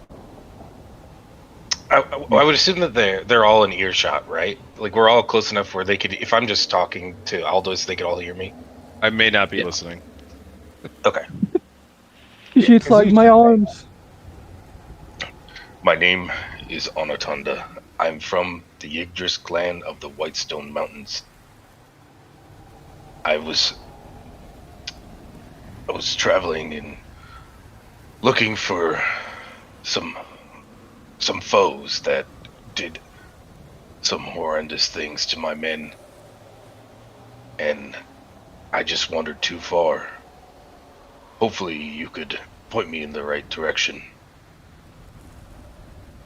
I would assume that they're all in earshot, right? Like we're all close enough where they could. If I'm just talking to Aldous, they could all hear me. I may not be Yeah. listening. Okay. It's like my arms. My name is Onatanda. I'm from the Yggdrasil clan of the Whitestone Mountains. I was traveling and looking for some foes that did some horrendous things to my men, and I just wandered too far. Hopefully you could point me in the right direction.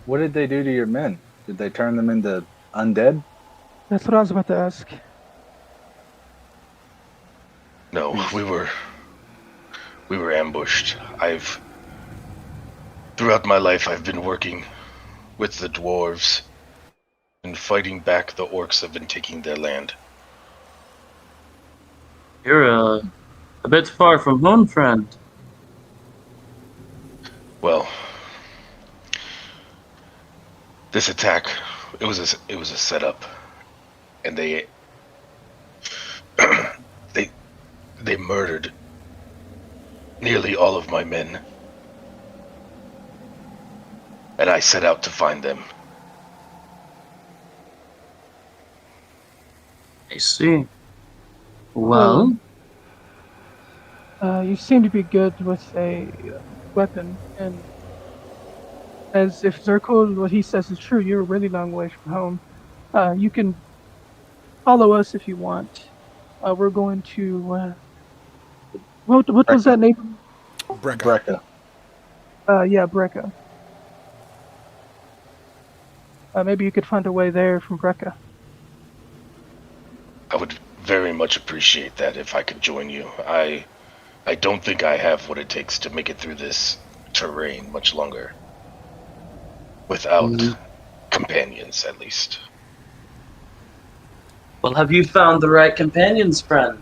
What did they do to your men? Did they turn them into undead? That's what I was about to ask. No, we were ambushed. Throughout my life I've been working with the dwarves and fighting back the orcs that have been taking their land. You're a bit far from home, friend. Well, this attack, it was a setup. and they they murdered nearly all of my men. And I set out to find them. I see. Well, You seem to be good with a weapon, and as if Zirkul, what he says is true, you're a really long way from home. You can follow us if you want. We're going to. What was that name? Brecca. Brecca. Yeah, Brecca. Maybe you could find a way there from Brecca. I would very much appreciate that if I could join you. I don't think I have what it takes to make it through this terrain much longer. Without companions, at least. well, have you found the right companions, friend?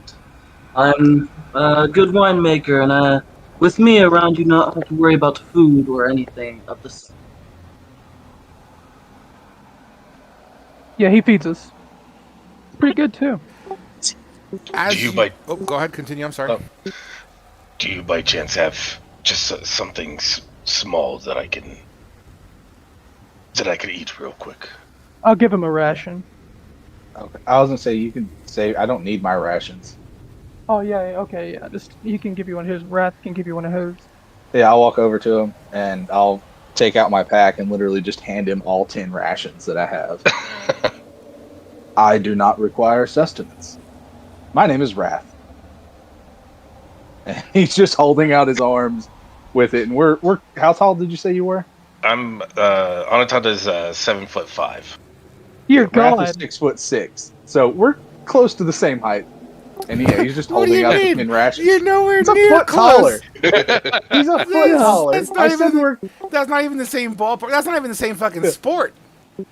I'm a good winemaker, and with me around, you not have to worry about food or anything of the sort. Yeah, he feeds us. Pretty good too. Go ahead, continue. I'm sorry. Oh. Do you by chance have just something small that I could eat real quick? I'll give him a ration. Okay. I was gonna say you can say I don't need my rations. Oh yeah, okay, yeah. Just he can give you one of his. Wrath can give you one of his. Yeah, I'll walk over to him and I'll take out my pack and literally just hand him all 10 rations that I have. I do not require sustenance. My name is Wrath. And he's just holding out his arms with it. And we're how tall did you say you were? I'm Anatanda's 7'5". Dear Wrath God. is 6'6". So we're close to the same height. And yeah, he's just What do holding you out mean? 10 rations. You're nowhere He's a near foot taller. close. He's a foot taller. That's not I said even. we're That's not even the same ballpark. That's not even the same fucking sport.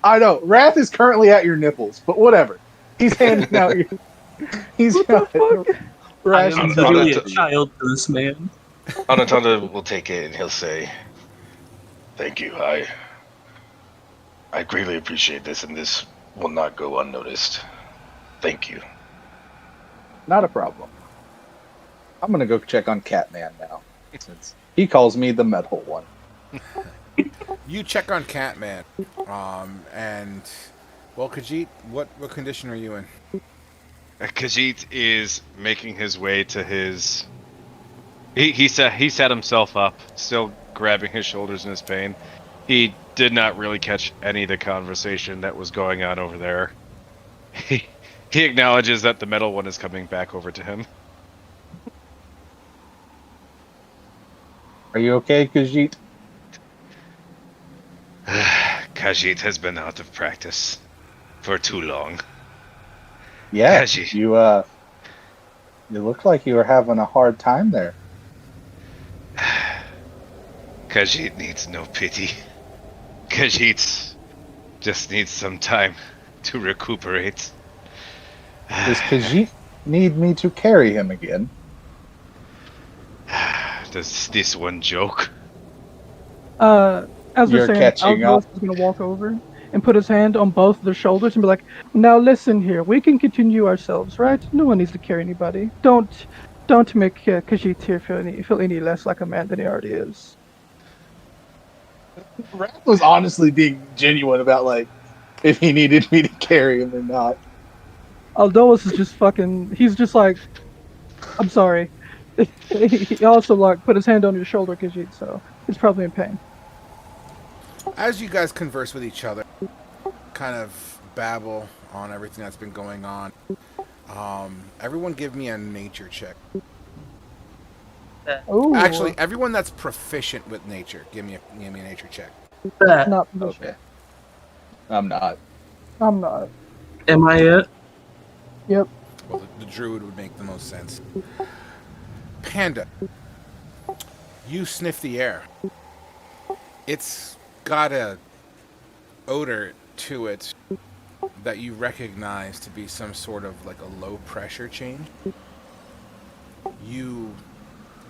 I know. Wrath is currently at your nipples, but whatever. He's handing out your. He's What the fuck? I rations. am Anatanda- really a child to this man. Anatanda will take it and he'll say, "Thank you. I greatly appreciate this, and this will not go unnoticed. Thank you." Not a problem. I'm gonna go check on Catman now, since he calls me the metal one. You check on Catman, and well, Khajiit, what condition are you in? Khajiit is making his way to his. He set himself up, still grabbing his shoulders in his pain. He did not really catch any of the conversation that was going on over there. He acknowledges that the metal one is coming back over to him. Are you okay, Khajiit? Khajiit has been out of practice for too long. Yeah. Khajiit. You look like you were having a hard time there. Khajiit needs no pity. Khajiit just needs some time to recuperate. Does Khajiit need me to carry him again? Does this one joke? As we're You're saying, catching Algos up. is gonna walk over and put his hand on both their shoulders and be like, "Now listen here. We can continue ourselves, right? No one needs to carry anybody. Don't make Khajiit here feel any less like a man than he already is." Wrath was honestly being genuine about like if he needed me to carry him or not. Aldois is just fucking. He's just like, "I'm sorry." He also like put his hand on your shoulder, Khajiit, so he's probably in pain. As you guys converse with each other, kind of babble on everything that's been going on. Everyone, give me a nature check. Oh, Actually, everyone that's proficient with nature, give me a nature check. not Okay. I'm not. I'm not. Am I it? Yep. Well, the druid would make the most sense. Panda, you sniff the air. It's got a odor to it that you recognize to be some sort of like a low pressure change. You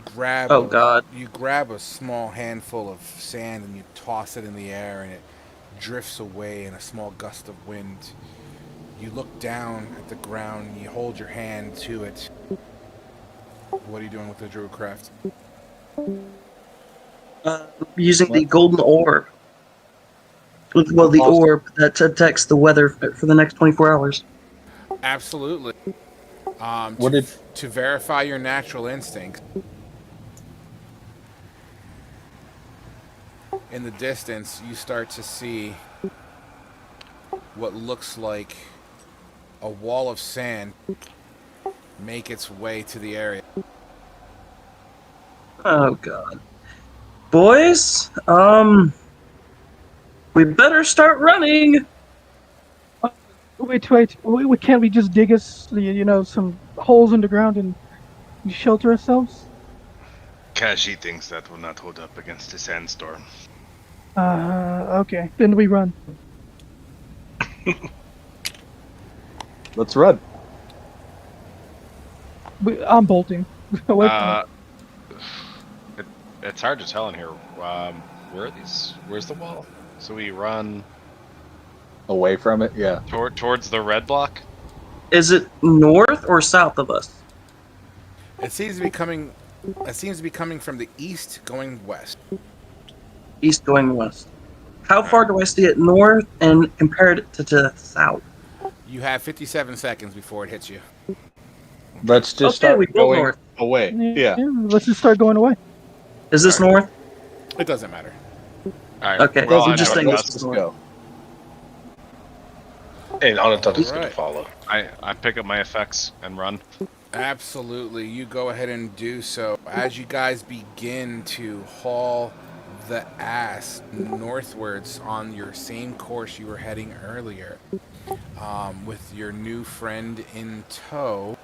grab Oh, God. You grab a small handful of sand and you toss it in the air and it drifts away in a small gust of wind. You look down at the ground, you hold your hand to it. What are you doing with the druidcraft? Using the What? golden orb. Well, the orb that detects the weather for the next 24 hours. Absolutely. What did- To verify your natural instinct, in the distance, you start to see what looks like a wall of sand make its way to the area. Oh god. Boys, we better start running. Wait. Can't we just dig us, some holes in the ground and shelter ourselves? Khajiit thinks that will not hold up against a sandstorm. Okay. Then we run. Let's run. I'm bolting. Away from it. It's hard to tell in here. Where are these? Where's the wall? So we run Away from it, yeah. towards the red block. Is it north or south of us? It seems to be coming. It seems to be coming from the east, going west. East going west. How far do I see it north and compare it to the south? You have 57 seconds before it hits you. Let's just Okay, start we go going north. away. Yeah. Let's just start going away. Is this north? It doesn't matter. All right. Okay, we're all I'm on just our saying best. this Let's is north. go. And Anatud is going Alright. to follow. I pick up my effects and run. Absolutely. You go ahead and do so. As you guys begin to haul the ass northwards on your same course you were heading earlier, with your new friend in tow,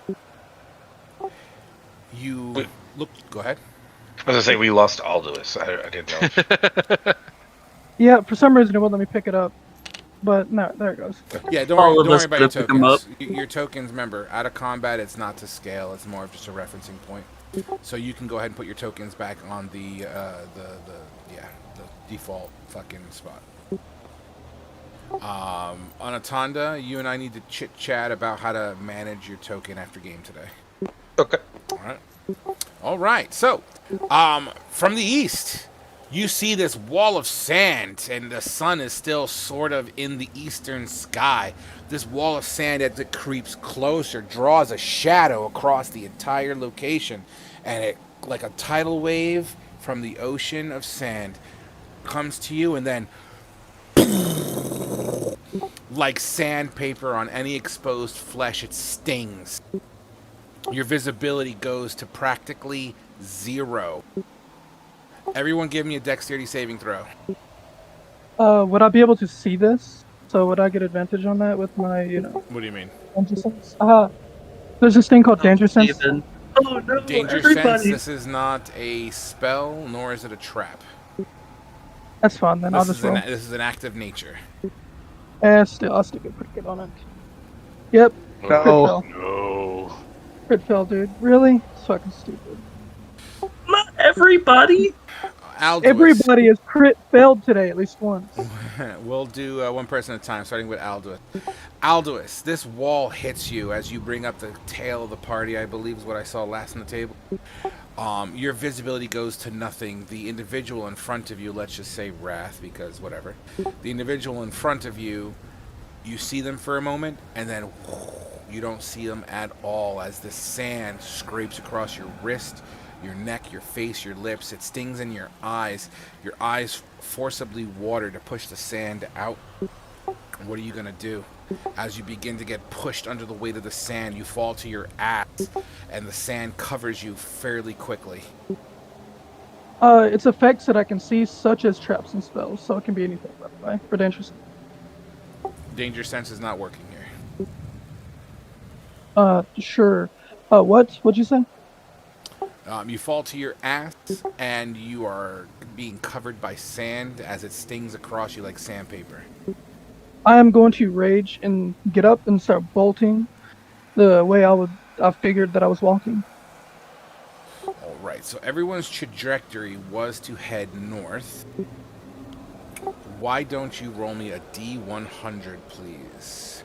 you look. Go ahead. I was going to say, we lost Aldous. I didn't know. Yeah, for some reason it won't let me pick it up. But no, there it goes. Yeah, don't All worry, of don't us worry about your could pick 'em up. tokens. Your tokens, remember, out of combat, it's not to scale. It's more of just a referencing point. So you can go ahead and put your tokens back on the default fucking spot. Anatanda, you and I need to chit chat about how to manage your token after game today. Okay. All right. So, from the east, you see this wall of sand, and the sun is still sort of in the eastern sky. This wall of sand, as it creeps closer, draws a shadow across the entire location, and it, like a tidal wave from the ocean of sand, comes to you, and then, like sandpaper on any exposed flesh, it stings. Your visibility goes to practically 0. Everyone give me a dexterity saving throw. Would I be able to see this? So would I get advantage on that with my, What do you mean? danger sense? There's this thing called danger sense. Steven. Oh no, Danger everybody. sense, this is not a spell, nor is it a trap. That's fine, then I'll This just roll. is an act of nature. I'll still get pretty good on it. Yep, No. crit fail. No. Crit fail, dude. Really? It's fucking stupid. Not everybody. Alduus. Everybody has crit failed today at least once. We'll do one person at a time, starting with Alduus. Alduus, this wall hits you as you bring up the tail of the party, I believe is what I saw last on the table. Your visibility goes to nothing. The individual in front of you, let's just say Wrath, because whatever. The individual in front of you, you see them for a moment, and then you don't see them at all as the sand scrapes across your wrist, your neck, your face, your lips. It stings in your eyes. Your eyes forcibly water to push the sand out. What are you going to do? As you begin to get pushed under the weight of the sand, you fall to your ass, and the sand covers you fairly quickly. It's effects that I can see, such as traps and spells, so it can be anything, by the way, for danger sense. Danger sense is not working here. Sure. What'd you say? You fall to your ass, and you are being covered by sand as it stings across you like sandpaper. I am going to rage and get up and start bolting the way I figured that I was walking. All right, so everyone's trajectory was to head north. Why don't you roll me a D100, please?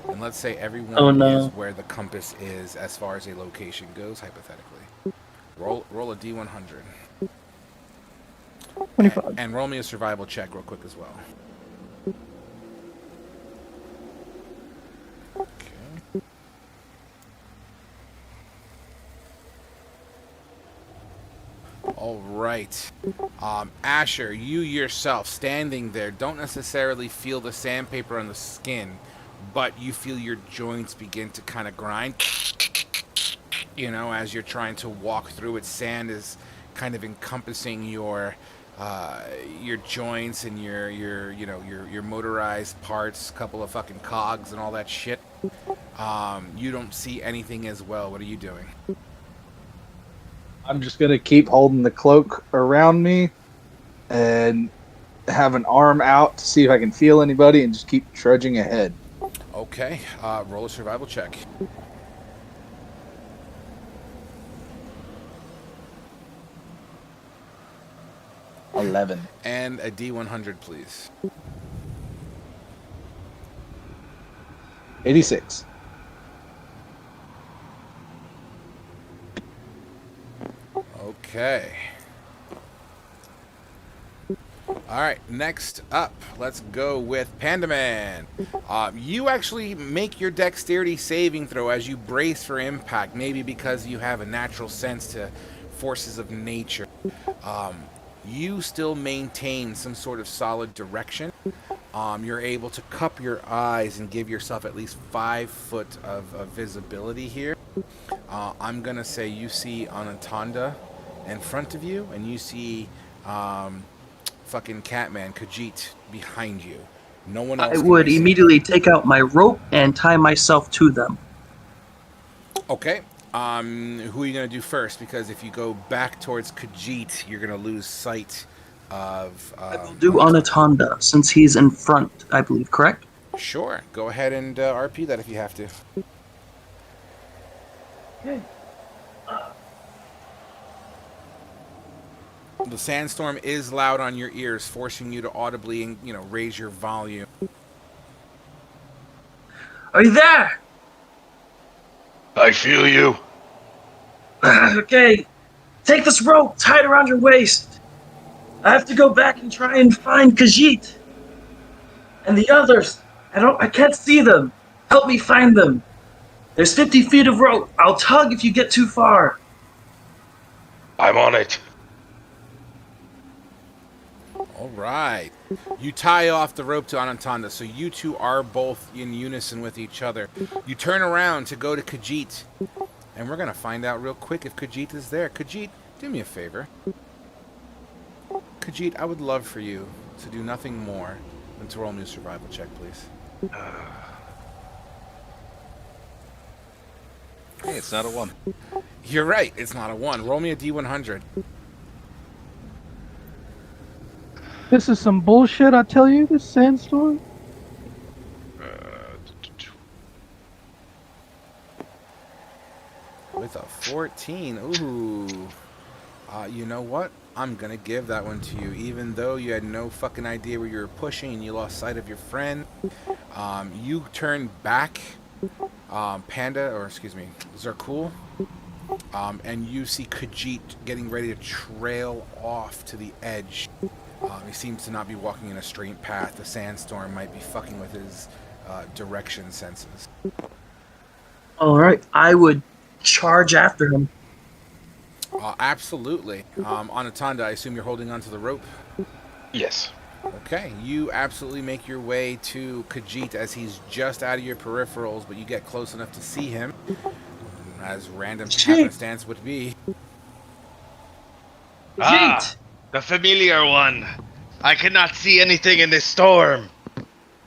And let's say everyone Oh, no. is where the compass is as far as a location goes, hypothetically. Roll a D100. 25. And roll me a survival check real quick as well. Okay. All right. Asher, you yourself standing there don't necessarily feel the sandpaper on the skin, but you feel your joints begin to kind of grind. You know, as you're trying to walk through it, sand is kind of encompassing your joints and your motorized parts, couple of fucking cogs and all that shit. You don't see anything as well. What are you doing? I'm just gonna keep holding the cloak around me and have an arm out to see if I can feel anybody and just keep trudging ahead. Okay, roll a survival check. $11. And a D100, please. 86. Okay. Alright, next up, let's go with Panda Man. You actually make your dexterity saving throw as you brace for impact, maybe because you have a natural sense to forces of nature. You still maintain some sort of solid direction. You're able to cup your eyes and give yourself at least 5 foot of visibility here. I'm going to say you see Anatanda in front of you, and you see fucking Catman, Khajiit, behind you. No one else I can would be seen. immediately take out my rope and tie myself to them. Okay. Who are you going to do first? Because if you go back towards Khajiit, you're going to lose sight of... I will do Anatanda, since he's in front, I believe, correct? Sure. Go ahead and RP that if you have to. Okay. The sandstorm is loud on your ears, forcing you to audibly, raise your volume. Are you there? I feel you. Okay. Take this rope, tie it around your waist. I have to go back and try and find Khajiit. And the others. I can't see them. Help me find them. There's 50 feet of rope. I'll tug if you get too far. I'm on it. All right. You tie off the rope to Anatanda, so you two are both in unison with each other. You turn around to go to Khajiit, and we're going to find out real quick if Khajiit is there. Khajiit, do me a favor. Khajiit, I would love for you to do nothing more than to roll me a survival check, please. Hey, it's not a 1. You're right, it's not a 1. Roll me a D100. This is some bullshit, I tell you, this sandstorm. With a 14. Ooh. You know what? I'm going to give that one to you. Even though you had no fucking idea where you were pushing and you lost sight of your friend. You turn back, Zerkul. And you see Khajiit getting ready to trail off to the edge. He seems to not be walking in a straight path. The sandstorm might be fucking with his direction senses. Alright, I would charge after him. Absolutely. Anatanda, I assume you're holding onto the rope? Yes. Okay, you absolutely make your way to Khajiit as he's just out of your peripherals, but you get close enough to see him, as random happenstance would be. Ah, the familiar one. I cannot see anything in this storm.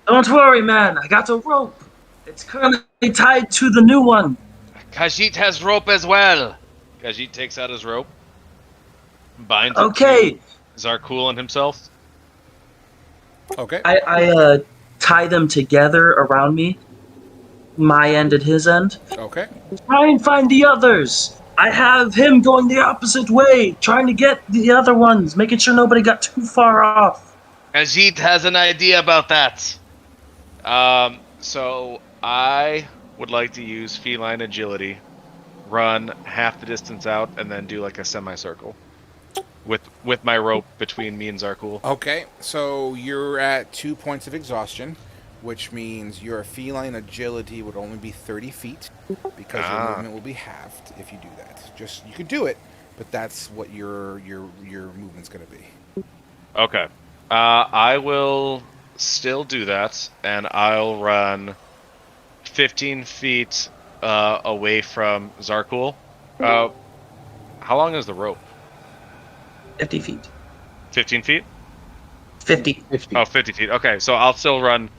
Don't worry, man. I got a rope. It's currently tied to the new one. Khajiit has rope as well. Khajiit takes out his rope, binds Okay. it to Zarkul and himself. Okay. I tie them together around me. My end and his end. Okay. Try and find the others. I have him going the opposite way, trying to get the other ones, making sure nobody got too far off. Khajiit has an idea about that. So I would like to use feline agility, run half the distance out, and then do like a semicircle with my rope between me and Zarkul. Okay, so you're at 2 points of exhaustion, which means your feline agility would only be 30 feet because your movement will be halved if you do that. Just you could do it, but that's what your movement's going to be. Okay. I will still do that, and I'll run 15 feet away from Zarkul. How long is the rope? 50 feet. 15 feet? 50. 50. Oh, 50 feet. Okay, so I'll still run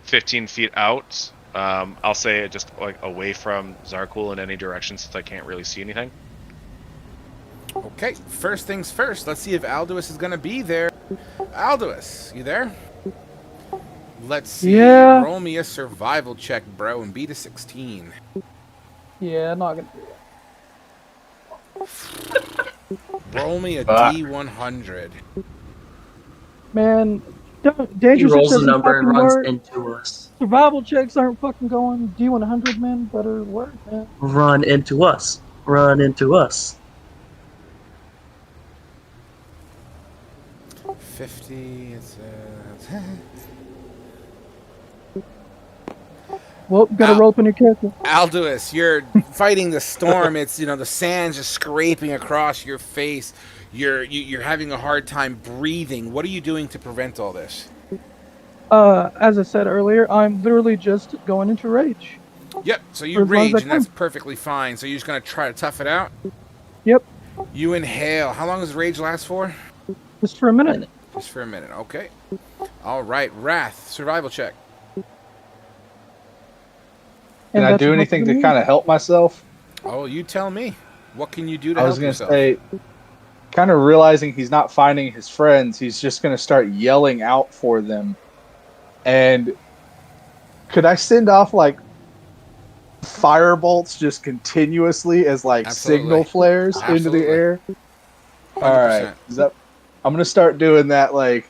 15 feet out. I'll say just like away from Zarkul in any direction since I can't really see anything. Okay, first things first. Let's see if Alduus is going to be there. Alduus, you there? Let's see. Yeah. Roll me a survival check, bro, and beat a 16. Yeah, not gonna do that. Roll me a D100. Man, He dangerous rolls the doesn't number and fucking runs work. into us. Survival checks aren't fucking going. D100, man, better work, man. Run into us. Run into us. 50. It's Well, got a rope in your character. Alduus, you're fighting the storm. It's the sand's just scraping across your face. You're having a hard time breathing. What are you doing to prevent all this? As I said earlier, I'm literally just going into rage. Yep. So For you as long as rage, I and that's can. perfectly fine. So you're just gonna try to tough it out. Yep, You inhale. How long does rage last for? just for a minute. Just for a minute. Okay. All right. Wrath. Survival check. Can And I that's do enough anything for to me. kind of help myself? Oh, you tell me. What can you do to I was help going yourself? to say, kind of realizing he's not finding his friends, he's just going to start yelling out for them. And could I send off like fire bolts just continuously as like Absolutely. signal flares into Absolutely. the air? 100%. All right. I'm going to start doing that, like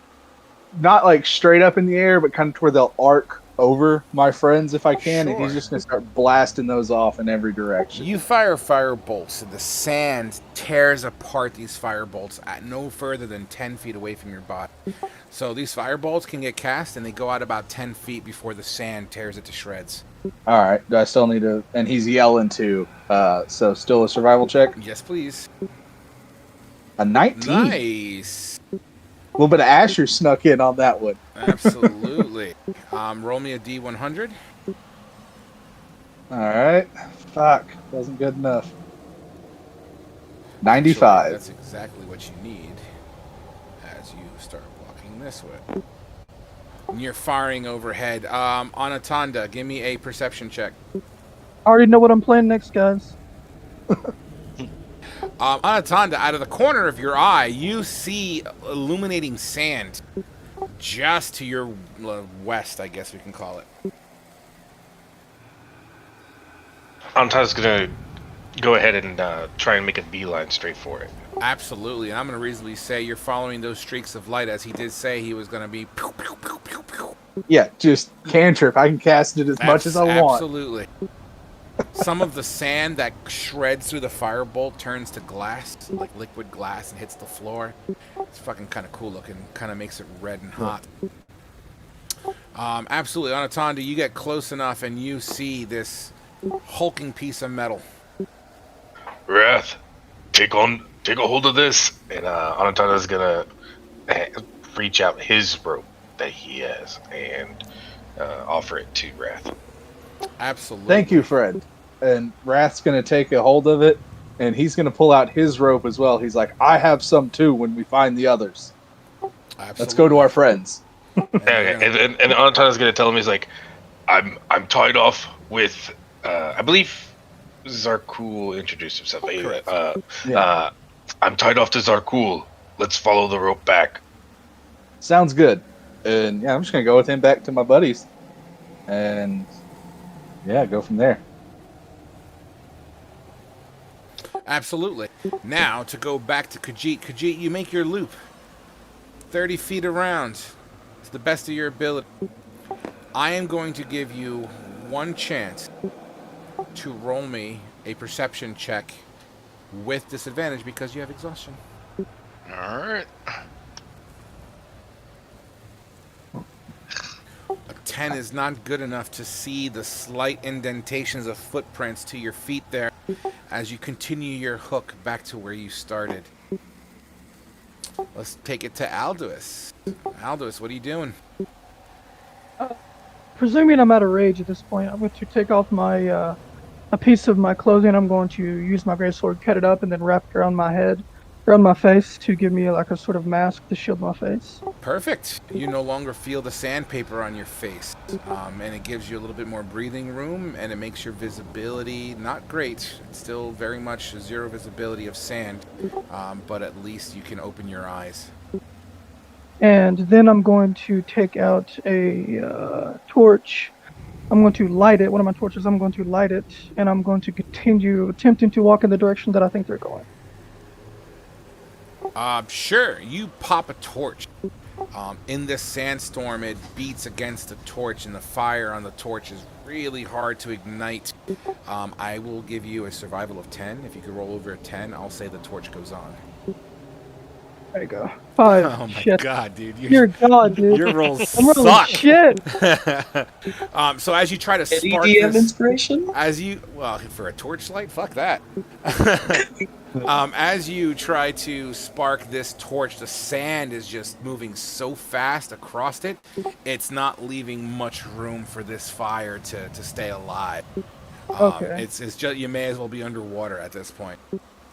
not like straight up in the air, but kind of to where they'll arc over my friends if I can, and he's Sure. just going to start blasting those off in every direction. You fire bolts, and the sand tears apart these fire bolts at no further than 10 feet away from your body. So these fire bolts can get cast, and they go out about 10 feet before the sand tears it to shreds. All right. Do I still need to? And he's yelling too. So still a survival check. Yes, please. A 19. Nice. A little bit of Asher snuck in on that one. Absolutely. Roll me a D100. All right. Fuck. Wasn't good enough. Actually, 95. that's exactly what you need as you start walking this way. And you're firing overhead. Anatanda, give me a perception check. I already know what I'm playing next, guys. Anatanda, out of the corner of your eye, you see illuminating sand just to your west, I guess we can call it. Anta's gonna go ahead and try and make a beeline straight for it. Absolutely, and I'm going to reasonably say you're following those streaks of light, as he did say he was going to be pew, pew, pew, pew, pew. Yeah, just cantrip. I can cast it as much as I want. Absolutely. Some of the sand that shreds through the firebolt turns to glass, like liquid glass, and hits the floor. It's fucking kind of cool looking. Kind of makes it red and hot. Absolutely, Anatanda, you get close enough and you see this hulking piece of metal. Wrath, take a hold of this, and Anatanda's gonna reach out his rope that he has and offer it to Wrath. Absolutely. Thank you, friend. And Wrath's going to take a hold of it, and he's going to pull out his rope as well. He's like, I have some too when we find the others. Absolutely. Let's go to our friends. Okay, and Anatanda's gonna tell him, he's like, I'm tied off with I believe Zarkul introduced himself. Yeah. I'm tied off to Zarkul. Let's follow the rope back. Sounds good. And yeah, I'm just going to go with him back to my buddies. And yeah, go from there. Absolutely. Now, to go back to Khajiit. Khajiit, you make your loop 30 feet around. It's the best of your ability. I am going to give you one chance to roll me a perception check with disadvantage because you have exhaustion. All right. A 10 is not good enough to see the slight indentations of footprints to your feet there as you continue your hook back to where you started. Let's take it to Alduus. Alduus, what are you doing? Presuming I'm out of rage at this point, I'm going to take off my a piece of my clothing. I'm going to use my greatsword, cut it up, and then wrap it around my head, around my face to give me like a sort of mask to shield my face. Perfect. You no longer feel the sandpaper on your face, and it gives you a little bit more breathing room, and it makes your visibility not great. It's still very much zero visibility of sand, but at least you can open your eyes. And then I'm going to take out a torch. I'm going to light it. One of my torches. I'm going to light it, and I'm going to continue attempting to walk in the direction that I think they're going. Sure. You pop a torch. In this sandstorm, it beats against the torch, and the fire on the torch is really hard to ignite. I will give you a survival of 10. If you could roll over a 10, I'll say the torch goes on. There you go. 5. Oh my shit. god, dude. Dear God, dude. Your rolls I'm rolling suck. shit. So as you try to spark EDM this, inspiration? well, for a torchlight, fuck that. As you try to spark this torch, the sand is just moving so fast across it, it's not leaving much room for this fire to stay alive. Okay. It's just, you may as well be underwater at this point.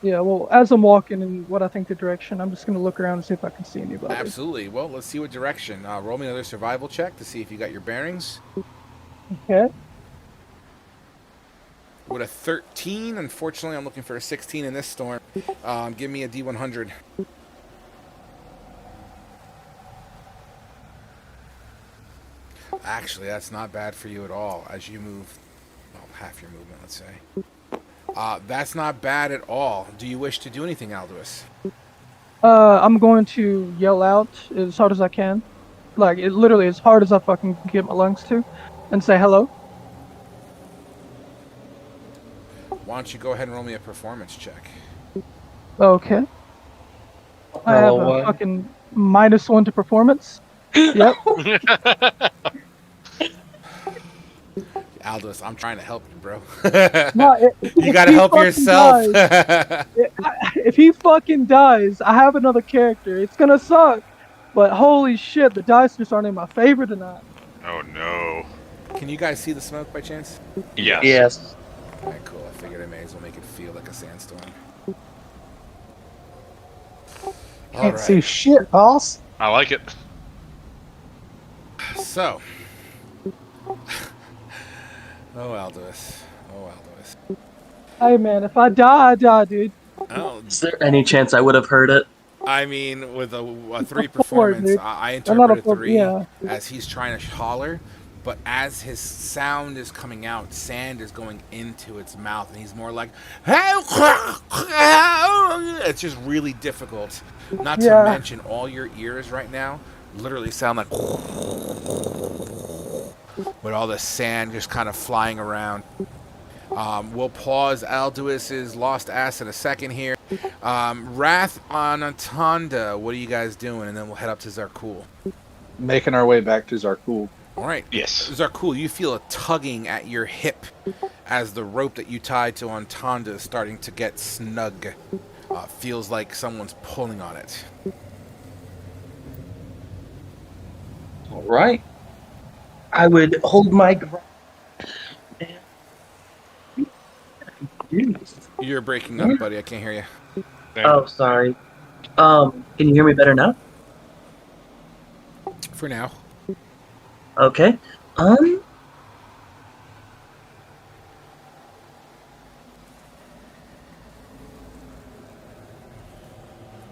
Yeah, well, as I'm walking in what I think the direction, I'm just going to look around and see if I can see anybody. Absolutely. Well, let's see what direction. Roll me another survival check to see if you got your bearings. Okay. With a 13, unfortunately, I'm looking for a 16 in this storm. Give me a D100. Actually, that's not bad for you at all as you move. Well, half your movement, let's say. That's not bad at all. Do you wish to do anything, Alduus? I'm going to yell out as hard as I can. Like, it literally as hard as I fucking can get my lungs to. And say hello. Why don't you go ahead and roll me a performance check? Okay. I have a fucking -1 to performance. Yep. Alduus, I'm trying to help you, bro. No, You gotta help yourself. If he fucking dies, I have another character. It's gonna suck. But holy shit, the dice just aren't in my favor tonight. Oh no. Can you guys see the smoke by chance? Yes. Yes. Alright, cool. I figured I may as well make it feel like a sandstorm. Can't see shit, boss. I like it. So. Oh, Alduus. Oh, Alduus. Hey man, if I die, I die, dude. Oh, Is there any chance I would have heard it? I mean, with a 3 4, performance, dude. I I'm not a interpreted 4, 3 yeah. as he's trying to holler, but as his sound is coming out, sand is going into its mouth, and he's more like, it's just really difficult. Not to Yeah. mention, all your ears right now literally sound like with all the sand just kind of flying around. We'll pause Alduus's lost ass in a second here. Wrath on Atanda, what are you guys doing? And then we'll head up to Zarkul. Making our way back to Zarkul. All right. Yes. Zarkul, you feel a tugging at your hip as the rope that you tied to Atanda is starting to get snug. Feels like someone's pulling on it. All right. I would hold my ground. You're breaking up, buddy. I can't hear you. Oh, sorry. Can you hear me better now? For now. Okay.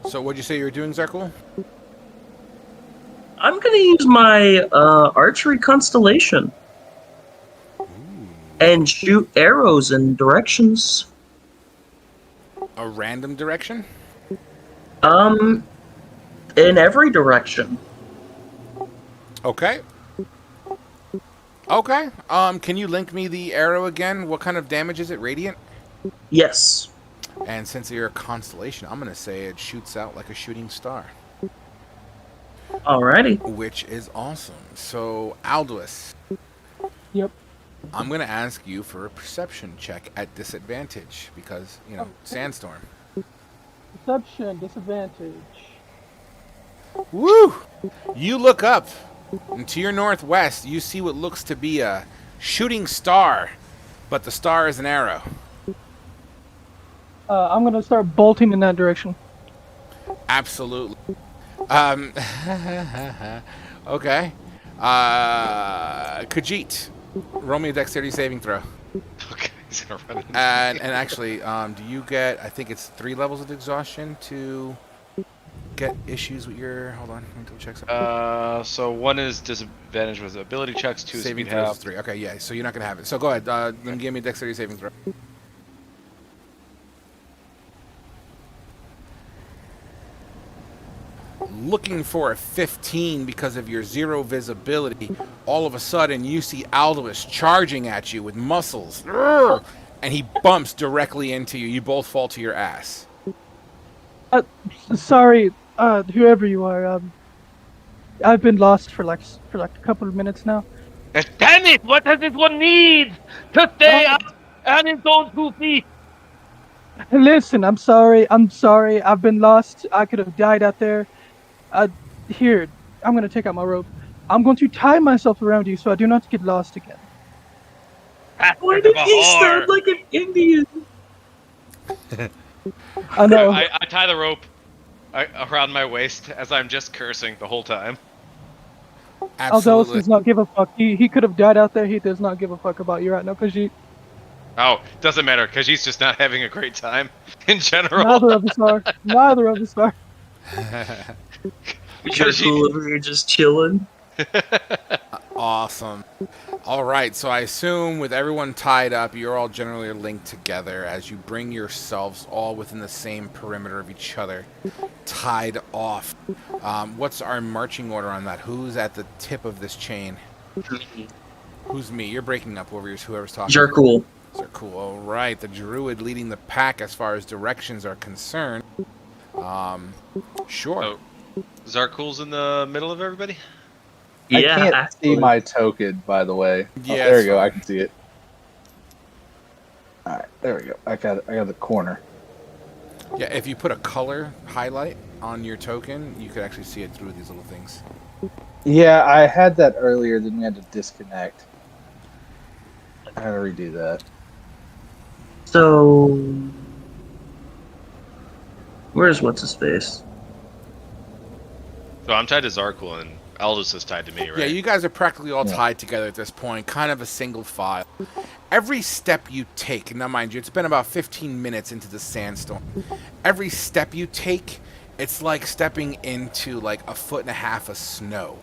So what'd you say you were doing, Zarkul? I'm gonna use my archery constellation and shoot arrows in directions. A random direction? In every direction. Okay. Okay. Can you link me the arrow again? What kind of damage is it? Radiant? Yes. And since you're a constellation, I'm gonna say it shoots out like a shooting star, Alrighty. which is awesome. So, Alduus, Yep. I'm gonna ask you for a perception check at disadvantage because sandstorm. Perception disadvantage. Woo! You look up, and to your northwest, you see what looks to be a shooting star, but the star is an arrow. I'm gonna start bolting in that direction. Absolutely. Okay. Khajiit, roll me a dexterity saving throw. Okay, he's gonna run into And actually, do you get? I think it's 3 levels of exhaustion to get issues with your. Hold on, let me double check something. So 1 is disadvantage with ability checks, 2 is Saving speed throws half. is 3. Okay, yeah. So you're not gonna have it. So go ahead. Then give me a dexterity saving throw. Looking for a 15 because of your 0 visibility. All of a sudden, you see Alduus charging at you with muscles, and he bumps directly into you. You both fall to your ass. Sorry, whoever you are. I've been lost for like a couple of minutes now. Damn it! What does this one need to stay up on his own 2 feet? Listen, I'm sorry. I've been lost. I could have died out there. Here, I'm gonna take out my rope. I'm going to tie myself around you so I do not get lost again. Why did he sound like an Indian? I know. I tie the rope around my waist as I'm just cursing the whole time. Alduus Absolutely. does not give a fuck. He could have died out there. He does not give a fuck about you right now, because Oh, doesn't matter, because he's just not having a great time in general. neither of us are. Neither of us are. You're cool over here just chilling. Awesome. All right, so I assume with everyone tied up, you're all generally linked together as you bring yourselves all within the same perimeter of each other, tied off. What's our marching order on that? Who's at the tip of this chain? Who's me? You're breaking up over whoever's talking. You're cool. Cool. All right, the druid leading the pack as far as directions are concerned. Sure. Oh, Zarkul's in the middle of everybody? I Yeah, can't actually. see my token, by the way. Yeah, there it's we go. fine. I can see it. All right, there we go. I got the corner. Yeah, if you put a color highlight on your token, you could actually see it through these little things. Yeah, I had that earlier. Then we had to disconnect. I had to redo that. So, where's what's his face? So I'm tied to Zarkul, and Aldous is tied to me, right? Yeah, you guys are practically all Yeah. tied together at this point, kind of a single file. Every step you take, now mind you, it's been about 15 minutes into the sandstorm. Every step you take, it's like stepping into like 1.5 feet of snow.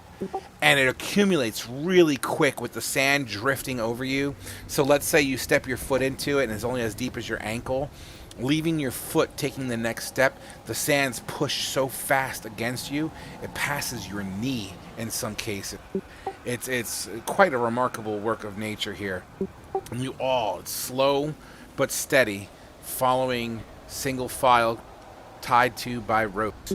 And it accumulates really quick with the sand drifting over you. So let's say you step your foot into it and it's only as deep as your ankle. Leaving your foot, taking the next step, the sand's pushed so fast against you, it passes your knee in some cases. It's quite a remarkable work of nature here. And you all, it's slow but steady, following single file, tied to by ropes.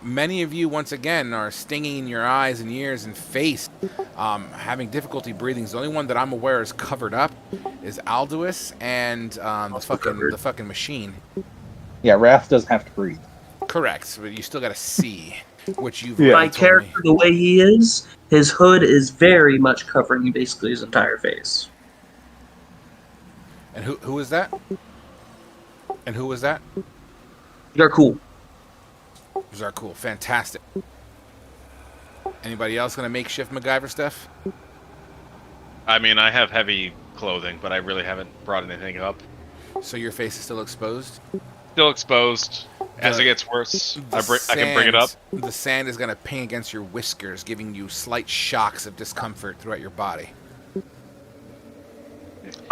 Many of you, once again, are stinging in your eyes and ears and face, having difficulty breathing. The only one that I'm aware is covered up is Alduus and the fucking machine. Yeah, Wrath doesn't have to breathe. Correct, but you still got to see, which you've Yeah. already My told character, the way he is, his hood is very much covering basically his entire face. And who is that? And who was that? You're cool. Zarkul, fantastic. Anybody else gonna make shift MacGyver stuff? I mean, I have heavy clothing, but I really haven't brought anything up. So your face is still exposed? Still exposed. As it gets worse, I can bring it up. The sand is gonna ping against your whiskers, giving you slight shocks of discomfort throughout your body.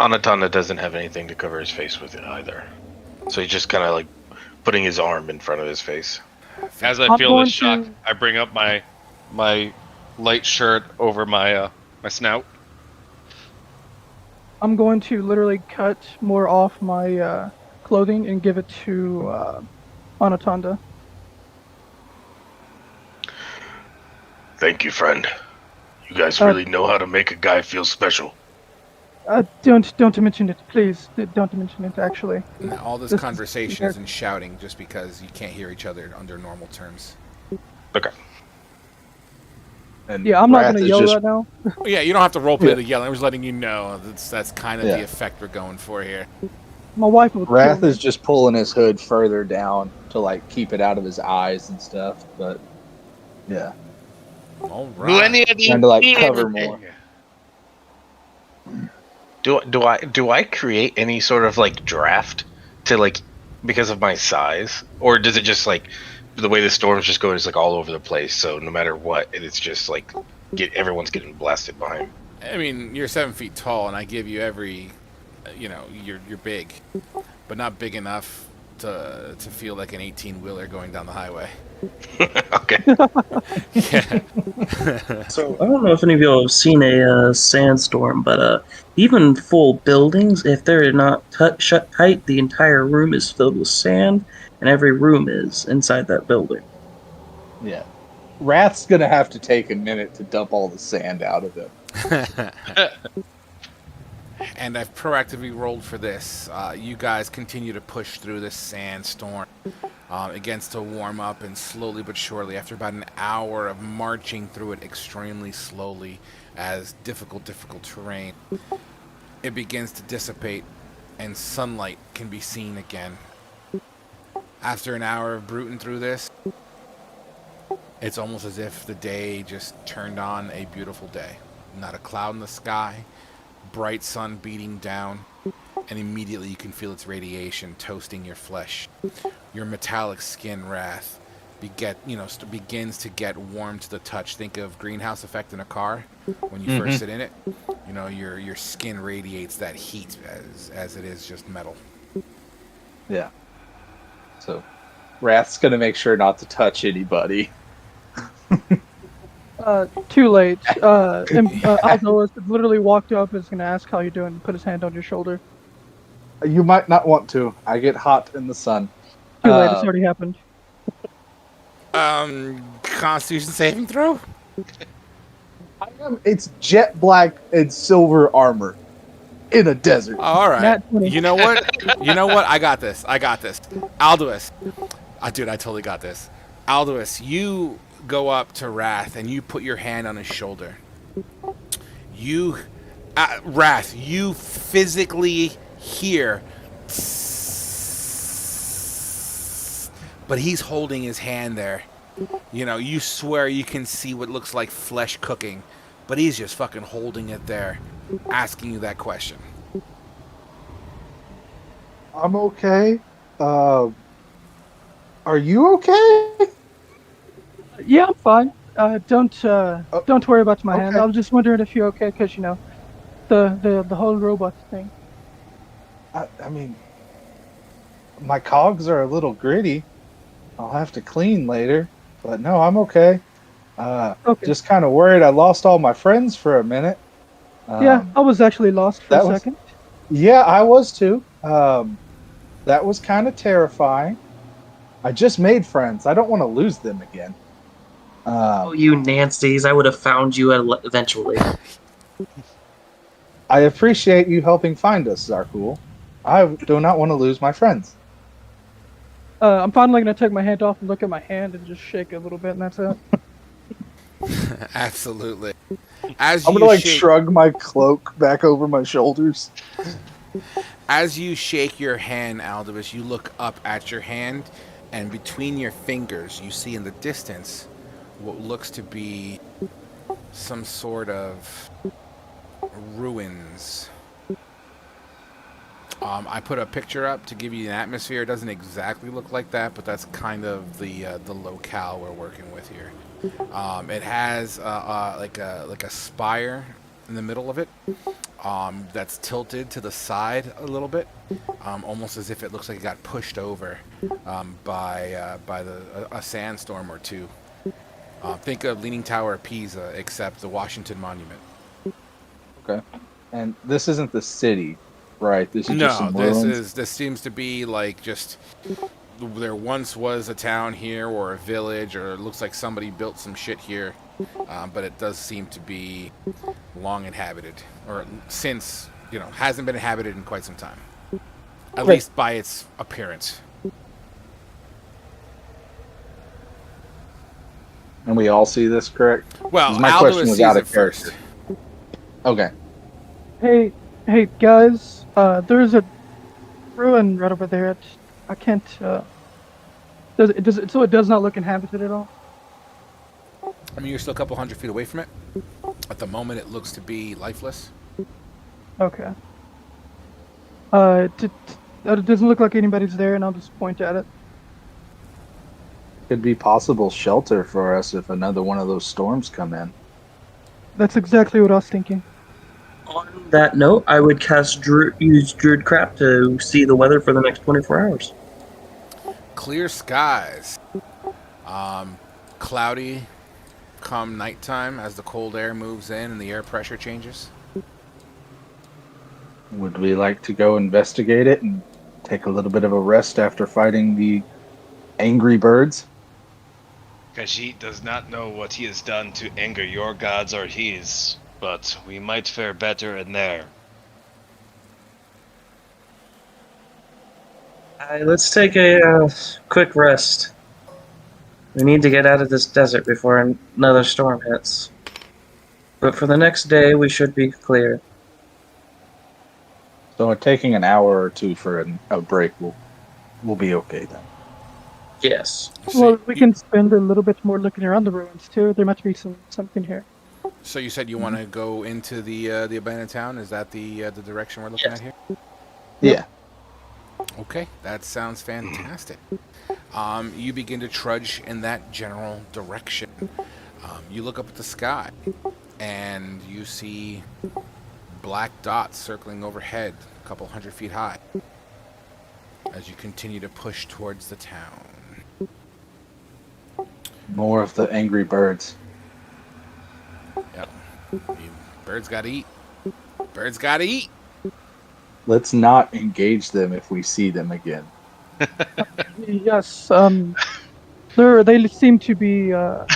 Anatanda doesn't have anything to cover his face with it either. So he's just kind of like putting his arm in front of his face. As I I'm feel going this shock, to- I bring up my light shirt over my my snout. I'm going to literally cut more off my clothing and give it to Anaconda. Thank you, friend. You guys Uh, really know how to make a guy feel special. Don't mention it, please. Don't mention it. Actually, And all this This is conversation weird. isn't shouting just because you can't hear each other under normal terms. Okay. And Yeah, I'm not Wrath gonna is yell just right now. Well, yeah, you don't have to roleplay Yeah. the yelling. I'm just letting you know that's kind of Yeah. the effect we're going for here. My wife would. Wrath kill me. is just pulling his hood further down to like keep it out of his eyes and stuff. But yeah, All Do right. any of you trying to like see cover anything? more. Do I create any sort of like draft to like because of my size, or does it just like the way the storms just go is like all over the place? So no matter what, it's just like everyone's getting blasted behind. I mean, you're 7 feet tall, and I give you every, you're big, but not big enough to feel like an 18-wheeler going down the highway. Okay. Yeah. So I don't know if any of y'all have seen a sandstorm, but even full buildings, if they're not shut tight, the entire room is filled with sand, and every room is inside that building. Yeah, Wrath's gonna have to take a minute to dump all the sand out of him. And I've proactively rolled for this. You guys continue to push through this sandstorm. It begins to warm up, and slowly but surely, after about an hour of marching through it extremely slowly as difficult terrain, it begins to dissipate, and sunlight can be seen again. After an hour of bruting through this, it's almost as if the day just turned on a beautiful day. Not a cloud in the sky, bright sun beating down, and immediately you can feel its radiation toasting your flesh. Your metallic skin, Wrath, begins to get warm to the touch. Think of greenhouse effect in a car when you first sit in it. Your skin radiates that heat as it is just metal. Yeah. So Wrath's gonna make sure not to touch anybody. Too late. Aldo has literally walked up and is gonna ask how you're doing and put his hand on your shoulder. You might not want to. I get hot in the sun. Too late. It's already happened. Constitution saving throw? It's jet black and silver armor in a desert. All right. Nat 20. You know what? I got this. Alduus. Dude, I totally got this. Alduus, you go up to Wrath and you put your hand on his shoulder. Wrath, you physically hear, but he's holding his hand there. You swear you can see what looks like flesh cooking, but he's just fucking holding it there, asking you that question. I'm okay. Are you okay? Yeah, I'm fine. Don't worry about my hand. okay. I was just wondering if you're okay, because the whole robot thing. I mean, my cogs are a little gritty. I'll have to clean later. But no, I'm okay. Okay. Just kind of worried I lost all my friends for a minute. Yeah, I was actually lost for a second. Yeah, I was too. That was kind of terrifying. I just made friends. I don't want to lose them again. Oh, you Nancy's! I would have found you eventually. I appreciate you helping find us, Zarkul. I do not want to lose my friends. I'm finally gonna take my hand off and look at my hand and just shake it a little bit, and that's it. Absolutely. I'm gonna shrug my cloak back over my shoulders. As you shake your hand, Alduus, you look up at your hand, and between your fingers, you see in the distance what looks to be some sort of ruins. I put a picture up to give you an atmosphere. It doesn't exactly look like that, but that's kind of the locale we're working with here. It has like a spire in the middle of it that's tilted to the side a little bit, almost as if it looks like it got pushed over by a sandstorm or two. Think of Leaning Tower of Pisa, except the Washington Monument. Okay. And this isn't the city, right? This is just No, some ruins. this seems to be like just there once was a town here or a village, or it looks like somebody built some shit here, but it does seem to be long inhabited, or since hasn't been inhabited in quite some time, at Okay. least by its appearance. And we all see this, correct? Well, 'Cause my Aldo question was sees out it of first. character. Okay. Hey, guys. There's a ruin right over there. I can't. So it does not look inhabited at all. I mean, you're still a couple hundred feet away from it. At the moment, it looks to be lifeless. Okay. It doesn't look like anybody's there, and I'll just point at it. Could be possible shelter for us if another one of those storms come in. That's exactly what I was thinking. On that note, I would use Druid Crap to see the weather for the next 24 hours. Clear skies. Cloudy come nighttime as the cold air moves in and the air pressure changes. Would we like to go investigate it and take a little bit of a rest after fighting the angry birds? Khajiit does not know what he has done to anger your gods or his, but we might fare better in there. Let's take a quick rest. We need to get out of this desert before another storm hits. But for the next day, we should be clear. So taking an hour or two for a break will be okay then. Yes. Well, we can spend a little bit more looking around the ruins too. There might be something here. So you said you want to go into the abandoned town? Is that the direction we're looking at here? Yeah. Okay, that sounds fantastic. You begin to trudge in that general direction. You look up at the sky, and you see black dots circling overhead, a couple hundred feet high, as you continue to push towards the town. More of the angry birds. Yep. Birds gotta eat. Birds gotta eat. Let's not engage them if we see them again. Yes. They seem to be. All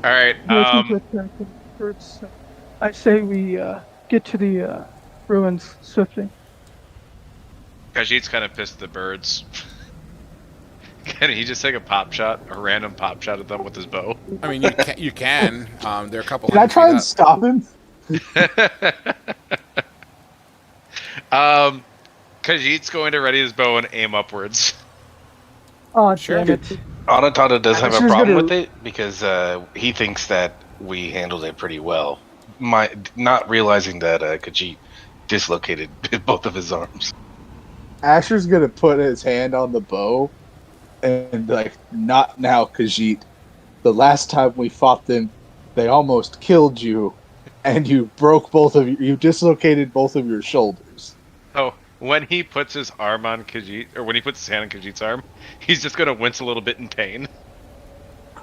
right. They seem to attract the birds. So I say we get to the ruins swiftly. Khajiit's kind of pissed at the birds. Can he just take a random pop shot at them with his bow? I mean, you can. They're a couple. Can I hundred try feet and up. stop him? Khajiit's going to ready his bow and aim upwards. Oh, Sure. damn it. Anatada does have a Asher's problem gonna- with it because he thinks that we handled it pretty well. Not realizing that Khajiit dislocated both of his arms. Asher's gonna put his hand on the bow and like, not now, Khajiit. The last time we fought them, they almost killed you, and you dislocated both of your shoulders. Oh, when he puts his arm on Khajiit, or when he puts his hand on Khajiit's arm, he's just going to wince a little bit in pain.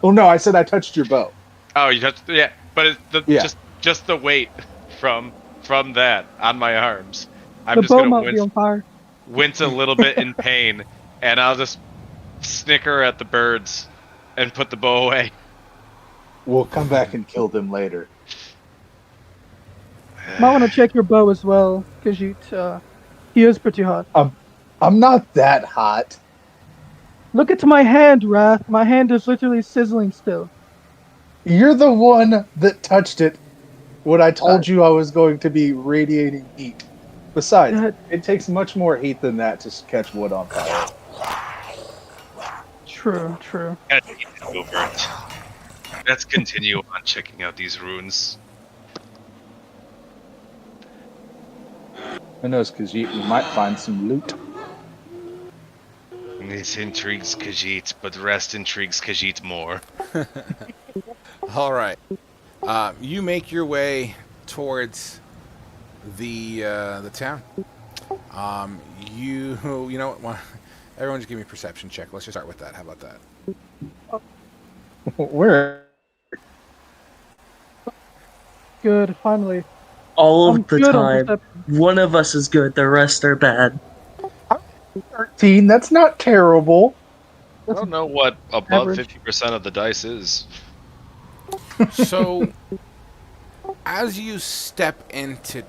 Oh no, I said I touched your bow. Oh, you touched, yeah, but it's Yeah. just the weight from that on my arms. I'm The just bow going might be to on fire. wince a little bit in pain, and I'll just snicker at the birds and put the bow away. We'll come back and kill them later. Might want to check your bow as well, because he is pretty hot. I'm not that hot. Look at my hand, Wrath. My hand is literally sizzling still. You're the one that touched it when I told you I was going to be radiating heat. Besides, God. it takes much more heat than that to catch wood on fire. True. Let's continue on checking out these ruins. Who knows, because we might find some loot. This intrigues Khajiit, but the rest intrigues Khajiit more. All right. You make your way towards the town. You know what? Everyone just give me a perception check. Let's just start with that. How about that? Where? Good, finally. All I'm of the good on time. perception. One of us is good, the rest are bad. 13. That's not terrible. I don't know what above Average. 50% of the dice is. So, as you step into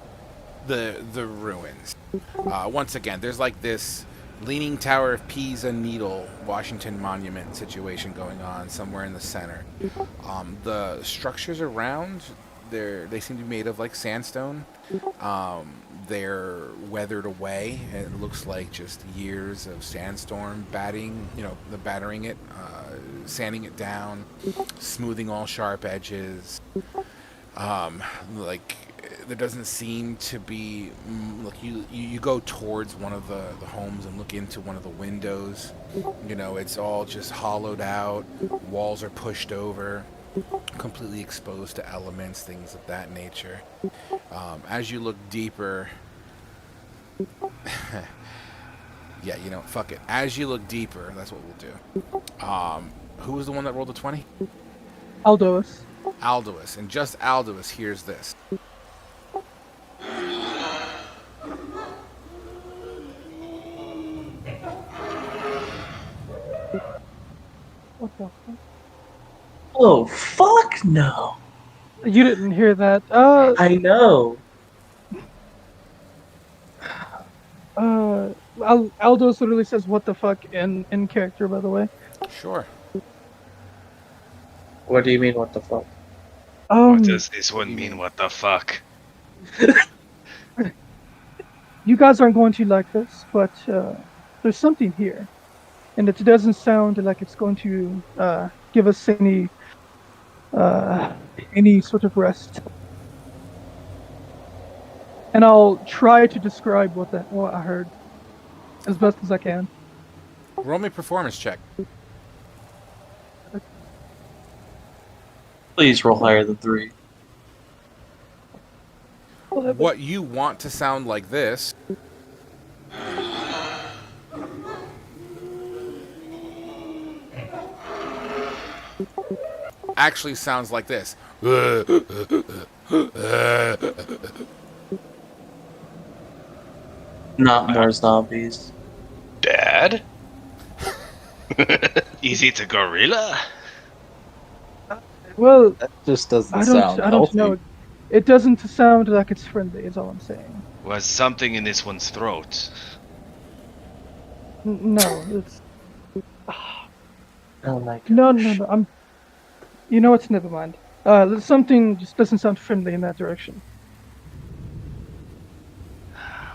the ruins, once again, there's like this Leaning Tower of Pisa needle Washington Monument situation going on somewhere in the center. The structures around, they seem to be made of like sandstone. They're weathered away, and it looks like just years of sandstorm battering it, sanding it down, smoothing all sharp edges. Like there doesn't seem to be like you go towards one of the homes and look into one of the windows. It's all just hollowed out, walls are pushed over, completely exposed to elements, things of that nature. As you look deeper, yeah, fuck it. As you look deeper, that's what we'll do. Who was the one that rolled a 20? Aldois. Aldois, and just Aldois hears this. What the fuck? Oh, fuck no. You didn't hear that. I know. Aldois literally says "what the fuck" in character, by the way. Sure. What do you mean, what the fuck? What does this one mean? What the fuck? You guys aren't going to like this, but there's something here, and it doesn't sound like it's going to give us any sort of rest. And I'll try to describe what I heard as best as I can. Roll me a performance check. Please roll higher than 3. What you want to sound like this actually sounds like this. Not more zombies. Dad? Is it a gorilla? Well, That just doesn't I sound don't healthy. know. It doesn't sound like it's friendly. Is all I'm saying. Was something in this one's throat? No, it's Oh my god. no. I'm. You know what? Never mind. Something just doesn't sound friendly in that direction.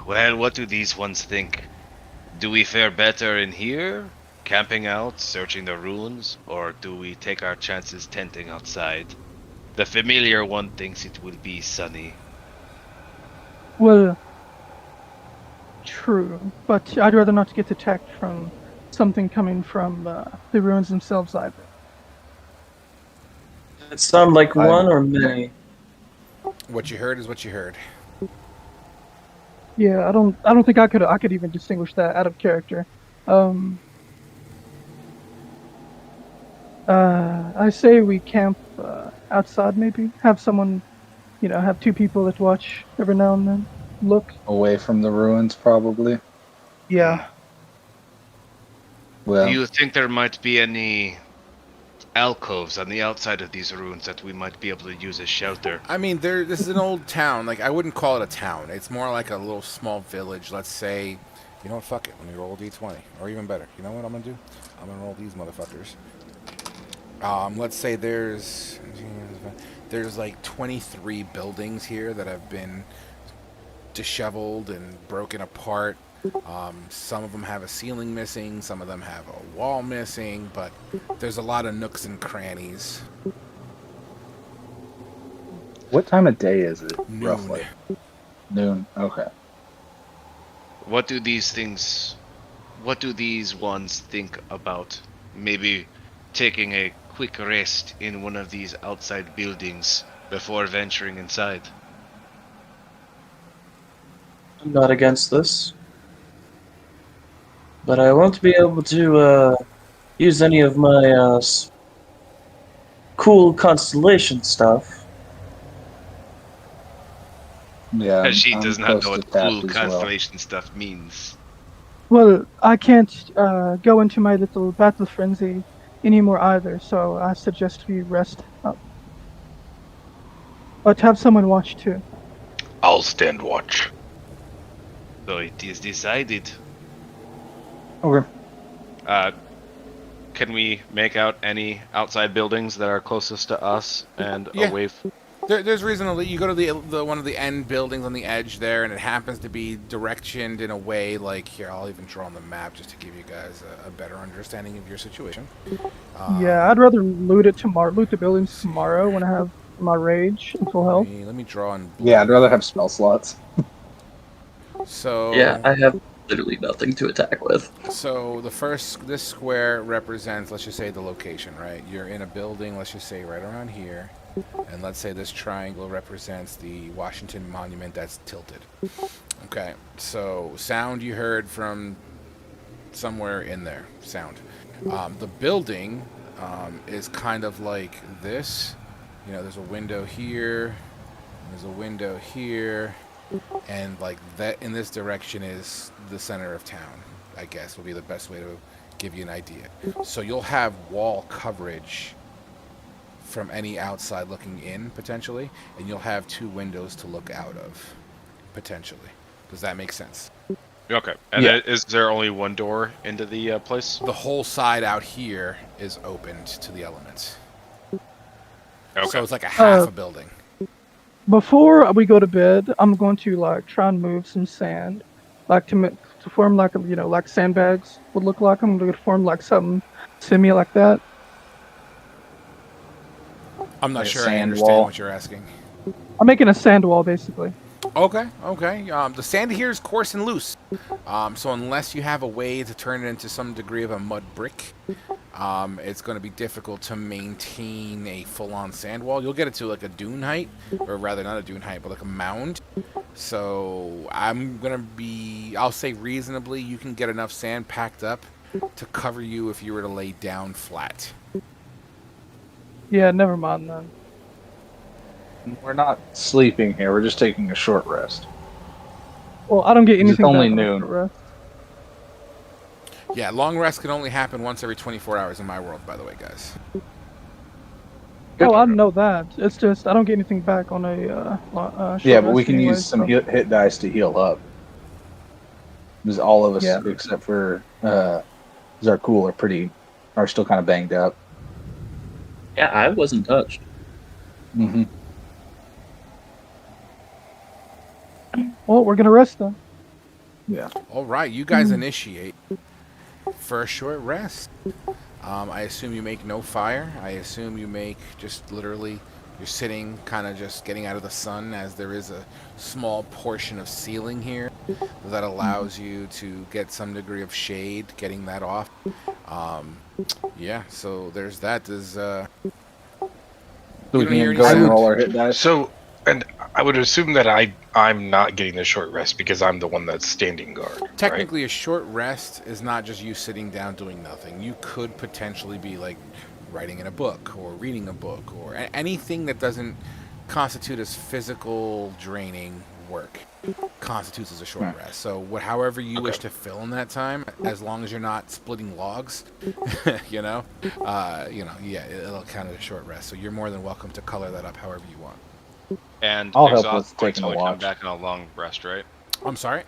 Well, what do these ones think? Do we fare better in here, camping out, searching the ruins, or do we take our chances tenting outside? The familiar one thinks it will be sunny. Well, true, but I'd rather not get attacked from something coming from the ruins themselves either. Does it sound like one or many? What you heard is what you heard. Yeah, I don't think I could even distinguish that out of character. I say we camp outside, maybe have someone, have 2 people that watch every now and then. Look. Away from the ruins, probably. Yeah. Well, Do you think there might be any alcoves on the outside of these ruins that we might be able to use as shelter? I mean, this is an old town. Like, I wouldn't call it a town. It's more like a little small village. Let's say, you know what? Fuck it. Let me roll a d20. Or even better. You know what I'm gonna do? I'm gonna roll these motherfuckers. Let's say there's like 23 buildings here that have been disheveled and broken apart. Some of them have a ceiling missing, some of them have a wall missing, but there's a lot of nooks and crannies. what time of day is it, Noon. roughly? Noon. Okay. What do these ones think about maybe taking a quick rest in one of these outside buildings before venturing inside? I'm not against this. But I won't be able to use any of my cool constellation stuff Yeah, Khajiit I'm does not close know to what tapped cool as well. constellation stuff means. Well, I can't go into my little battle frenzy anymore either, so I suggest we rest up. But have someone watch too. I'll stand watch. So it is decided. Okay. Can we make out any outside buildings that are closest to us and Yeah. away? There's reason to you go to the one of the end buildings on the edge there, and it happens to be directioned in a way like here. I'll even draw on the map just to give you guys a better understanding of your situation. Yeah, I'd rather loot the buildings tomorrow when I have my rage and full health. Let me draw in blue. Yeah, I'd rather have spell slots. So Yeah, I have literally nothing to attack with. So this square represents, let's just say, the location, right? You're in a building, let's just say right around here, and let's say this triangle represents the Washington Monument that's tilted. Okay, so sound you heard from somewhere in there, sound. The building is kind of like this. You know, there's a window here, there's a window here, and like that in this direction is the center of town, I guess would be the best way to give you an idea. So you'll have wall coverage from any outside looking in potentially, and you'll have 2 windows to look out of potentially. Does that make sense? Okay. And Yeah. is there only one door into the place? The whole side out here is opened to the elements. Okay. So it's like a half a building. Before we go to bed, I'm going to like try and move some sand, like to form like like sandbags would look like. I'm going to form like something semi like that. I'm not Like a sure I sand understand wall. what you're asking. I'm making a sand wall basically. Okay. The sand here is coarse and loose. So unless you have a way to turn it into some degree of a mud brick, it's going to be difficult to maintain a full-on sand wall. You'll get it to like a dune height, or rather not a dune height, but like a mound. So I'll say reasonably, you can get enough sand packed up to cover you if you were to lay down flat. Yeah, never mind then. We're not sleeping here. We're just taking a short rest. Well, I don't get It's anything only back on a noon. short rest. Yeah, long rest can only happen once every 24 hours in my world, by the way, guys. Oh, I know that. It's just I don't get anything back on a short Yeah, but we rest can anyway, use some so- hit dice to heal up. Because all of us, Yeah. except for Zarkul, are still kind of banged up. Yeah, I wasn't touched. Mm-hmm. Well, we're gonna rest then. Yeah. All right, you guys initiate for a short rest. I assume you make no fire. I assume you make just literally, you're sitting kind of just getting out of the sun, as there is a small portion of ceiling here that allows you to get some degree of shade, getting that off. Yeah, so there's that. So You we don't hear can any go ahead and sound? roll our hit dice. So, and I would assume that I'm not getting the short rest because I'm the one that's standing guard. right? Technically, a short rest is not just you sitting down doing nothing. You could potentially be like writing in a book or reading a book or anything that doesn't constitute as physical draining work constitutes as a short Right. rest. So however you wish to fill in that time, as long as you're not splitting logs, yeah, it'll count as a short rest. So you're more than welcome to color that up however you want. And I'll help exhaust with points taking a only come watch. back in a long rest, right? I'm sorry.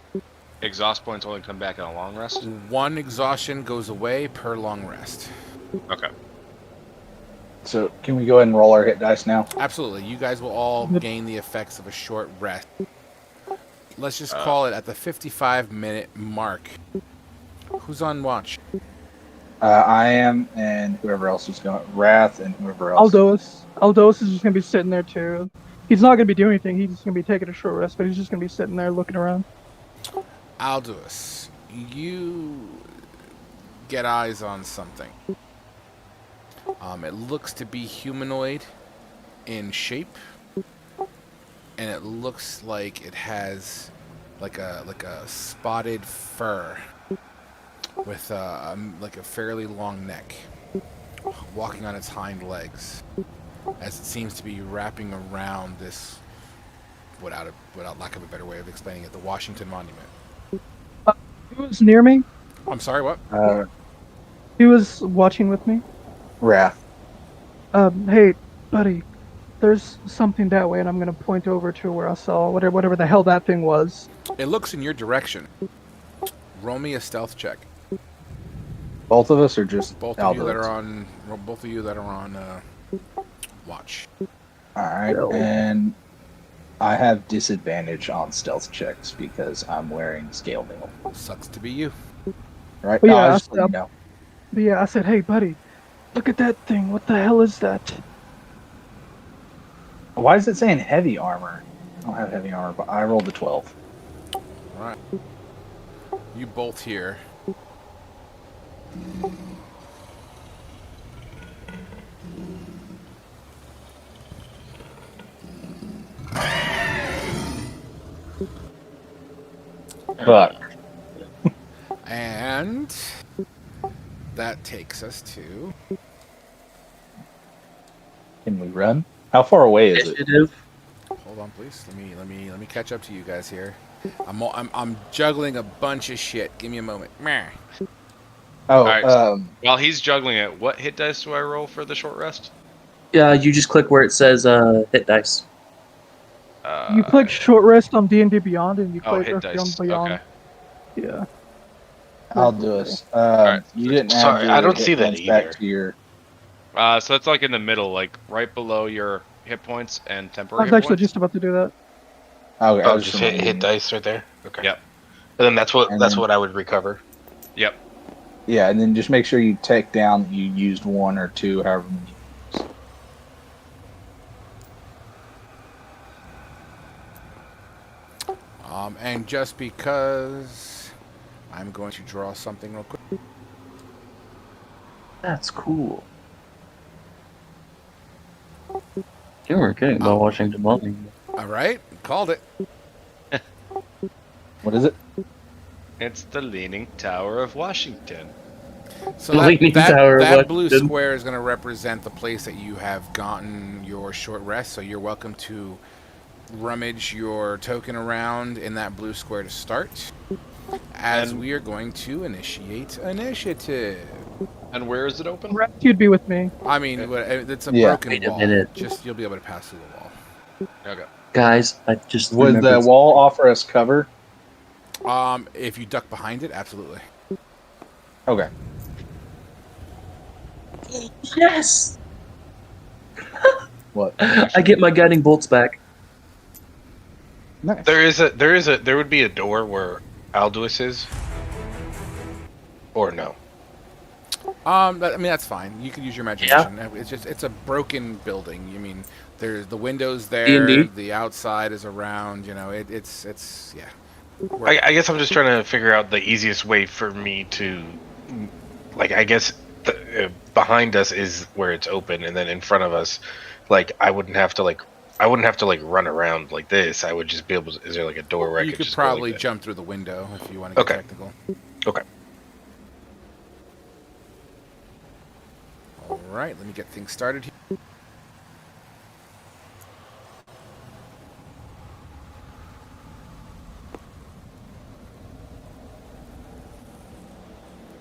Exhaust points only come back in a long rest? 1 exhaustion goes away per long rest. Okay. So can we go ahead and roll our hit dice now? Absolutely. You guys will all gain the effects of a short rest. Let's just call it at the 55-minute mark. Who's on watch? I am, and whoever else is going. Wrath and whoever else. Aldous is just gonna be sitting there too. He's not gonna be doing anything. He's just gonna be taking a short rest, but he's just gonna be sitting there looking around. Aldous, you get eyes on something. It looks to be humanoid in shape, and it looks like it has like a spotted fur with like a fairly long neck, walking on its hind legs, as it seems to be wrapping around this without lack of a better way of explaining it, the Washington Monument. He was near me. I'm sorry, what? He was watching with me. Wrath. Hey, buddy, there's something that way, and I'm gonna point over to where I saw whatever the hell that thing was. It looks in your direction. Roll me a stealth check. Both of us, or just Both of you that Albert's? are on watch. All right, No. and I have disadvantage on stealth checks because I'm wearing scale mail. Sucks to be you. Right? Well, No, yeah, I just let you know. But yeah, I said, hey, buddy, look at that thing. What the hell is that? Why is it saying heavy armor? I don't have heavy armor, but I rolled a 12. All right. You both hear. Fuck. And that takes us to. Can we run? How far away is it? Initiative. Hold on, please. Let me catch up to you guys here. I'm juggling a bunch of shit. Give me a moment. Meh. Oh, Alright, While he's juggling it, what hit dice do I roll for the short rest? Yeah, you just click where it says hit dice. You click short rest on D&D Beyond, and you Oh, click hit Earth dice. Beyond. Okay. Yeah. I'll do it. Alright. You didn't have Sorry, your I don't hit see that points back either. to your. So it's like in the middle, like right below your hit points and I temporary was hit actually points. just about to do that. Okay, I Oh, was just hit reminding you. dice right there. Okay. Yep. And then that's And then- what I would recover. Yep. Yeah, and then just make sure you take down that you used one or two, however many. And just because I'm going to draw something real quick. That's cool. You were kidding about Washington Monument. All right, called it. What is it? It's the Leaning Tower of Washington. So Leaning Tower of that blue Washington. square is going to represent the place that you have gotten your short rest. So you're welcome to rummage your token around in that blue square to start. As And- we are going to initiate initiative. And where is it open? Rest, you'd be with me. I mean, it's a Yeah. broken Wait a wall. minute. Just you'll be able to pass through the wall. Okay. Guys, I just Would the remembered wall offer us cover? If you duck behind it, absolutely. Okay. Yes! What? I get my guiding bolts back. Nice. There would be a door where Alduis is. Or no. I mean, that's fine. You can use your imagination. It's a broken building. You mean there's the windows there. D&D? The outside is around. You know, it's yeah. I guess I'm just trying to figure out the easiest way for me to, like, I guess behind us is where it's open, and then in front of us, like, I wouldn't have to run around like this. I would just be able to. Is there like a door where I You could could just probably go like jump through the window if you want to get Okay. technical. Okay. All right, let me get things started here.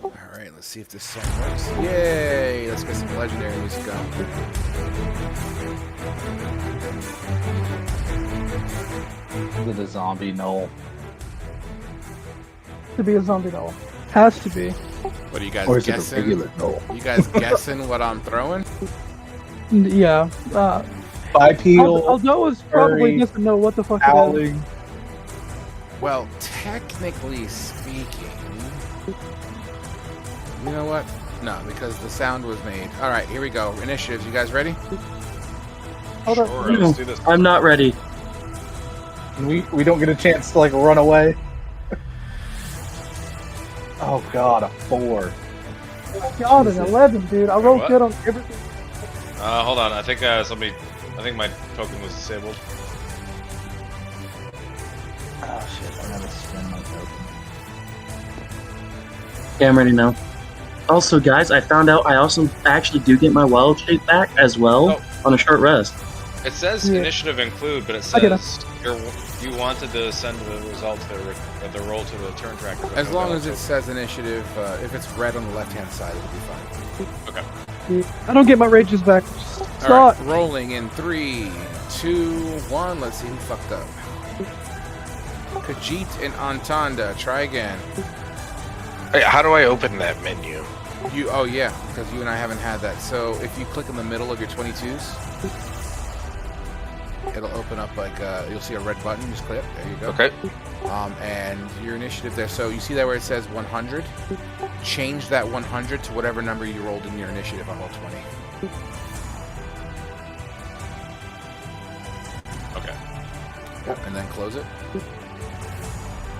All right, let's see if this song works. Yay! Let's get some legendary music going. With a zombie knoll. To be a zombie doll. Has to be. What are you guys Or is it a guessing? regular knoll? You guys guessing what I'm throwing? Yeah. Bipedal, Although is probably furry, doesn't know what the fuck it is. howling. Well, technically speaking, you know what? No, because the sound was made. All right, here we go. Initiatives. You guys ready? Hold on. Sure, let's do this. I'm not ready. We don't get a chance to like run away. Oh god, a 4. God, an 11, dude. I rolled What? good on everything. Hold on. I think my token was disabled. Oh shit, I gotta spend my token. Yeah, I'm ready now. Also, guys, I found out I also actually do get my wild shape back as well Oh. on a short rest. It says Yeah. initiative include, but it I get it. says you wanted to send the result to the roll to the turn tracker. As long as it says initiative, if it's red on the left-hand side, it'll be fine. Okay. I don't get my rages back. All Start. right, rolling in 3, 2, 1. Let's see who fucked up. Khajiit and Antanda. Try again. Hey, how do I open that menu? Oh yeah, because you and I haven't had that. So if you click in the middle of your 22s, it'll open up like you'll see a red button. Just click. There you go. Okay. And your initiative there. So you see that where it says 100. Change that 100 to whatever number you rolled in your initiative on roll 20. Okay. Yep, and then close it.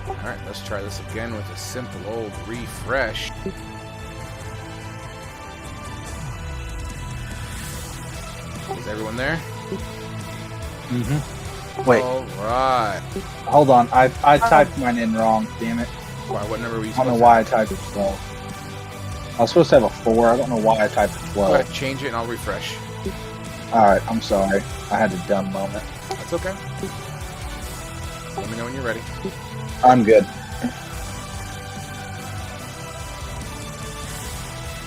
All right, let's try this again with a simple old refresh. Is everyone there? Mm-hmm. Wait, All right. hold on. I typed mine in wrong. Damn it. Why, what number were you I don't know supposed why I typed it 12. I was supposed to have a 4. I don't know why I typed it to? Go ahead, 12. change it and I'll refresh. Alright, I'm sorry. I had a dumb moment. That's okay. Let me know when you're ready. I'm good.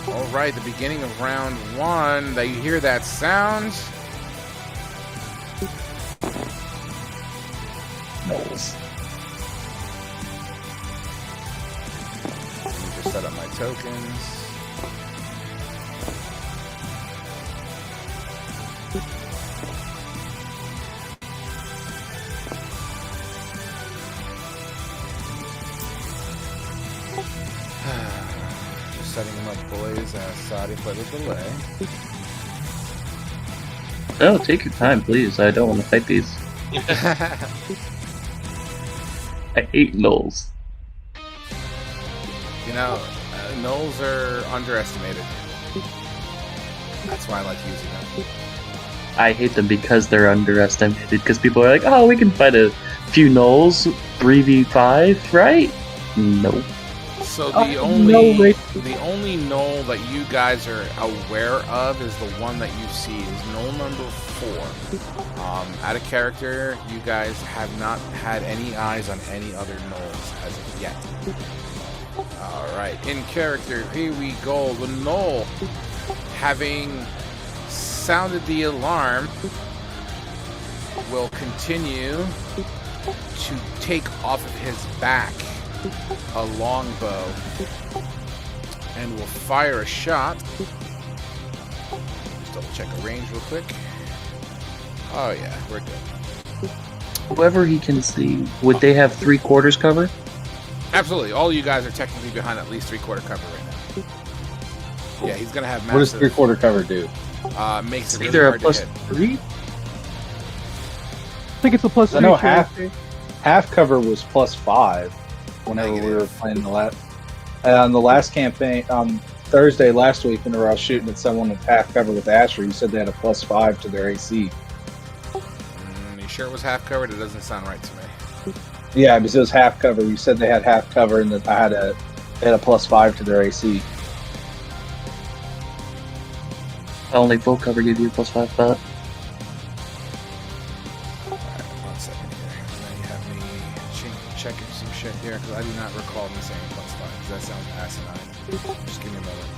All right, the beginning of round 1. That you hear that sound? Knowles. Let me just set up my tokens. Just setting them up, boys. Sorry for the delay. Oh, take your time, please. I don't want to fight these. I hate Knowles. You know, gnolls are underestimated. That's why I like using them. I hate them because they're underestimated. Because people are like, oh, we can fight a few Knowles 3v5, right? Nope. So Oh, the no only way. gnoll that you guys are aware of is the one that you see is gnoll number 4. Out of character, you guys have not had any eyes on any other gnolls as of yet. Alright, in character, here we go. The gnoll, having sounded the alarm, will continue to take off of his back a longbow and will fire a shot. Just double check the range real quick. Oh yeah, we're good. Whoever he can see, would they have 3/4 cover? Absolutely, all you guys are technically behind at least 3/4 cover right now. Yeah, he's gonna have What does massive. 3/4 cover do? Makes it really Either a hard plus to hit. 3? I think it's a plus I know 3. half- Half cover was +5 whenever we were playing on the last campaign on Thursday last week whenever I was shooting at someone with half cover with Asher. You said they had a +5 to their AC. You sure it was half covered? It doesn't sound right to me. Yeah, because it was half cover. You said they had half cover and that they had a +5 to their AC. Only full cover give you a +5, but Alright, 1 second here. Now you have me checking some shit here because I do not recall me saying +5 because that sounds asinine. Just give me a moment.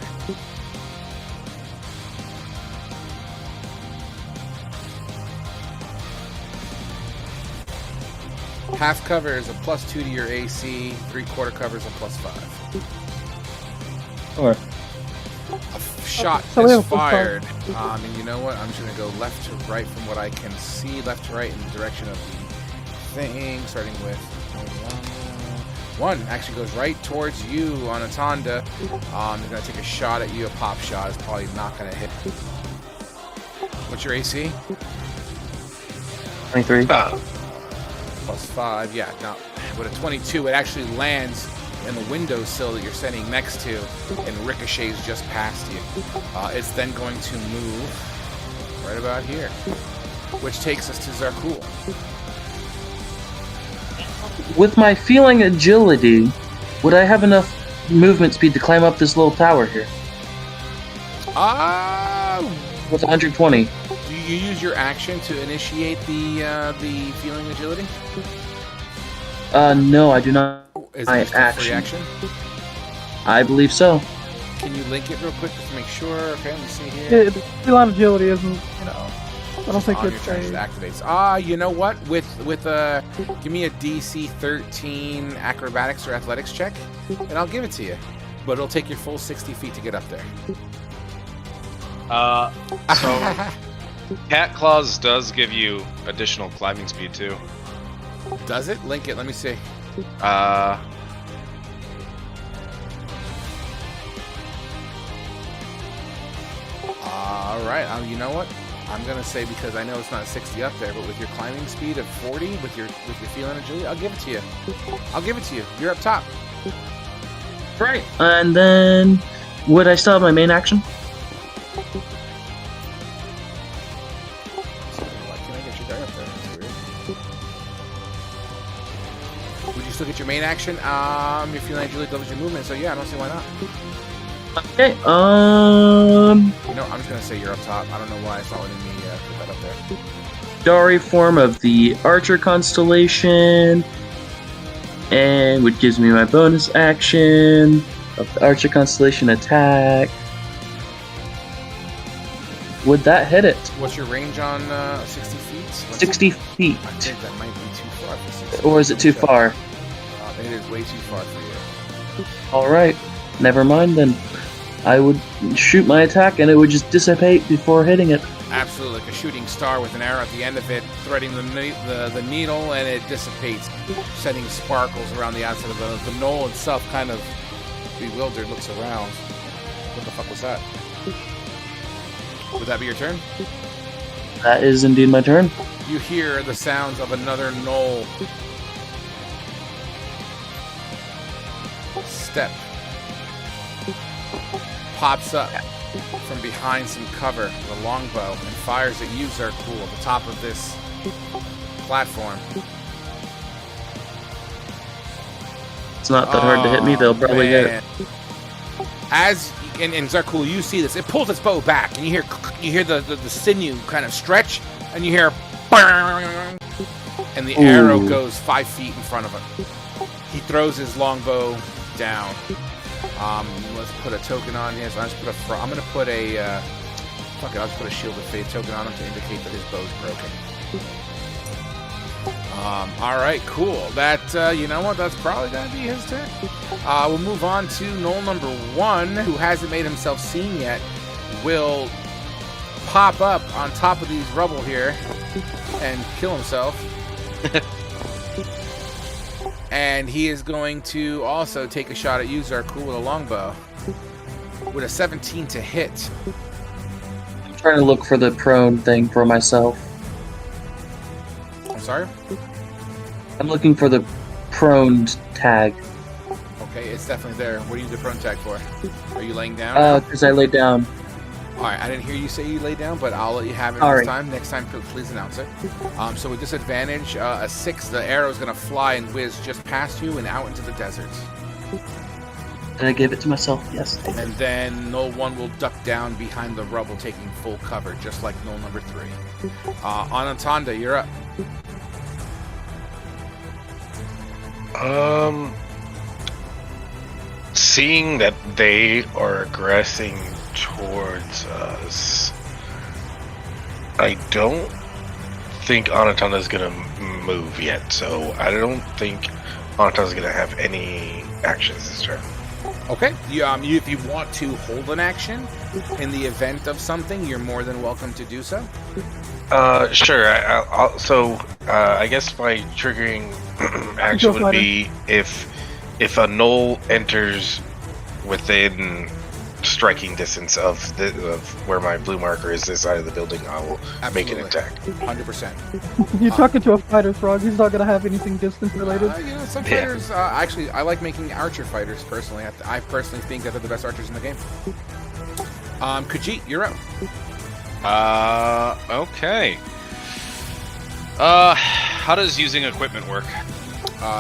Half cover is a +2 to your AC. 3/4 cover is a +5. Okay. Shot So we is have a +5. fired. And you know what? I'm just gonna go left to right from what I can see, left to right in the direction of the thing, starting with 1. Actually goes right towards you on Atanda. He's gonna take a shot at you. A pop shot is probably not gonna hit. What's your AC? 23. +5. Yeah. Now with a 22, it actually lands in the windowsill that you're standing next to and ricochets just past you. It's then going to move right about here, which takes us to Zarkul. With my feeling agility, would I have enough movement speed to climb up this little tower here? Ah, With 120. you use your action to initiate the feeling agility? No, I do not. Is My it just a free action. action? I believe so. Can you link it real quick just to make sure? Okay, let me see here. Feline agility isn't, I don't think On your it's turn, it a. activates. You know what? With give me a DC 13 acrobatics or athletics check, and I'll give it to you. But it'll take your full 60 feet to get up there. So Cat Claws does give you additional climbing speed too. Does it? Link it. Let me see. All right. You know what? I'm gonna say, because I know it's not 60 up there, but with your climbing speed of 40, with your feeling agility, I'll give it to you. I'll give it to you. You're up top. Right. And then, would I still have my main action? So, why can't I get your guy up there? That's weird. Would you still get your main action? Your feeling agility doubles your movement, so yeah, I don't see why not. Okay. You know, I'm just gonna say you're up top. I don't know why it's not letting me put that up there. Starry form of the Archer constellation, and which gives me my bonus action of the Archer constellation attack. Would that hit it? What's your range on 60 feet? 60 feet. I think that might be too far for 60 Or is it too far? It is way too far for you. Alright. Never mind then. I would shoot my attack and it would just dissipate before hitting it. Absolutely, like a shooting star with an arrow at the end of it, threading the needle, and it dissipates, sending sparkles around the outside of the knoll itself. Kind of bewildered, looks around. What the fuck was that? Would that be your turn? That is indeed my turn. You hear the sounds of another knoll. Step pops up from behind some cover with a longbow and fires at you, Zarkul, at the top of this platform. It's not that hard to hit me, they'll probably get it. And Zarkul, you see this. It pulls its bow back, and you hear the sinew kind of stretch, and you hear bang, and the arrow goes 5 feet in front of him. He throws his longbow down. Let's put a token on here. So I'm gonna put a fuck it. I'll just put a shield of faith token on him to indicate that his bow's broken. All right, cool. That you know what? That's probably gonna be his turn. We'll move on to knoll number 1, who hasn't made himself seen yet. Will pop up on top of these rubble here and kill himself. And he is going to also take a shot at you, Zarkul, with a longbow. With a 17 to hit. I'm trying to look for the prone thing for myself. I'm sorry? I'm looking for the prone tag. Okay, it's definitely there. What do you use the prone tag for? Are you laying down? Because I laid down. Alright, I didn't hear you say you lay down, but I'll let you have it next time. Please announce it. So with disadvantage, a 6, the arrow is going to fly and whiz just past you and out into the desert. Did I give it to myself? Yes. And then knoll 1 will duck down behind the rubble, taking full cover, just like knoll number 3. Anatanda, you're up. Seeing that they are aggressing towards us, I don't think Anatanda is gonna move yet, so I don't think Anatanda is gonna have any actions this turn. Okay. If you want to hold an action in the event of something, you're more than welcome to do so. Sure. I guess my triggering action would be if a knoll enters within striking distance of where my blue marker is, this side of the building, I will make an attack. 100%. You're talking to a fighter, Frog. He's not gonna have anything distance related. Some fighters, actually, I like making archer fighters personally. I personally think that they're the best archers in the game. Khajiit, you're up. Okay. How does using equipment work?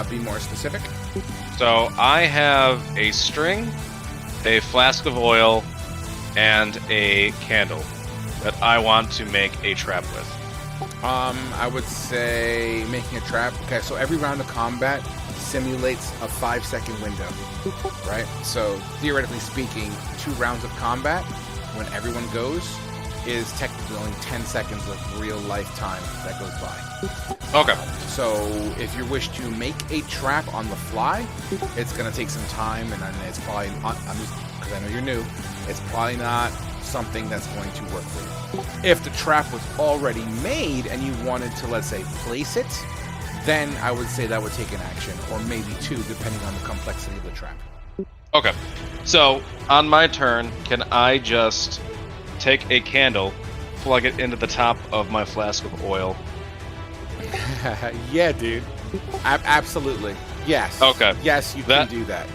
Be more specific. So I have a string, a flask of oil, and a candle. that I want to make a trap with? I would say making a trap. Okay, so every round of combat simulates a 5-second window, right? So theoretically speaking, 2 rounds of combat, when everyone goes, is technically only 10 seconds of real life time that goes by. Okay. So if you wish to make a trap on the fly, it's going to take some time, and then it's probably, because I know you're new, it's probably not something that's going to work for you. If the trap was already made and you wanted to, let's say, place it, then I would say that would take an action, or maybe 2, depending on the complexity of the trap. Okay. So, on my turn, can I just take a candle, plug it into the top of my flask of oil? Yeah, dude. Absolutely. Yes. Okay. Yes, you can do that.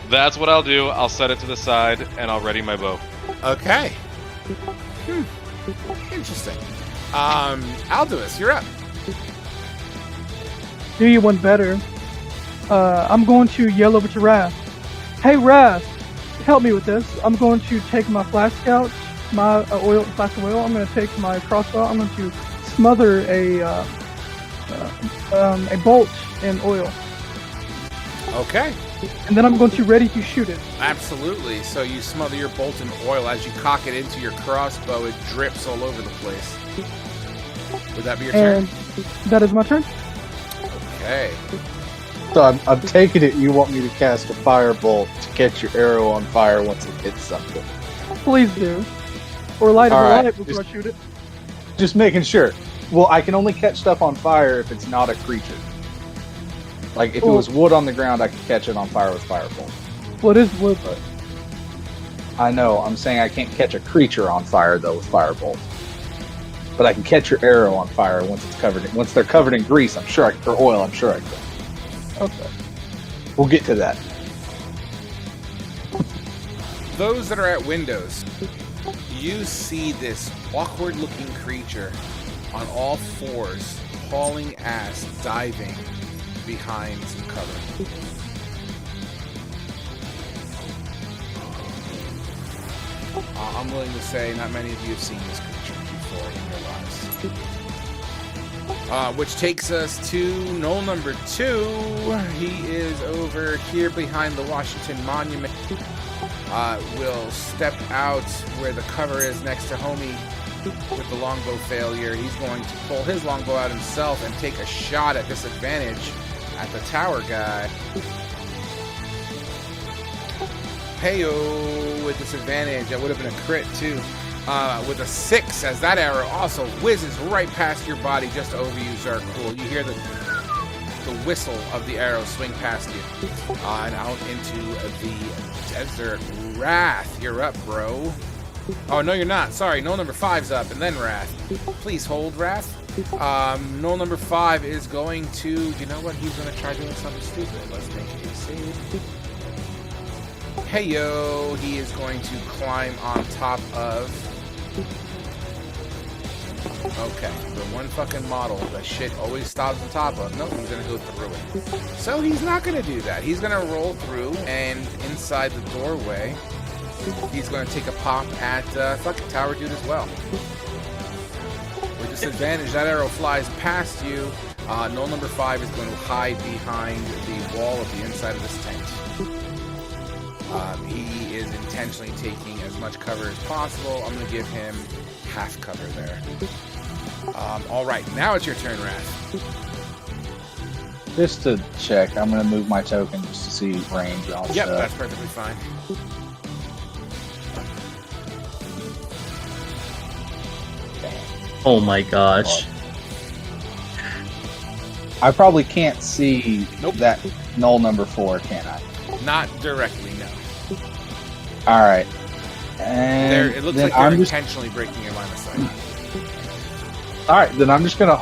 That's what I'll do. I'll set it to the side, and I'll ready my bow. Okay. Interesting. Aldous, you're up. Do you one better? I'm going to yell over to Wrath. Hey, Wrath, help me with this. I'm going to take my flask out, my flask of oil. I'm going to take my crossbow. I'm going to smother a bolt in oil. Okay. And then I'm going to ready to shoot it. Absolutely. So you smother your bolt in oil. As you cock it into your crossbow, it drips all over the place. Would that be your turn? That is my turn. Okay. So I'm taking it you want me to cast a firebolt to catch your arrow on fire once it hits something. Please do. Or light All it right. light before I shoot it. Just making sure. Well, I can only catch stuff on fire if it's not a creature. Like, if it was wood on the ground, I could catch it on fire with firebolt. Well, it is wood, but... I know, I'm saying I can't catch a creature on fire, though, with firebolt. But I can catch your arrow on fire once they're covered in grease, or oil, I'm sure I can. Okay. We'll get to that. Those that are at windows, you see this awkward-looking creature on all fours, hauling ass, diving behind some cover. I'm willing to say not many of you have seen this creature before in your lives. Which takes us to Knoll number 2. He is over here behind the Washington Monument. Will step out where the cover is next to Homie with the longbow failure. He's going to pull his longbow out himself and take a shot at disadvantage at the tower guy. Heyo, with disadvantage. That would have been a crit too. With a 6, as that arrow also whizzes right past your body, just over you, Zarkul. You hear the whistle of the arrow swing past you, and out into the desert. Wrath, you're up, bro. Oh, no, you're not. Sorry, Knoll number 5's up, and then Wrath. Please hold, Wrath. Knoll number 5 is going to... You know what? He's going to try doing something stupid. Let's make a save. Heyo, he is going to climb on top of... Okay, the one fucking model that shit always stops on top of. Nope, he's going to go through it. So he's not going to do that. He's going to roll through, and inside the doorway, he's going to take a pop at fucking Tower Dude as well. With disadvantage, that arrow flies past you. Knoll number 5 is going to hide behind the wall of the inside of this tent. He is intentionally taking as much cover as possible. I'm going to give him half cover there. All right, now it's your turn, Wrath. Just to check, I'm going to move my token just to see range on Yep, stuff. that's perfectly fine. Oh my gosh. I probably can't see Nope. that Knoll number 4, can I? Not directly, no. All right. And It looks then like they're I'm just intentionally breaking your line of sight. all right. Then I'm just gonna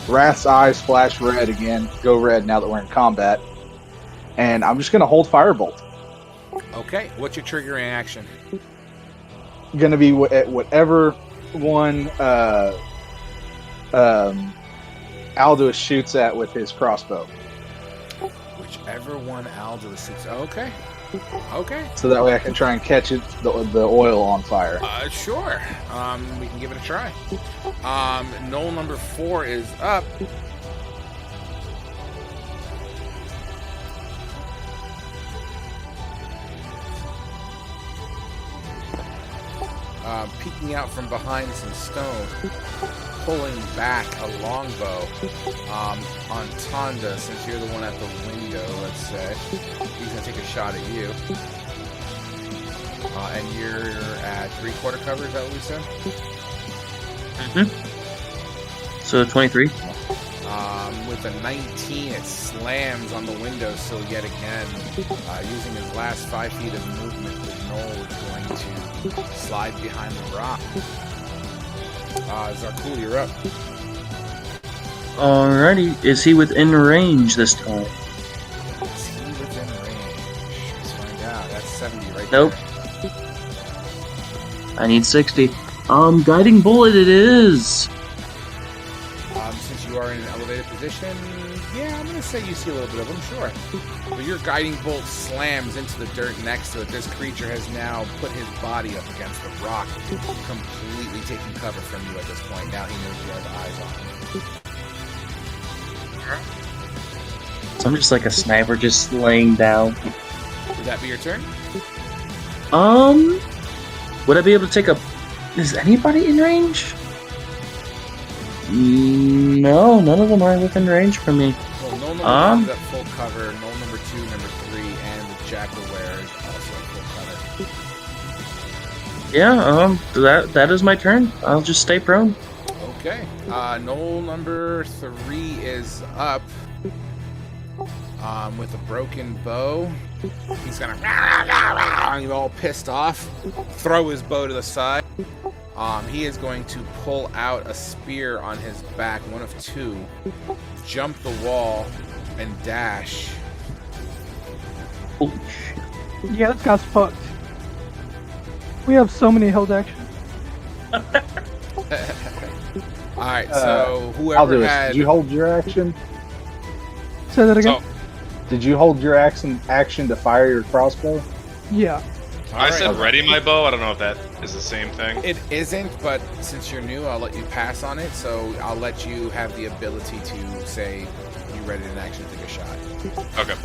Wrath's eyes flash red again, go red now that we're in combat, and I'm just gonna hold firebolt. Okay, what's your triggering action? Gonna be at whatever one Aldous shoots at with his crossbow. Whichever one Aldous shoots. Okay. Okay. so that way I can try and catch the oil on fire. Sure. We can give it a try. Knoll number 4 is up. Peeking out from behind some stone, pulling back a longbow on Tonda, since you're the one at the window, let's say. He's going to take a shot at you. And you're at 3/4 cover, is that what we said? So 23. With a 19, it slams on the windowsill yet again. Using his last 5 feet of movement, the Knoll is going to slide behind the rock. Zarkul, you're up. Alrighty. Is he within range this time? Is he within range? Let's find out. That's 70 right Nope. there. I need 60. Guiding bullet it is. Since you are in an elevated position, yeah, I'm going to say you see a little bit of him, sure. But your guiding bolt slams into the dirt next to it. This creature has now put his body up against the rock, completely taking cover from you at this point. Now he knows you have eyes on him. So I'm just like a sniper, just laying down. Would that be your turn? Would I be able to take a... Is anybody in range? No, none of them are within range from me. Well, Knoll number 1 is at full cover. Knoll number 2, number 3, and the Jackalware is also at full cover. Yeah, that is my turn. I'll just stay prone. Okay. Knoll number 3 is up. With a broken bow. He's gonna he's all pissed off. Throw his bow to the side. He is going to pull out a spear on his back, one of 2, jump the wall, and dash. Holy shit. Yeah, this guy's fucked. We have so many held actions. Alright, so I'll whoever do it. had... Did you hold your action? Say that again? Did you hold your action to fire your crossbow? Yeah. I Alright. said ready my bow. I don't know if that is the same thing. It isn't, but since you're new, I'll let you pass on it, so I'll let you have the ability to say you ready in action to take a shot. Okay.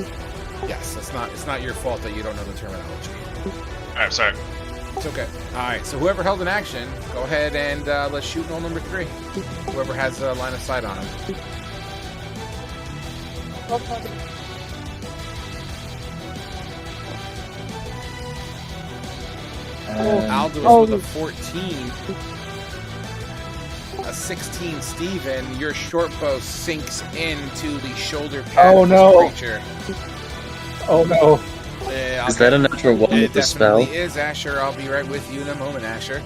Yes, it's not your fault that you don't know the terminology. Alright, sorry. It's okay. Alright, so whoever held an action, go ahead and let's shoot Knoll number 3. Whoever has a line of sight on him. Aldous with a 14. A 16, Steven. Your short bow sinks into the shoulder pad of this creature. Oh no. Is that a natural one with the spell? It definitely is, Asher. I'll be right with you in a moment, Asher.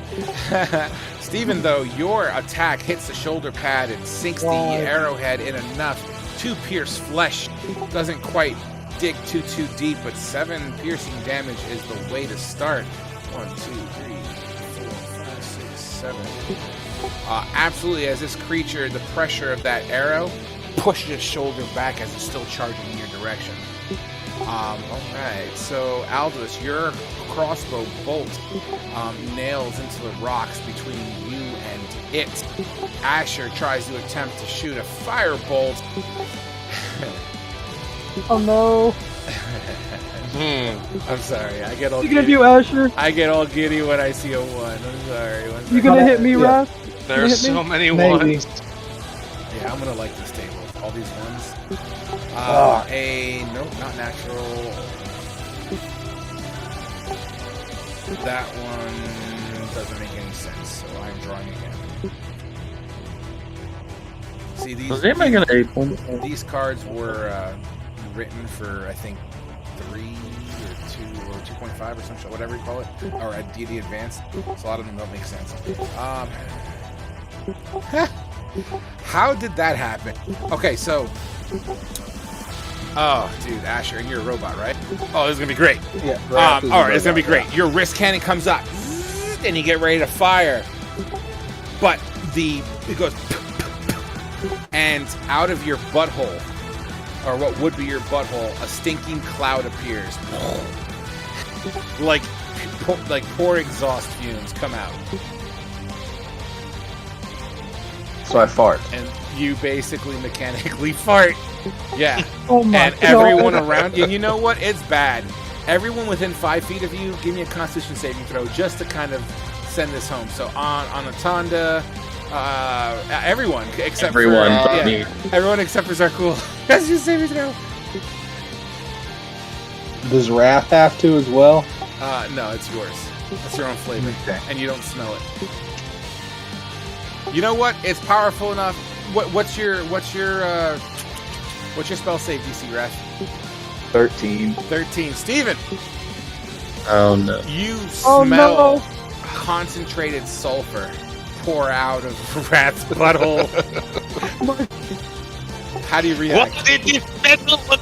Steven, though, your attack hits the shoulder pad and sinks the arrowhead in enough to pierce flesh. Doesn't quite dig too deep, but 7 piercing damage is the way to start. 1, 2, 3, 4, 5, 6, 7. Absolutely, as this creature, the pressure of that arrow pushes its shoulder back as it's still charging in your direction. Alright, so Aldous, your crossbow bolt nails into the rocks between you and it. Asher tries to attempt to shoot a firebolt. Oh no. I'm sorry, I get all Speaking of you, Asher, I get all giddy when I see a 1. I'm sorry. you gonna hit me, Raph? There's so many Maybe. ones. Yeah, I'm gonna like this table. All these ones. Nope, not natural. That one doesn't make any sense, so I'm drawing again. See, these cards were written for, I think, 3 or 2 or 2.5 or some shit, whatever you call it, or at D&D Advanced. So a lot of them don't make sense. How did that happen? Okay, so... Oh, dude, Asher, and you're a robot, right? Oh, this is gonna be great. Yeah. Alright, it's gonna be great. Your wrist cannon comes up, and you get ready to fire. But it goes... And out of your butthole, or what would be your butthole, a stinking cloud appears. like poor exhaust fumes come out, So I fart. and you basically mechanically fart. Yeah. Oh my And god. everyone around you, and you know what? It's bad. Everyone within 5 feet of you, give me a Constitution saving throw just to kind of send this home. So on Atanda, everyone except Everyone for but me. everyone except for Zarkul. That's just saving throw. Does Wrath have to as well? No, it's yours. It's your own flavor, Okay. and you don't smell it. You know what? It's powerful enough. What's your spell save DC, Wrath? 13. 13. Steven, Oh no. you Oh, smell no. concentrated sulfur pour out of Rat's butthole. How do you react? What did you smell?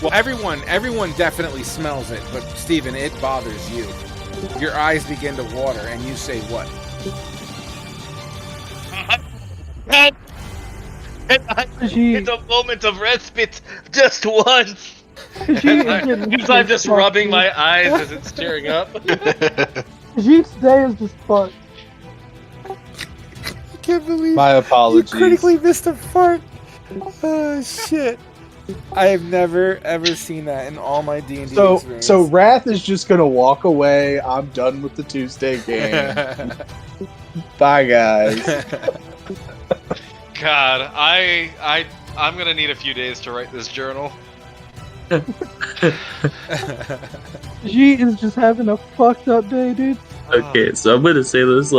Well, everyone definitely smells it, but Steven, it bothers you. Your eyes begin to water, and you say what? It's a moment of respite, just once. Khajiit I'm just rubbing my eyes as it's tearing up. Khajiit's day is just fucked. I can't believe My apologies. you critically missed a fart. Oh shit! I have never ever seen that in all my D&D experience. So Wrath is just gonna walk away. I'm done with the Tuesday game. Bye, guys. God, I'm gonna need a few days to write this journal. Khajiit is just having a fucked up day, dude. Okay, so I'm gonna say this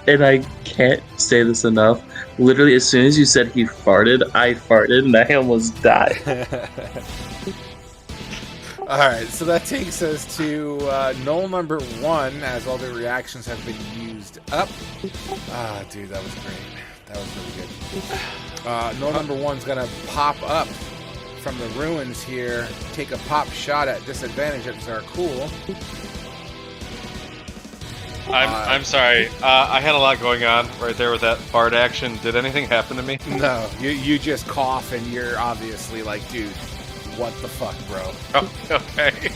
and I can't say this enough. Literally, as soon as you said he farted, I farted and I almost died. Alright, so that takes us to null number 1, as all the reactions have been used up. Ah, dude, that was great. That was really good. Null number 1's gonna pop up from the ruins here, take a pop shot at disadvantage at Zarkul. I'm sorry. I had a lot going on right there with that fart action. Did anything happen to me? No, you just cough and you're obviously like, dude, what the fuck, bro? Oh, okay.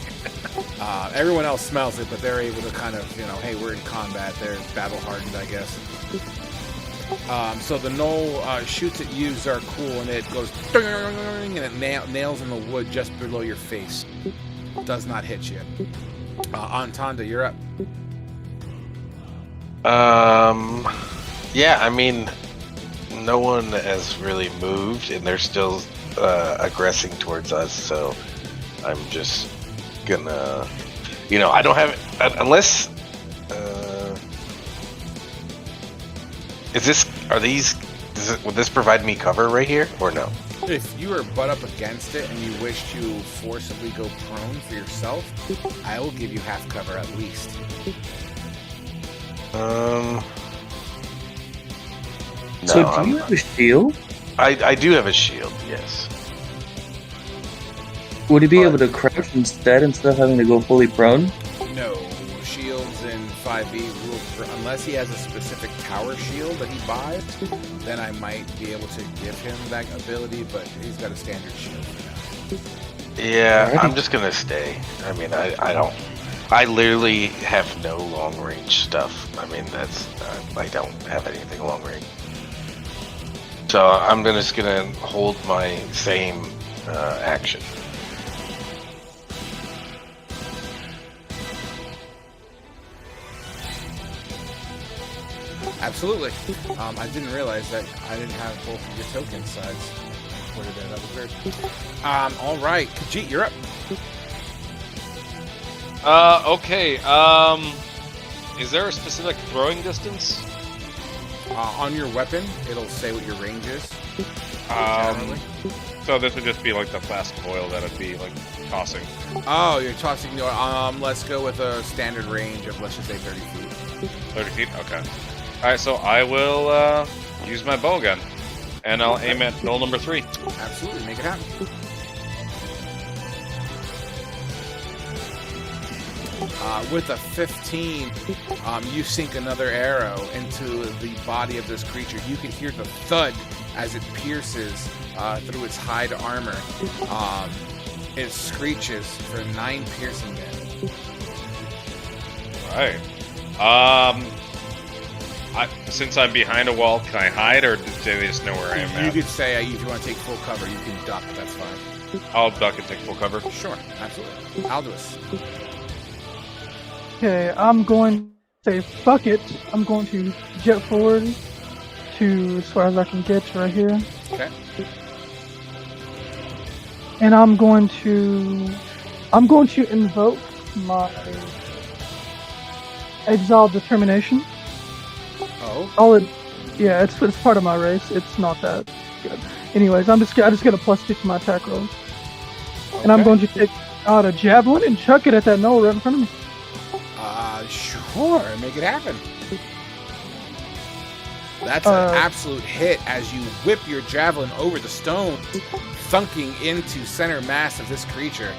Everyone else smells it, but they're able to kind of, hey, we're in combat. They're battle hardened, I guess. So the knoll shoots at you, Zarkul, and it goes and it nails in the wood just below your face. Does not hit you. Antanda, you're up. Yeah, I mean, no one has really moved, and they're still aggressing towards us. So I'm just gonna, I don't have unless. Would this provide me cover right here, or no? If you are butt up against it and you wish to forcibly go prone for yourself, I will give you half cover at least. No, So do you have a shield? I do have a shield, yes. Would he be able to crouch instead of having to go fully prone? No, shields in 5e rule unless he has a specific tower shield that he buys, then I might be able to give him that ability, but he's got a standard shield for now. Yeah, Alrighty. I'm just gonna stay. I mean, I literally have no long range stuff. I mean, I don't have anything long range. So I'm just gonna hold my same action. Absolutely. I didn't realize that I didn't have both of your token sides recorded there. That was weird. All right, Khajiit, you're up. Okay. Is there a specific throwing distance? On your weapon, it'll say what your range is. Um, so this would just be like the flask of oil that I'd be like tossing. Oh, you're tossing. Let's go with a standard range of, let's just say 30 feet. 30 feet? Okay. Alright, so I will use my bow gun. And I'll aim at null number 3. Absolutely, make it happen. With a 15, you sink another arrow into the body of this creature. You can hear the thud as it pierces through its hide armor. It screeches for 9 piercing damage. Right. Since I'm behind a wall, can I hide, or do they just know where I am You at? could say if you want to take full cover, you can duck. That's fine. I'll duck and take full cover. Sure, absolutely. Aldous. Okay, I'm going to say fuck it. I'm going to jet forward to as far as I can get right here. Okay. And I'm going to invoke my Exile Determination. Oh. Yeah, it's part of my race. It's not that good. Anyways, I just get a +2 to my attack rolls. And I'm Okay. going to take out a javelin and chuck it at that knoll right in front of me. Sure. Make it happen. That's an absolute hit as you whip your javelin over the stone, thunking into center mass of this creature.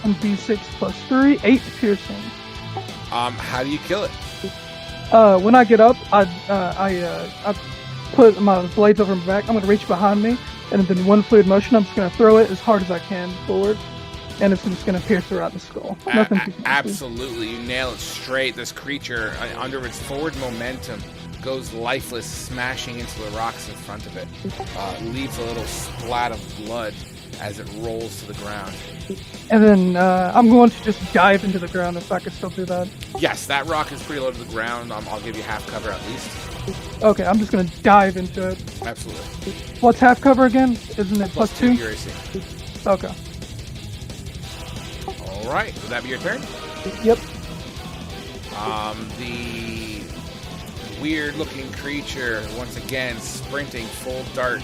And D6 +3, 8 piercing. How do you kill it? When I get up, I put my blades over my back. I'm going to reach behind me, and then one fluid motion, I'm just going to throw it as hard as I can forward, and it's just going to pierce throughout the skull. Nothing too fancy. Absolutely. You nail it straight. This creature, under its forward momentum, goes lifeless, smashing into the rocks in front of it. Leaves a little splat of blood as it rolls to the ground. And then I'm going to just dive into the ground if I could still do that. Yes, that rock is pretty low to the ground. I'll give you half cover at least. Okay, I'm just going to dive into it. Absolutely. What's half cover again? Isn't it +2? Your AC. Okay. All right. Would that be your turn? Yep. The weird-looking creature, once again, sprinting full dart,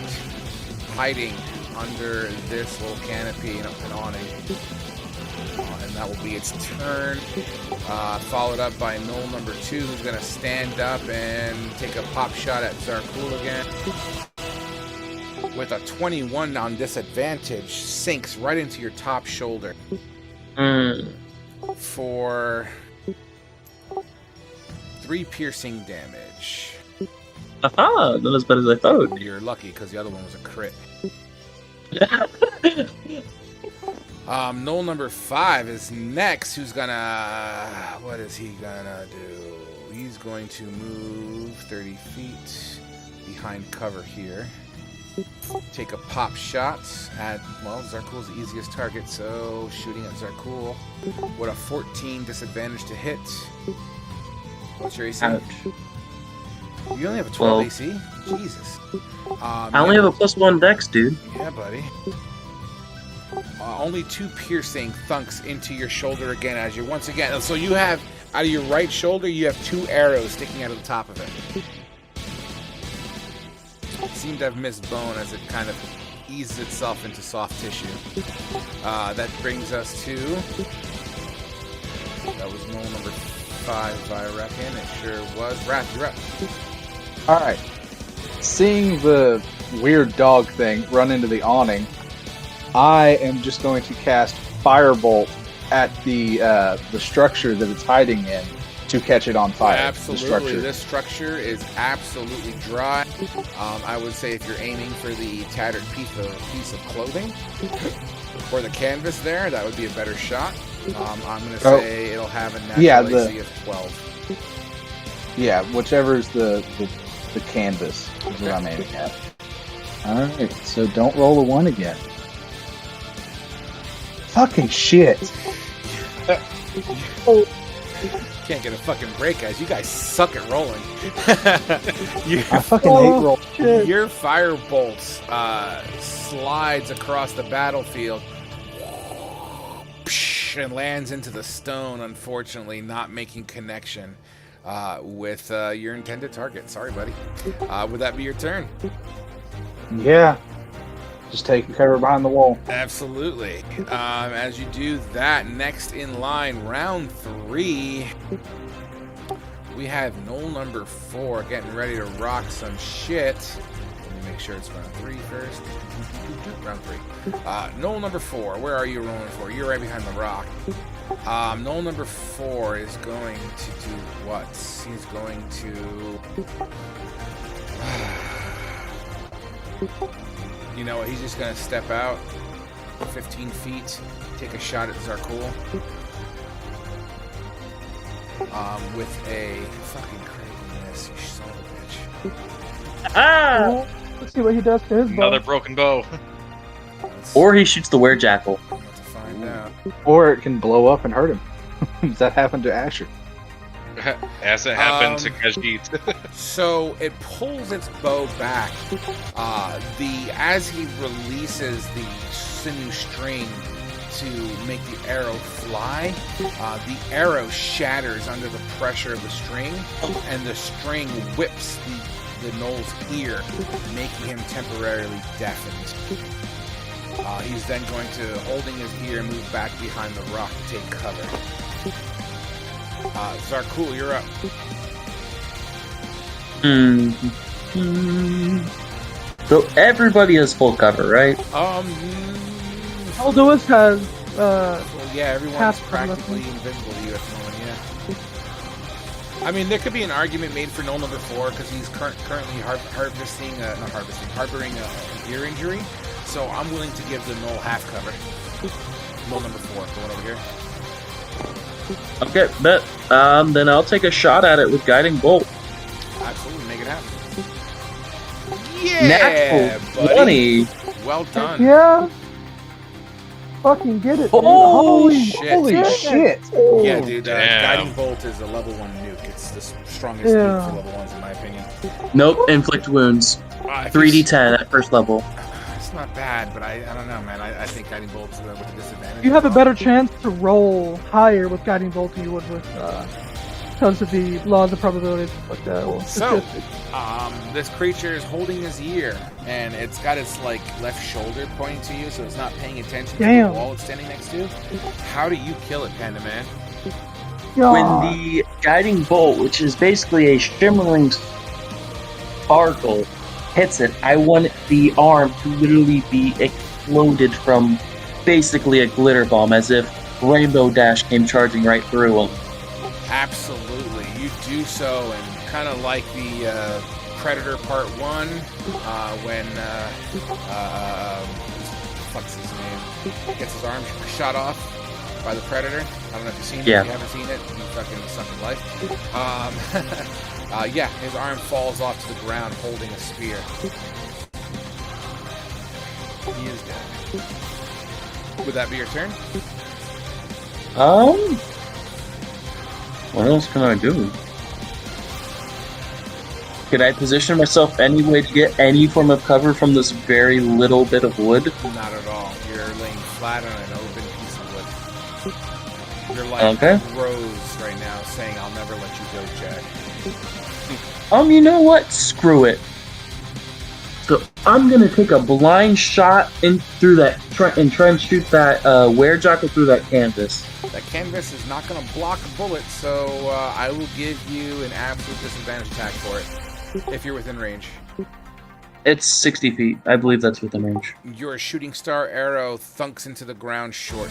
hiding under this little canopy and an awning. And that will be its turn. Followed up by Knoll number 2, who's going to stand up and take a pop shot at Zarkul again. With a 21 on disadvantage, sinks right into your top shoulder. For 3 piercing damage. Aha! Not as bad as I thought. You're lucky because the other one was a crit. Knoll number 5 is next. Who's gonna... What is he gonna do? He's going to move 30 feet behind cover here. Take a pop shot at... Well, Zarkul's the easiest target, so shooting at Zarkul with a 14 disadvantage to hit. What's your AC? Ouch. You only have a 12 Well, AC? Jesus. I only have a +1 dex, dude. Yeah, buddy. Only 2 piercing thunks into your shoulder again as you once again. So you have, out of your right shoulder, you have 2 arrows sticking out of the top of it. It seemed to have missed bone as it kind of eases itself into soft tissue. That brings us to... That was Knoll number 5, I reckon. It sure was. Wrath, you're up. Alright. Seeing the weird dog thing run into the awning, I am just going to cast Firebolt at the structure that it's hiding in to catch it on fire. Absolutely. This structure is absolutely dry. I would say if you're aiming for the tattered piece of clothing or the canvas there, that would be a better shot. I'm going to say it'll have a natural AC of 12. Yeah, whichever's the canvas is what I'm aiming at. Alright, so don't roll a 1 again. Fucking shit. Can't get a fucking break, guys. You guys suck at rolling. I fucking hate roll. Your firebolt slides across the battlefield and lands into the stone, unfortunately not making connection with your intended target. Sorry, buddy. Would that be your turn? Yeah. Just taking cover behind the wall. Absolutely. As you do that, next in line, round 3, we have Knoll number 4 getting ready to rock some shit. Let me make sure it's round 3 first. Round 3. Knoll number 4, where are you rolling for? You're right behind the rock. Knoll number 4 is going to do what? He's going to... You know what, he's just going to step out 15 feet, take a shot at Zarkul. with a fucking critical miss. You son of a bitch. Ah! Let's see what he does to his Another bow. broken bow. Or he shoots the werejackal. I'm about to find out. Or it can blow up and hurt him. Does that happen to Asher? As it happened to Khajiit. So it pulls its bow back. As he releases the sinew string to make the arrow fly, the arrow shatters under the pressure of the string, and the string whips the gnoll's ear, making him temporarily deafened. He's then going to, holding his ear, move back behind the rock to take cover. Zarkul, you're up. So everybody has full cover, right? Alduus has Well, yeah, everyone's half cover practically left. invisible to you at the moment, yeah. I mean, there could be an argument made for Null number 4 because he's currently harboring an ear injury. So I'm willing to give the Null half cover. Null number 4, going over here. Okay, bet. Then I'll take a shot at it with Guiding Bolt. Absolutely, make it happen. Yeah, Natural buddy. 20. Well done. Yeah. Fucking get it. dude. Holy shit. Holy shit! Yeah, dude, Damn. Guiding Bolt is a level 1 nuke. It's the strongest nuke for level 1s, in my opinion. Nope, inflict wounds. If 3d10 at first level. It's not bad, but I don't know, man. I think Guiding Bolt's with a disadvantage. You have a better chance to roll higher with Guiding Bolt than you would with because of the laws of probabilities like that. Well, So, statistics. this creature is holding his ear, and it's got its left shoulder pointing to you, so it's not paying attention to Damn. the wall it's standing next to. How do you kill it, Panda Man? When the Guiding Bolt, which is basically a shimmering sparkle, hits it, I want the arm to literally be exploded from basically a glitter bomb, as if Rainbow Dash came charging right through him. Absolutely, you do so, and kind of like the Predator Part 1, when what's his name? Gets his arm shot off by the Predator. I don't know if you've seen it. Yeah. If you haven't seen it, you fucking suck in life. Yeah, his arm falls off to the ground holding a spear. He is dead. Would that be your turn? What else can I do? Could I position myself any way to get any form of cover from this very little bit of wood? Not at all. You're laying flat on an open piece of wood. You're like Okay. Rose right now saying, I'll never let you go, Jack. You know what? Screw it. So I'm gonna take a blind shot in through that and try and shoot that werejackal through that canvas. That canvas is not going to block a bullet, so I will give you an absolute disadvantage attack for it, if you're within range. It's 60 feet. I believe that's within range. Your shooting star arrow thunks into the ground short.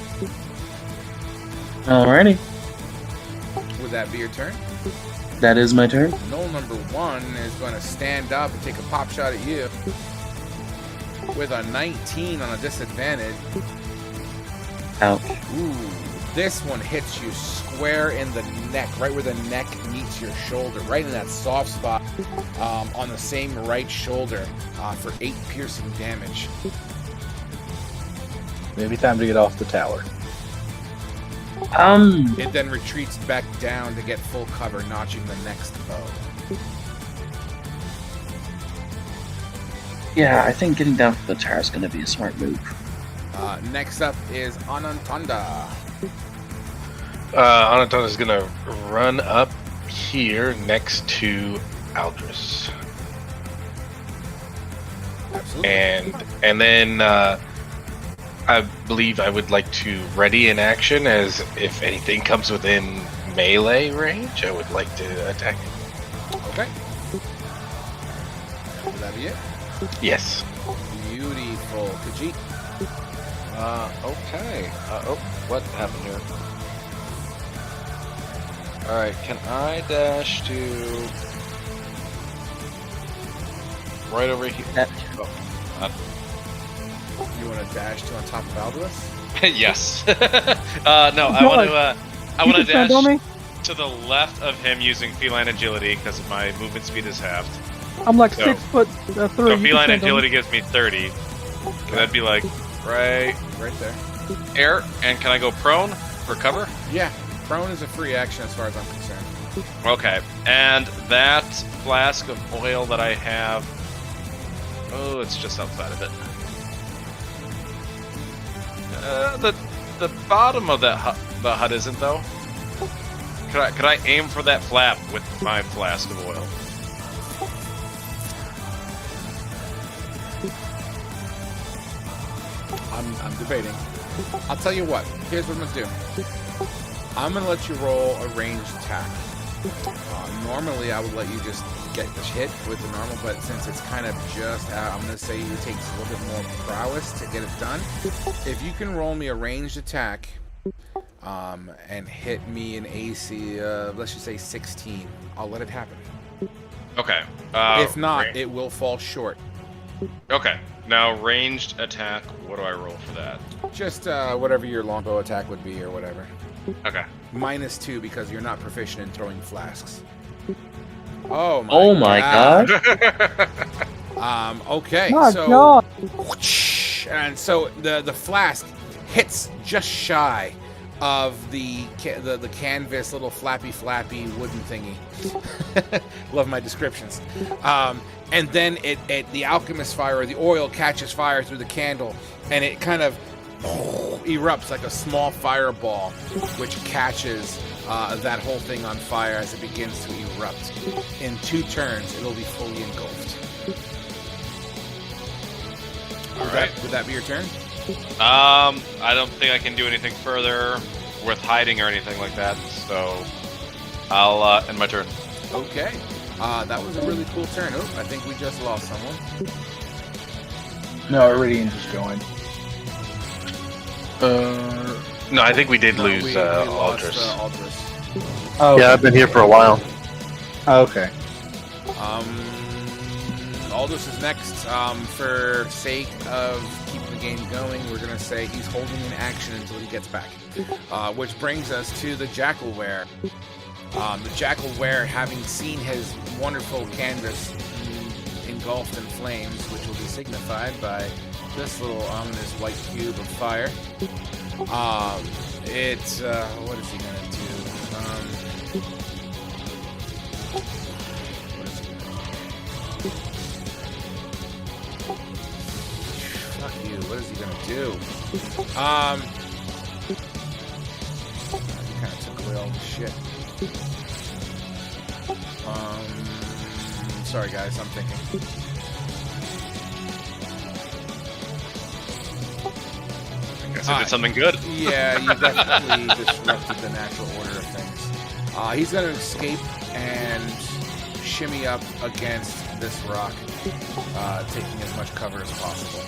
Alrighty. Would that be your turn? That is my turn. Null number 1 is going to stand up and take a pop shot at you. With a 19 on a disadvantage. Ouch. Ooh, this one hits you square in the neck, right where the neck meets your shoulder, right in that soft spot on the same right shoulder for 8 piercing damage. Maybe time to get off the tower. It then retreats back down to get full cover, notching the next bow. Yeah, I think getting down from the tower is going to be a smart move. Next up is Anantanda. Anatona is gonna run up here next to Aldris, Absolutely. and then I believe I would like to ready in action, as if anything comes within melee range, I would like to attack it. Okay. Would that be it? Yes. Beautiful. Khajiit. Okay. What happened here? Alright, can I dash to... right over here? You want to dash to on top of Aldous? Yes. No, I want to You can dash... stand on me? to the left of him using feline agility because my movement speed is halved. I'm like So- 6'3". So You can feline stand on agility me. gives me 30. So that'd be like right there. air. And can I go prone for cover? Yeah, prone is a free action as far as I'm concerned. Okay. And that flask of oil that I have. Oh, it's just outside of it. The bottom of that the hut isn't though. Could I aim for that flap with my flask of oil? I'm debating. I'll tell you what. Here's what I'm gonna do. I'm gonna let you roll a ranged attack. Normally, I would let you just get the hit with the normal, but since it's kind of just, I'm gonna say it takes a little bit more prowess to get it done. If you can roll me a ranged attack, and hit me an AC, let's just say 16, I'll let it happen. Okay. If not, it will fall short. Okay. Now, ranged attack, what do I roll for that? Just whatever your longbow attack would be or whatever. Okay. -2 because you're not proficient in throwing flasks. Oh my, Oh my god. god. Okay, My so God. and so the flask hits just shy of the canvas little flappy wooden thingy. Love my descriptions. And then the alchemist fire or the oil catches fire through the candle, and it kind of erupts like a small fireball, which catches that whole thing on fire as it begins to erupt. In 2 turns, it'll be fully engulfed. Would that be your turn? I don't think I can do anything further with hiding or anything like that, so I'll end my turn. Okay. That was a really cool turn. Oh, I think we just lost someone. No, Iridian's just going. No, I think we did No, lose we lost, Aldris. Aldris. Oh, Yeah, I've been here for a while. okay. Aldous is next. For sake of keeping the game going, we're going to say he's holding an action until he gets back. Which brings us to the Jackalware. The Jackalware, having seen his wonderful canvas engulfed in flames, which will be signified by this little ominous white cube of fire. What is he going to do? What is he going to do? Fuck you. What is he going to do? He kind of took away all the shit. Sorry guys, I'm thinking. I guess I did something good. Yeah, you definitely disrupted the natural order of things. He's going to escape and shimmy up against this rock, taking as much cover as possible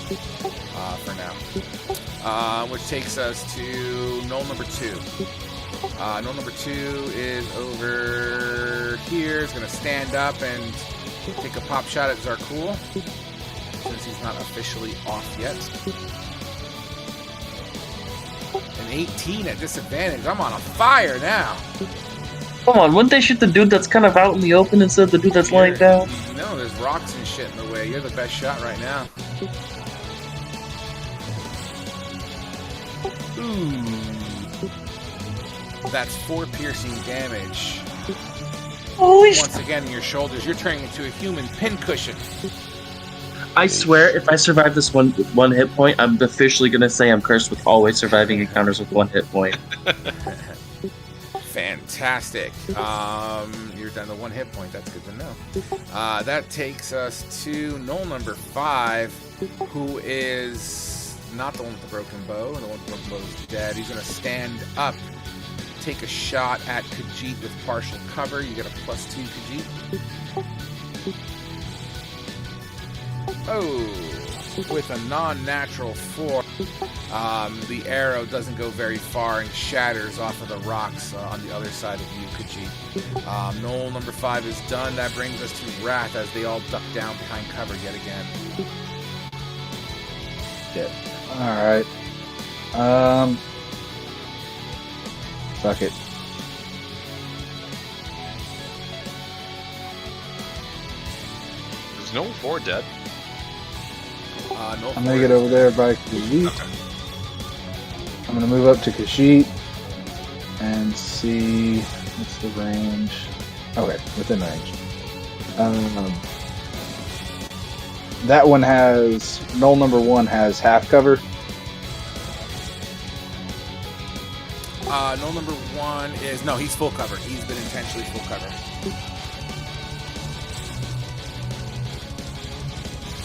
for now. Which takes us to Knoll number 2. Knoll number 2 is over here. He's going to stand up and take a pop shot at Zarkul, since he's not officially off yet. An 18 at disadvantage. I'm on a fire now. Come on, wouldn't they shoot the dude that's kind of out in the open instead of the dude that's lying down? No, there's rocks and shit in the way. You're the best shot right now. Ooh. That's 4 piercing damage. Holy Once again in your shoulders, you're turning into a human pincushion. I swear, if I survive this one with 1 hit point, I'm officially gonna say I'm cursed with always surviving encounters with 1 hit point. Fantastic. You're down to 1 hit point. That's good to know. That takes us to Knoll number 5, who is not the one with the broken bow. The one with the broken bow is dead. He's going to stand up, take a shot at Khajiit with partial cover. You get a +2, Khajiit. Oh, with a non-natural 4. The arrow doesn't go very far and shatters off of the rocks on the other side of you, Khajiit. Knoll number 5 is done. That brings us to Wrath as they all duck down behind cover yet again. Shit. Alright. Fuck it. no 4 dead? No, I'm gonna get over there by Khajiit. I'm gonna move up to Khajiit and see what's the range. Okay, within range. That one has null number 1 has half cover. Null number 1 is no, he's full cover. He's been intentionally full cover.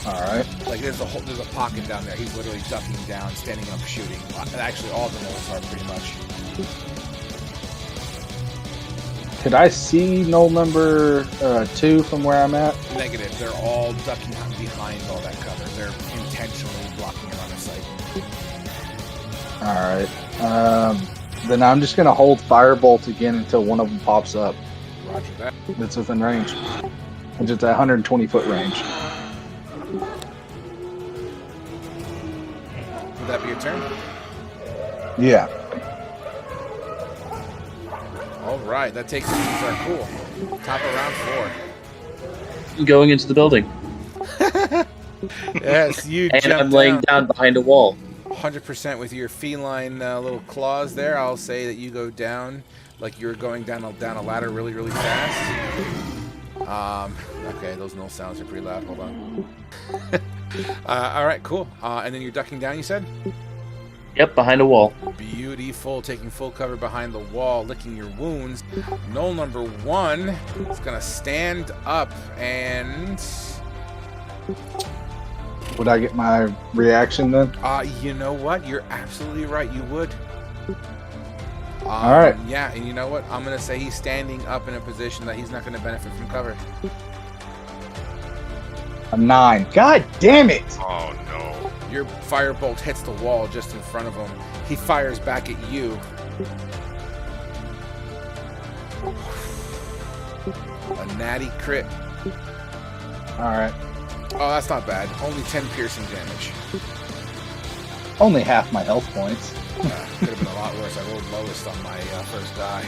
All right. Like there's a pocket down there. He's literally ducking down, standing up, shooting. Actually, all the nulls are pretty much. Could I see null number 2 from where I'm at? Negative. They're all ducking behind all that cover. They're intentionally blocking your line of sight. All right. Then I'm just gonna hold Firebolt again until one of them pops up. Roger that. That's within range. Which is at 120 foot range. Would that be your turn? Yeah. All right. That takes us to our cool. Top of round 4. Going into the building. Yes, you And jump I'm laying down behind a wall. 100% with your feline little claws there. I'll say that you go down like you're going down a ladder really, really fast. Okay, those null sounds are pretty loud. Hold on. All right, cool. And then you're ducking down, you said? Yep, behind a wall. Beautiful. Taking full cover behind the wall, licking your wounds. Null number 1 is going to stand up and... Would I get my reaction then? You know what? You're absolutely right. You would. All right. Yeah, and you know what? I'm going to say he's standing up in a position that he's not going to benefit from cover. A 9. God damn it! Oh no. Your firebolt hits the wall just in front of him. He fires back at you. A natty crit. All right. Oh, that's not bad. Only 10 piercing damage. Only half my health points. Could have been a lot worse. I rolled lowest on my first die.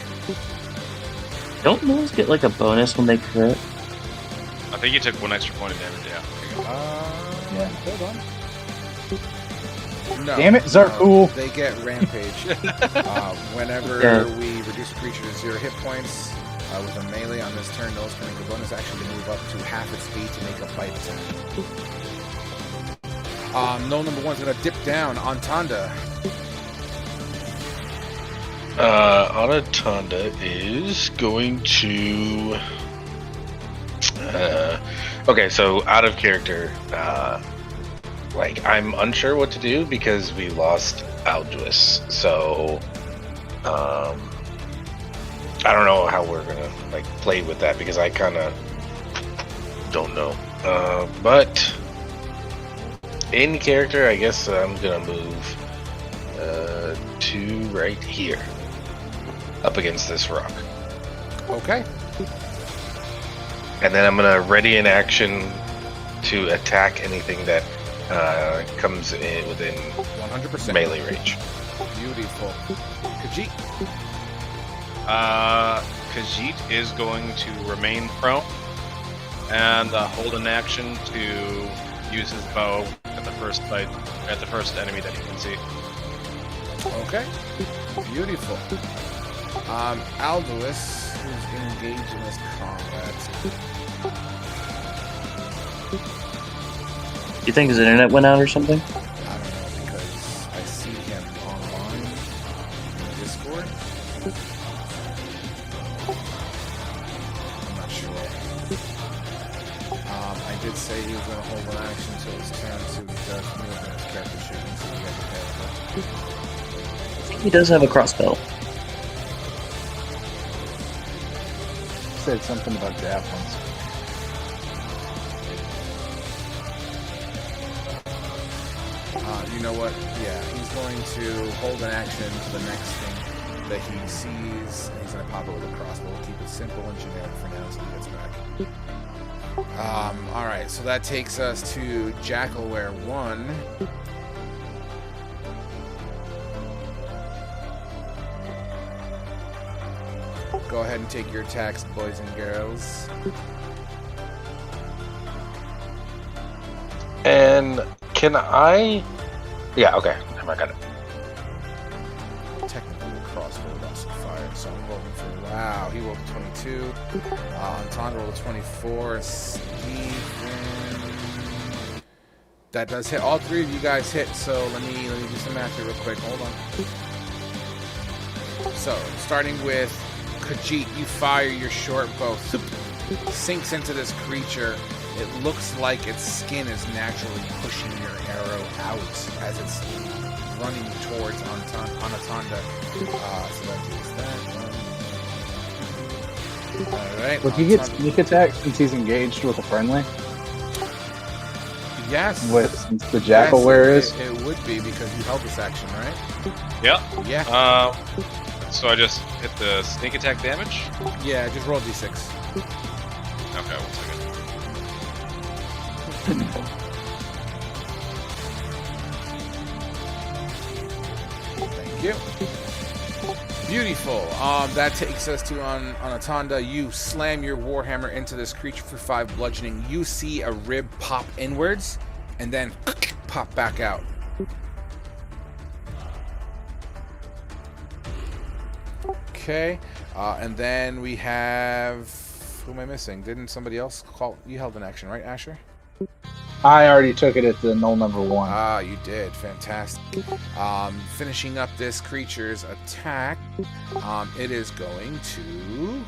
Don't gnolls get like a bonus when they crit? I think you took 1 extra point of damage, yeah. Yeah. Hold on. No, Damn it, Zarkul. They get rampage. Whenever we reduce a creature to 0 hit points with a melee on this turn, those can make a bonus action to move up to half its speed to make a bite attack. Null number 1's going to dip down on Tanda. Anatonda is going to. Okay, so out of character, I'm unsure what to do because we lost Alduis. So, I don't know how we're gonna play with that because I kind of don't know. But in character, I guess I'm gonna move to right here, up against this rock. Okay. And then I'm gonna ready an action to attack anything that comes in within 100% melee range. Beautiful. Khajiit. Khajiit is going to remain prone and hold an action to use his bow at the first enemy that he can see. Okay. Beautiful. Alduis, who's engaged in this combat. You think his internet went out or something? I don't know, because I see him online in Discord. I'm not sure. I did say he was going to hold an action until his turn, so he does move in his character shooting, so we have to pay. I think he does have a crossbow. Said something about javelins. You know what? Yeah, he's going to hold an action to the next thing that he sees. He's going to pop it with a crossbow. We'll keep it simple and generic for now until he gets back. All right, so that takes us to Jackalware 1. Go ahead and take your attacks, boys and girls. then can I? Yeah. Okay. I got it. Technically, the crossbow would also fire, so I'm rolling for. Wow, he rolled a 22. Anton rolled a 24. Steven. That does hit. All three of you guys hit. So let me do some math here real quick. Hold on. So starting with Khajiit, you fire your short bow. Sinks into this creature. It looks like its skin is naturally pushing your arrow out as it's running towards Anaconda. So that is that. Alright. Would he get sneak attack since he's engaged with a friendly? Yes. Since the jackal where is? It would be because you held this action, right? Yep. Yeah. So I just hit the sneak attack damage? Yeah, just roll d6. Okay, 1 second. Thank you. Beautiful. That takes us to Anaconda. You slam your warhammer into this creature for 5 bludgeoning. You see a rib pop inwards and then pop back out. Okay. And then we have... Who am I missing? Didn't somebody else call? You held an action, right, Asher? I already took it at the null number 1. Ah, you did. Fantastic. Finishing up this creature's attack, it is going to,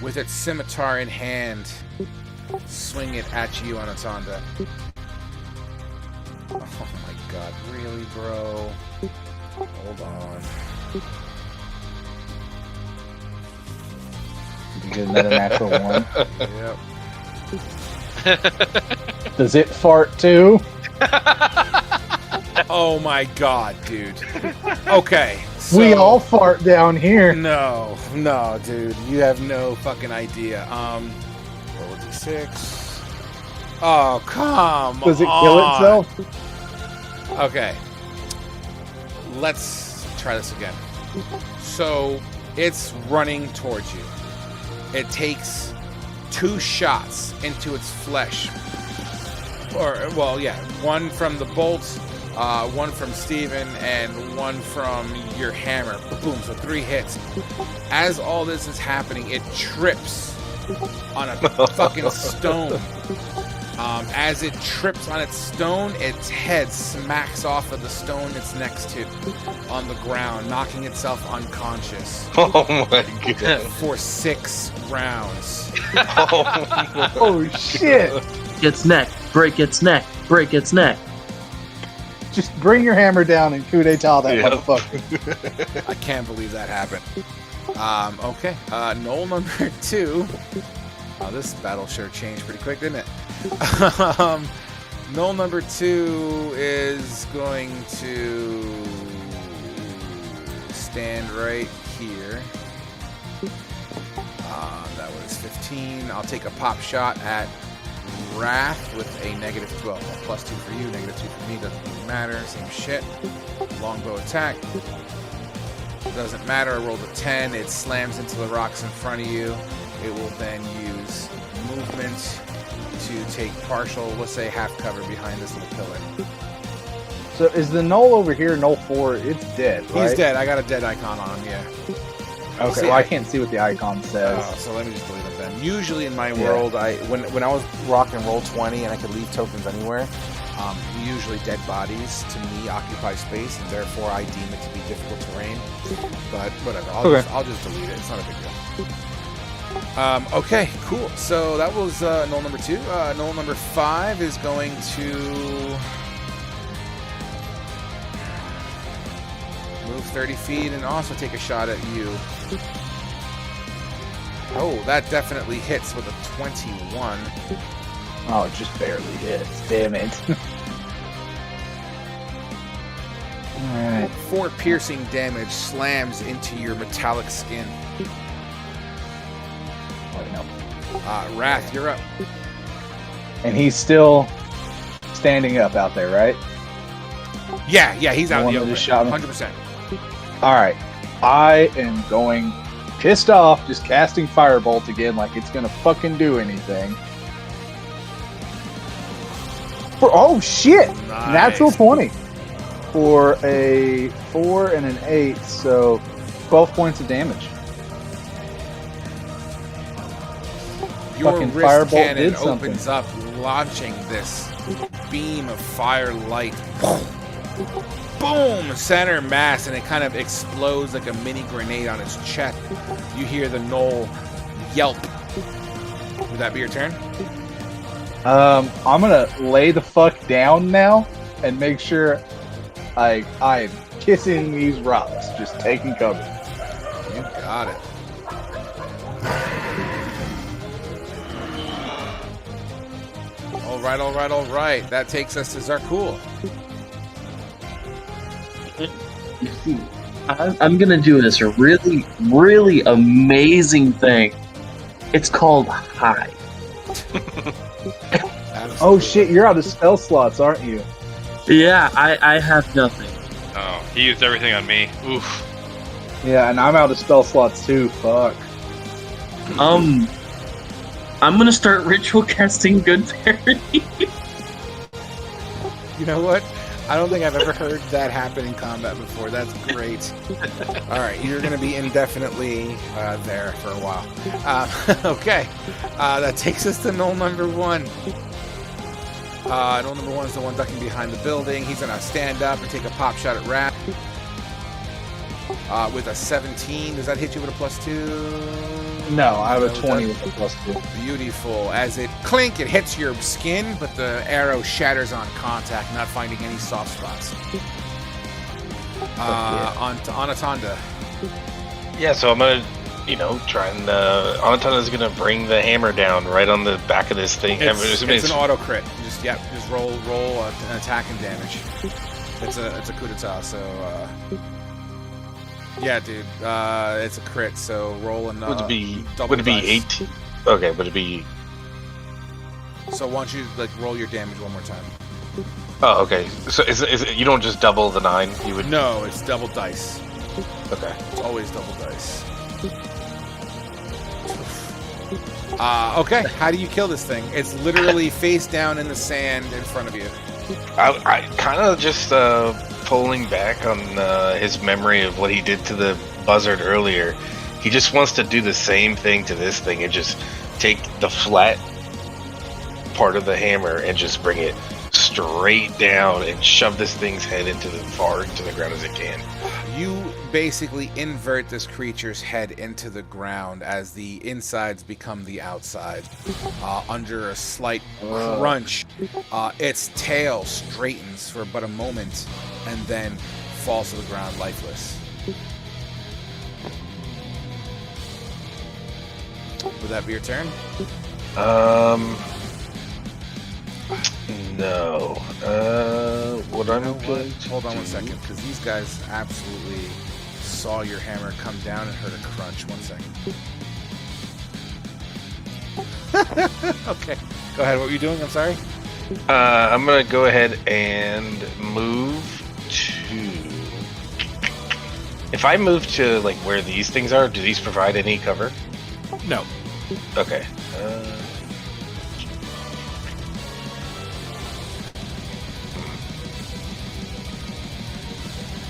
with its scimitar in hand, swing it at you, Anaconda. Oh my god, really, bro? Hold on. You get another natural 1. Yep. Does it fart too? Oh my god, dude. Okay. So, We all fart down here. No, dude. You have no fucking idea. Roll a d6. Oh, come Does it on. kill itself? Okay. Let's try this again. So, it's running towards you. It takes 2 shots into its flesh. One from the bolts, one from Steven, and one from your hammer. Boom, so 3 hits. As all this is happening, it trips on a fucking stone. As it trips on its stone, its head smacks off of the stone it's next to on the ground, knocking itself unconscious. Oh my god. For 6 rounds. Oh shit! Its neck, break its neck, break its neck. Just bring your hammer down and coup d'etat that Yep. motherfucker. I can't believe that happened. Okay. Knoll number 2. Oh, this battle sure changed pretty quick, didn't it? Knoll number 2 is going to stand right here. That was 15. I'll take a pop shot at Wrath with a -12. +2 for you, -2 for me. Doesn't really matter. Same shit. Longbow attack. Doesn't matter. I rolled a 10. It slams into the rocks in front of you. It will then use movement to take partial, let's say half cover behind this little pillar. So is the null over here, null 4, it's dead, right? He's dead. I got a dead icon on him, yeah. Okay, See, well I can't see what the icon says. So let me just delete it then. Usually in my world, when I was rock and roll 20 and I could leave tokens anywhere, usually dead bodies to me occupy space, and therefore I deem it to be difficult terrain. But whatever, I'll just delete it. It's not a big deal. Okay, cool. So that was null number 2. Null number 5 is going to move 30 feet and also take a shot at you. Oh, that definitely hits with a 21. Oh, it just barely hits. Damn it. Alright. 4 piercing damage slams into your metallic skin. Wait, no. Wrath, you're up. And he's still standing up out there, right? Yeah, he's out in the one that open. just shot me? 100%. Alright. I am going pissed off, just casting Firebolt again like it's gonna fucking do anything. Oh shit! Nice. Natural 20 for a 4 and an 8, so 12 points of damage. Your Fucking wrist firebolt cannon did something. opens up, launching this beam of fire light. Boom! Center mass, and it kind of explodes like a mini grenade on its chest. You hear the gnoll yelp. Would that be your turn? I'm gonna lay the fuck down now and make sure I'm kissing these rocks, just taking cover. You got it. All right. That takes us to Zarkul. I'm gonna do this really, really amazing thing. It's called hide. Oh shit, you're out of spell slots, aren't you? Yeah, I have nothing. Oh, he used everything on me. Oof. Yeah, and I'm out of spell slots too. Fuck. I'm gonna start ritual casting Good Fairy. You know what? I don't think I've ever heard that happen in combat before. That's great. All right, you're going to be indefinitely there for a while. Okay, that takes us to null number 1. Null number 1 is the one ducking behind the building. He's going to stand up and take a pop shot at Rat. With a 17. Does that hit you with a +2? No, I have a No, 20 that- with a +2. Beautiful. As it clink, it hits your skin, but the arrow shatters on contact, not finding any soft spots. On to Anatonda. Yeah, so I'm gonna, try and Anatana's gonna bring the hammer down right on the back of this thing. It's an auto crit. Just roll an attack and damage. It's a coup d'etat. So yeah, dude, it's a crit. So roll and would it be double would it be dice. 8? Okay, would it be? So why don't you roll your damage one more time? Oh, okay. So is it you don't just double the 9? You would. No, it's double dice. Okay. It's always double dice. Okay, how do you kill this thing? It's literally face down in the sand in front of you. I kind of just pulling back on his memory of what he did to the buzzard earlier. He just wants to do the same thing to this thing and just take the flat part of the hammer and just bring it straight down and shove this thing's head into the ground as it can. You basically invert this creature's head into the ground as the insides become the outside. Under a slight crunch, its tail straightens for but a moment and then falls to the ground lifeless. Would that be your turn? No. What I'm going to Hold on do... one second, because these guys absolutely saw your hammer come down and heard a crunch. 1 second. Okay. Go ahead. What were you doing? I'm sorry. I'm gonna go ahead and move to. If I move to where these things are, do these provide any cover? No. Okay.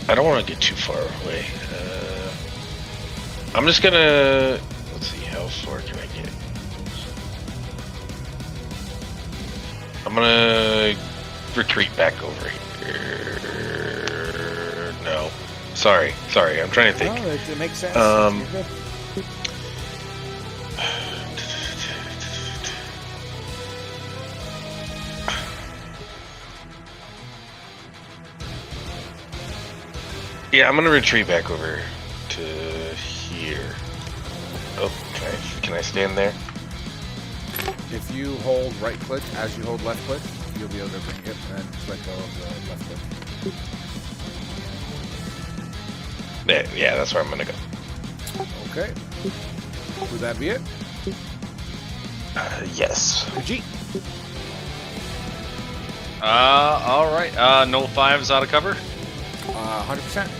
I don't want to get too far away. I'm just gonna. Let's see, how far can I get? I'm gonna retreat back over here. No, sorry. I'm trying to think. No, it makes sense. Um, You're good. Yeah, I'm gonna retreat back over to here. Oh, can I stand there? If you hold right click as you hold left click, you'll be able to bring it and then let go of the left click. Yeah, that's where I'm gonna go. Okay. Would that be it? Yes. G. All right. Null 5's out of cover. 100%.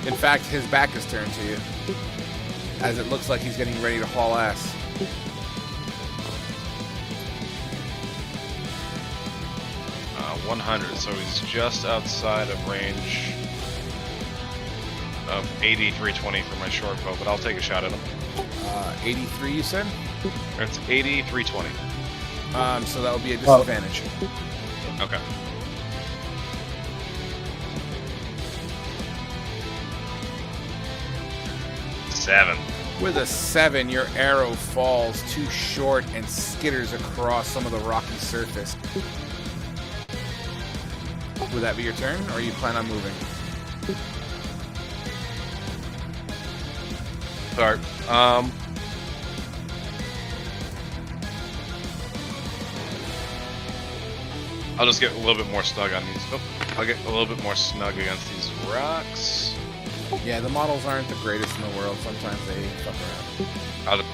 In fact, his back is turned to you, as it looks like he's getting ready to haul ass. 100, so he's just outside of range of 8320 for my short bow, but I'll take a shot at him. 83, you said? It's 8320. So that would be a disadvantage. Okay. Seven. With a 7, your arrow falls too short and skitters across some of the rocky surface. Would that be your turn, or you plan on moving? Sorry. I'll just get a little bit more snug on these. Oh, I'll get a little bit more snug against these rocks. Yeah, the models aren't the greatest in the world. Sometimes they fuck around. I'll just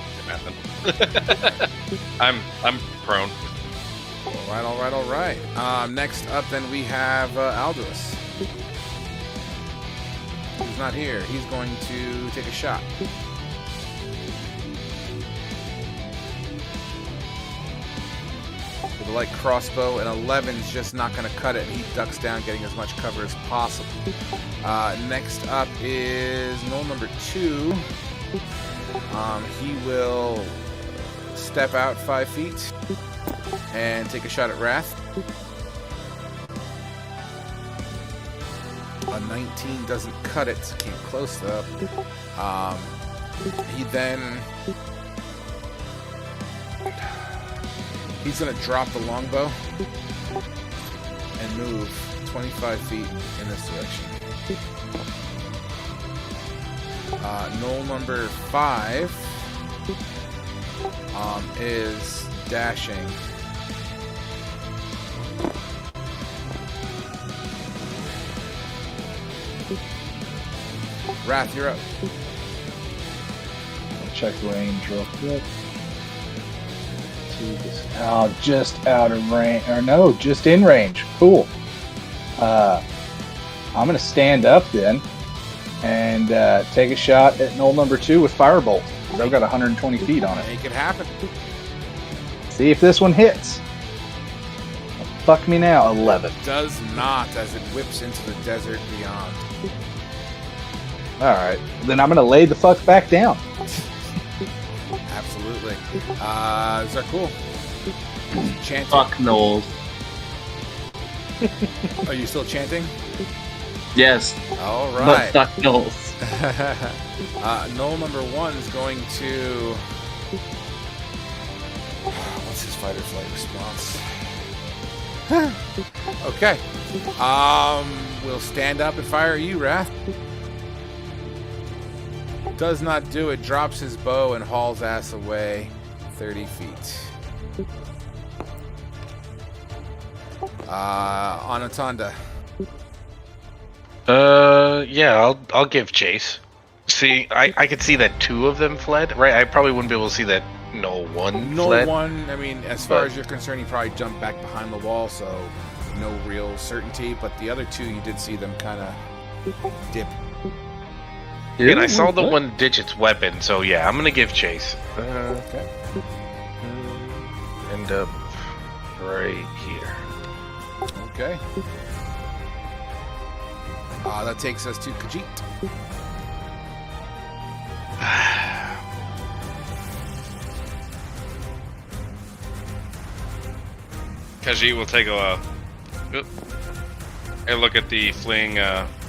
I'm prone. All right. Next up, then, we have Aldous. He's not here. He's going to take a shot. With a light crossbow, and 11's just not going to cut it. He ducks down, getting as much cover as possible. Next up is Knoll number 2. He will step out 5 feet and take a shot at Wrath. A 19 doesn't cut it. Came close though. He's gonna drop the longbow and move 25 feet in this direction. Knoll number 5 is dashing. Wrath, you're up. I'll check range real quick. Oh, just out of range. Or no, just in range. Cool. I'm going to stand up then and take a shot at Knoll number 2 with Firebolt. Because I've got 120 feet on it. Make it happen. See if this one hits. Fuck me now, 11. It does not, as it whips into the desert beyond. Alright, then I'm going to lay the fuck back down. Absolutely. Zarkul. Chanting. Fuck Knowles. Are you still chanting? Yes. All But right. fuck Knowles. Knoll number 1 is going to... What's his fight or flight response? Okay. We'll stand up and fire at you, Wrath. Does not do it. Drops his bow and hauls ass away 30 feet. Anatanda. Yeah, I'll give chase. See, I could see that 2 of them fled, right? I probably wouldn't be able to see that no one fled. I mean, as far as you're concerned, he probably jumped back behind the wall, so no real certainty. But the other 2, you did see them kind of dip. And I saw the one ditch its weapon, so yeah, I'm gonna give chase. Okay. End up right here. Okay. That takes us to Khajiit. Khajiit will take a look at the fleeing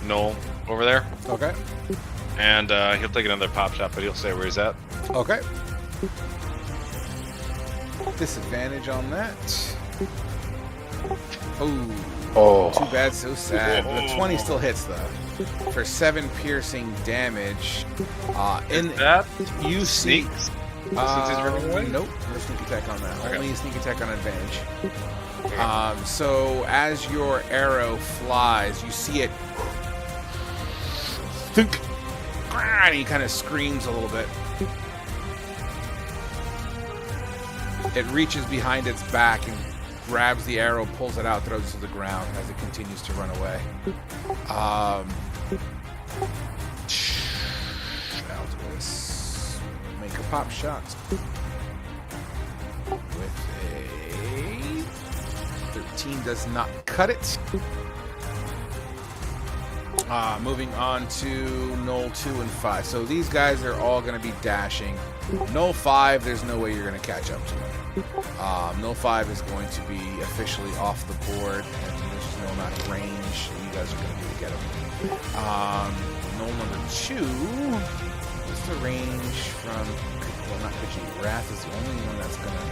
Knoll over there. Okay. And he'll take another pop shot, but he'll say where he's at. Okay. Disadvantage on that. Oh. Too bad, so sad. The 20 still hits though. For 7 piercing damage. In that you see. Since he's running away? Nope. No sneak attack on that. Okay. Only sneak attack on advantage. So as your arrow flies, you see it. Thunk. And he kind of screams a little bit. It reaches behind its back and grabs the arrow, pulls it out, throws it to the ground as it continues to run away. Aldous, make a pop shot with a 13. 19 does not cut it. Moving on to Knoll 2 and 5. So these guys are all going to be dashing. Knoll 5, there's no way you're going to catch up to him. Knoll 5 is going to be officially off the board, and there's just no amount of range you guys are going to do to get him. Knoll number 2, what's the range from, well, not Khajiit. Wrath is the only one that's going to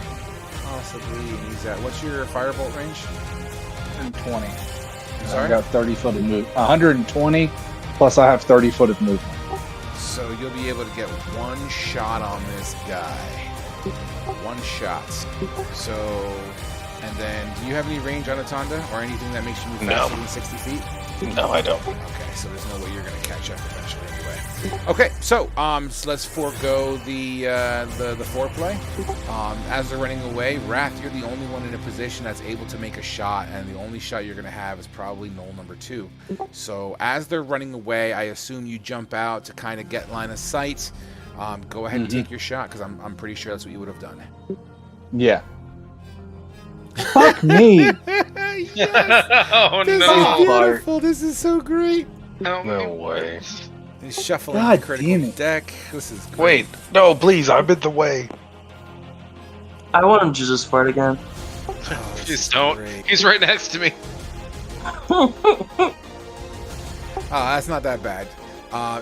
possibly use that. What's your firebolt range? 120. Sorry? I got 30 foot of move. 120 plus I have 30 foot of movement. So you'll be able to get one shot on this guy. One shot. So, and then, do you have any range on Atanda or anything that makes you move faster than 60 feet? No, I don't. Okay, so there's no way you're going to catch up eventually anyway. Okay, so let's forego the foreplay. As they're running away, Wrath, you're the only one in a position that's able to make a shot, and the only shot you're going to have is probably Knoll number 2. So as they're running away, I assume you jump out to kind of get line of sight. Go ahead and take your shot, because I'm pretty sure that's what you would have done. Yeah. Fuck me. Yes. Oh This no! is beautiful. This is so great. No way. He's shuffling God the critical damn it. deck. This is great. Wait, no, please! I'm in the way. I want him to just fart again. Oh, this Please is don't. great. He's right next to me. Oh, that's not that bad.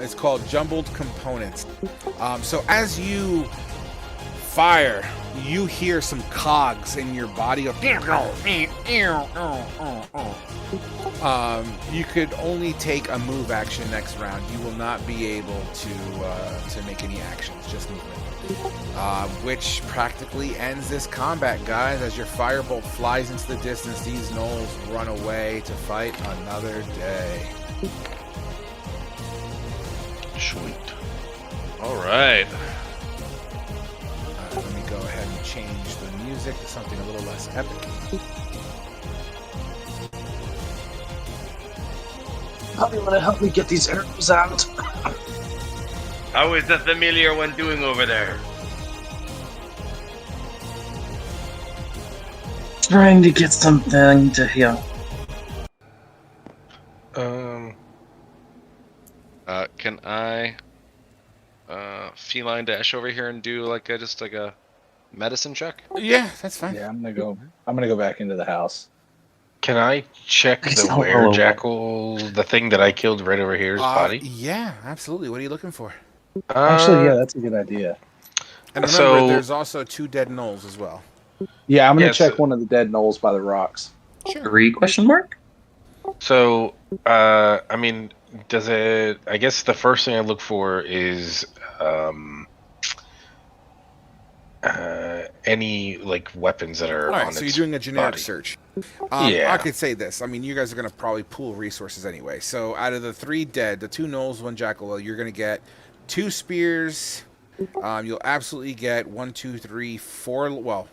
It's called Jumbled Components. So as you fire, you hear some cogs in your body go. You could only take a move action next round. You will not be able to make any actions, just movement. Which practically ends this combat, guys. As your firebolt flies into the distance, these gnolls run away to fight another day. Sweet. All right. Let me go ahead and change the music to something a little less epic. How do you want to help me get these arrows out? How is the familiar one doing over there? Trying to get something to heal. Can I feline dash over here and do like a medicine check? Yeah, that's fine. Yeah, I'm gonna go back into the house. Can I check It's the not were hollow. jackal, the thing that I killed right over here's body? Yeah, absolutely. What are you looking for? Actually, yeah, that's a good idea. And remember, So- there's also 2 dead gnolls as well. Yeah, I'm gonna Yeah, check so- one of the dead gnolls by the rocks. 3 question mark? So, I mean, does it? I guess the first thing I look for is any like weapons that are All right, on so you're its doing a generic body. search. Yeah. I could say this. I mean, you guys are going to probably pool resources anyway. So out of the 3 dead, the 2 gnolls, 1 jackal, you're going to get 2 spears. You'll absolutely get 1, 2, 3, 4. Well,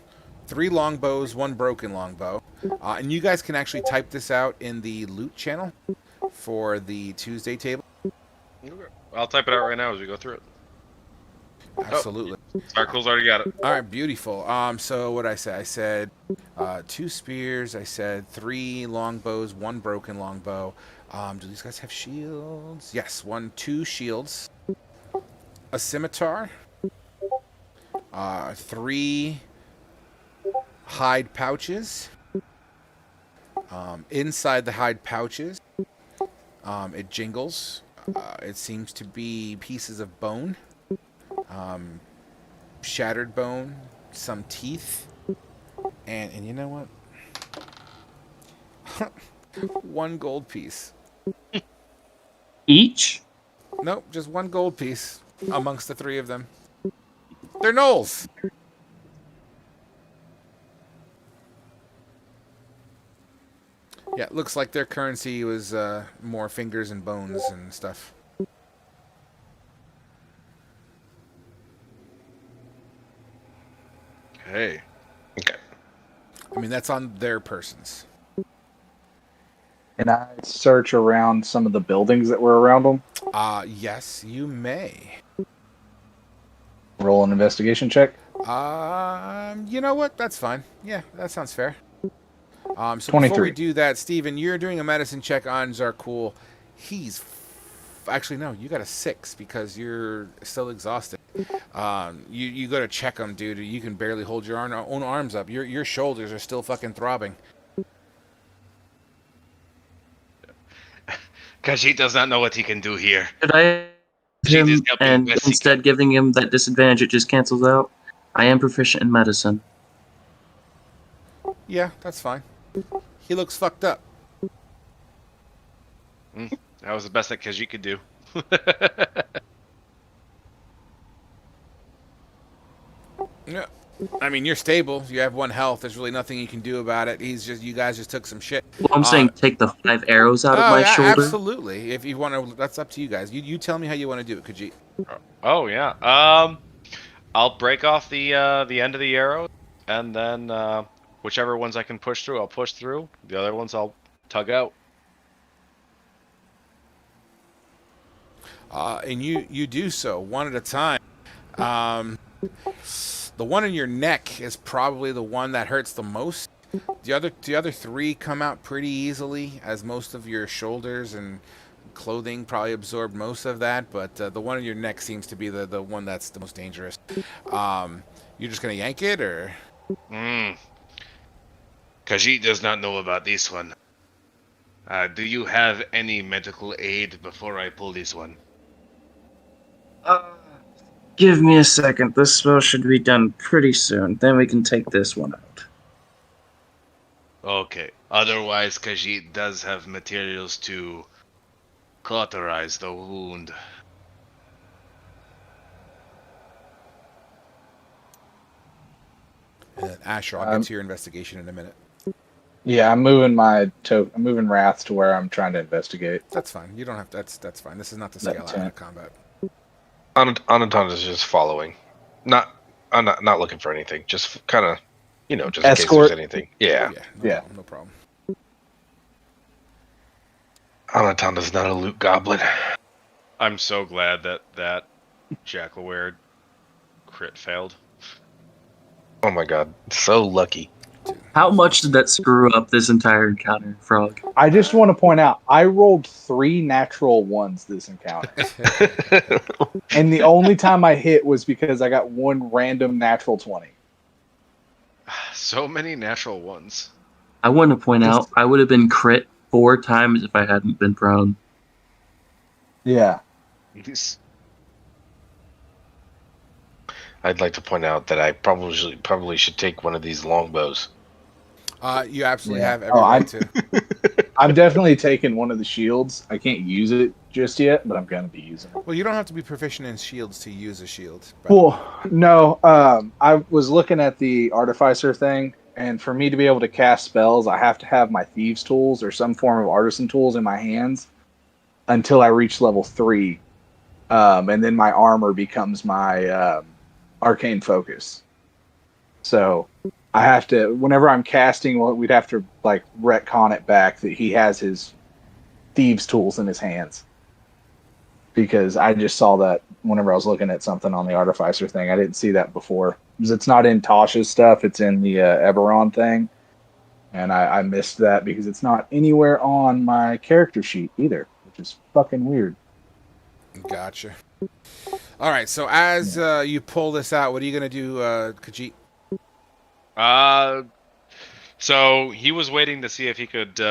3 longbows, 1 broken longbow. And you guys can actually type this out in the loot channel for the Tuesday table. I'll type it out right now as we go through it. Absolutely. Sparkle's already got it. All right, beautiful. So what I say? I said 2 spears. I said 3 longbows, 1 broken longbow. Do these guys have shields? Yes, 2 shields. A scimitar. 3 hide pouches. Inside the hide pouches, it jingles. It seems to be pieces of bone. Shattered bone, some teeth, and you know what? 1 gold piece. Each? Nope, just 1 gold piece amongst the 3 of them. They're gnolls. Yeah, it looks like their currency was more fingers and bones and stuff. Hey. Okay. I mean, that's on their persons. Can I search around some of the buildings that were around them? Yes, you may. Roll an investigation check. You know what? That's fine. Yeah, that sounds fair. So before we 23. do that, Steven, you're doing a medicine check on Zarkul. He's actually no, you got a 6 because you're still exhausted. You go to check him, dude. You can barely hold your own arms up. Your shoulders are still fucking throbbing. Khajiit does not know what he can do here. Could I Khajiit is him helping and best he instead can. giving him that disadvantage, it just cancels out? I am proficient in medicine. Yeah, that's fine. He looks fucked up. That was the best that Khajiit could do. Yeah. I mean, you're stable. You have 1 health. There's really nothing you can do about it. You guys just took some shit. Well, I'm saying take the 5 arrows out of Oh, my yeah, shoulder. absolutely. If you want to, that's up to you guys. You tell me how you want to do it, Khajiit. Oh yeah. I'll break off the end of the arrow, and then whichever ones I can push through, I'll push through. The other ones I'll tug out. And you do so one at a time. The one in your neck is probably the one that hurts the most. The other 3 come out pretty easily, as most of your shoulders and clothing probably absorbed most of that. But the one in your neck seems to be the one that's the most dangerous. You're just gonna yank it, or? Khajiit does not know about this one. Do you have any medical aid before I pull this one? Give me a second. This spell should be done pretty soon. Then we can take this one out. Okay. Otherwise, Khajiit does have materials to cauterize the wound. And then Asher, I'll get to your investigation in a minute. Yeah, I'm moving I'm moving Wrath to where I'm trying to investigate. That's fine. You don't have to. That's fine. This is not the scale out of combat. Anaton is just following. I'm not looking for anything. Just kind of, just Escort. in case there's anything. Yeah. No problem. Anaton is not a loot goblin. I'm so glad that Jackalware crit failed. Oh my god, so lucky. How much did that screw up this entire encounter, Frog? I just want to point out, I rolled 3 natural ones this encounter. And the only time I hit was because I got 1 random natural 20. So many natural ones. I want to point out, I would have been crit 4 times if I hadn't been prone. Yeah. I'd like to point out that I probably should take one of these longbows. You absolutely have every right to. I'm definitely taking one of the shields. I can't use it just yet, but I'm going to be using it. Well, you don't have to be proficient in shields to use a shield. Well, no. I was looking at the Artificer thing, and for me to be able to cast spells, I have to have my Thieves' tools or some form of artisan tools in my hands until I reach level 3. And then my armor becomes my arcane focus. So I have to, whenever I'm casting, we'd have to retcon it back that he has his Thieves' tools in his hands. Because I just saw that whenever I was looking at something on the Artificer thing. I didn't see that before. Because it's not in Tasha's stuff, it's in the Eberron thing. And I missed that because it's not anywhere on my character sheet either, which is fucking weird. Gotcha. All right, so as you pull this out, what are you going to do, Khajiit? So he was waiting to see if he could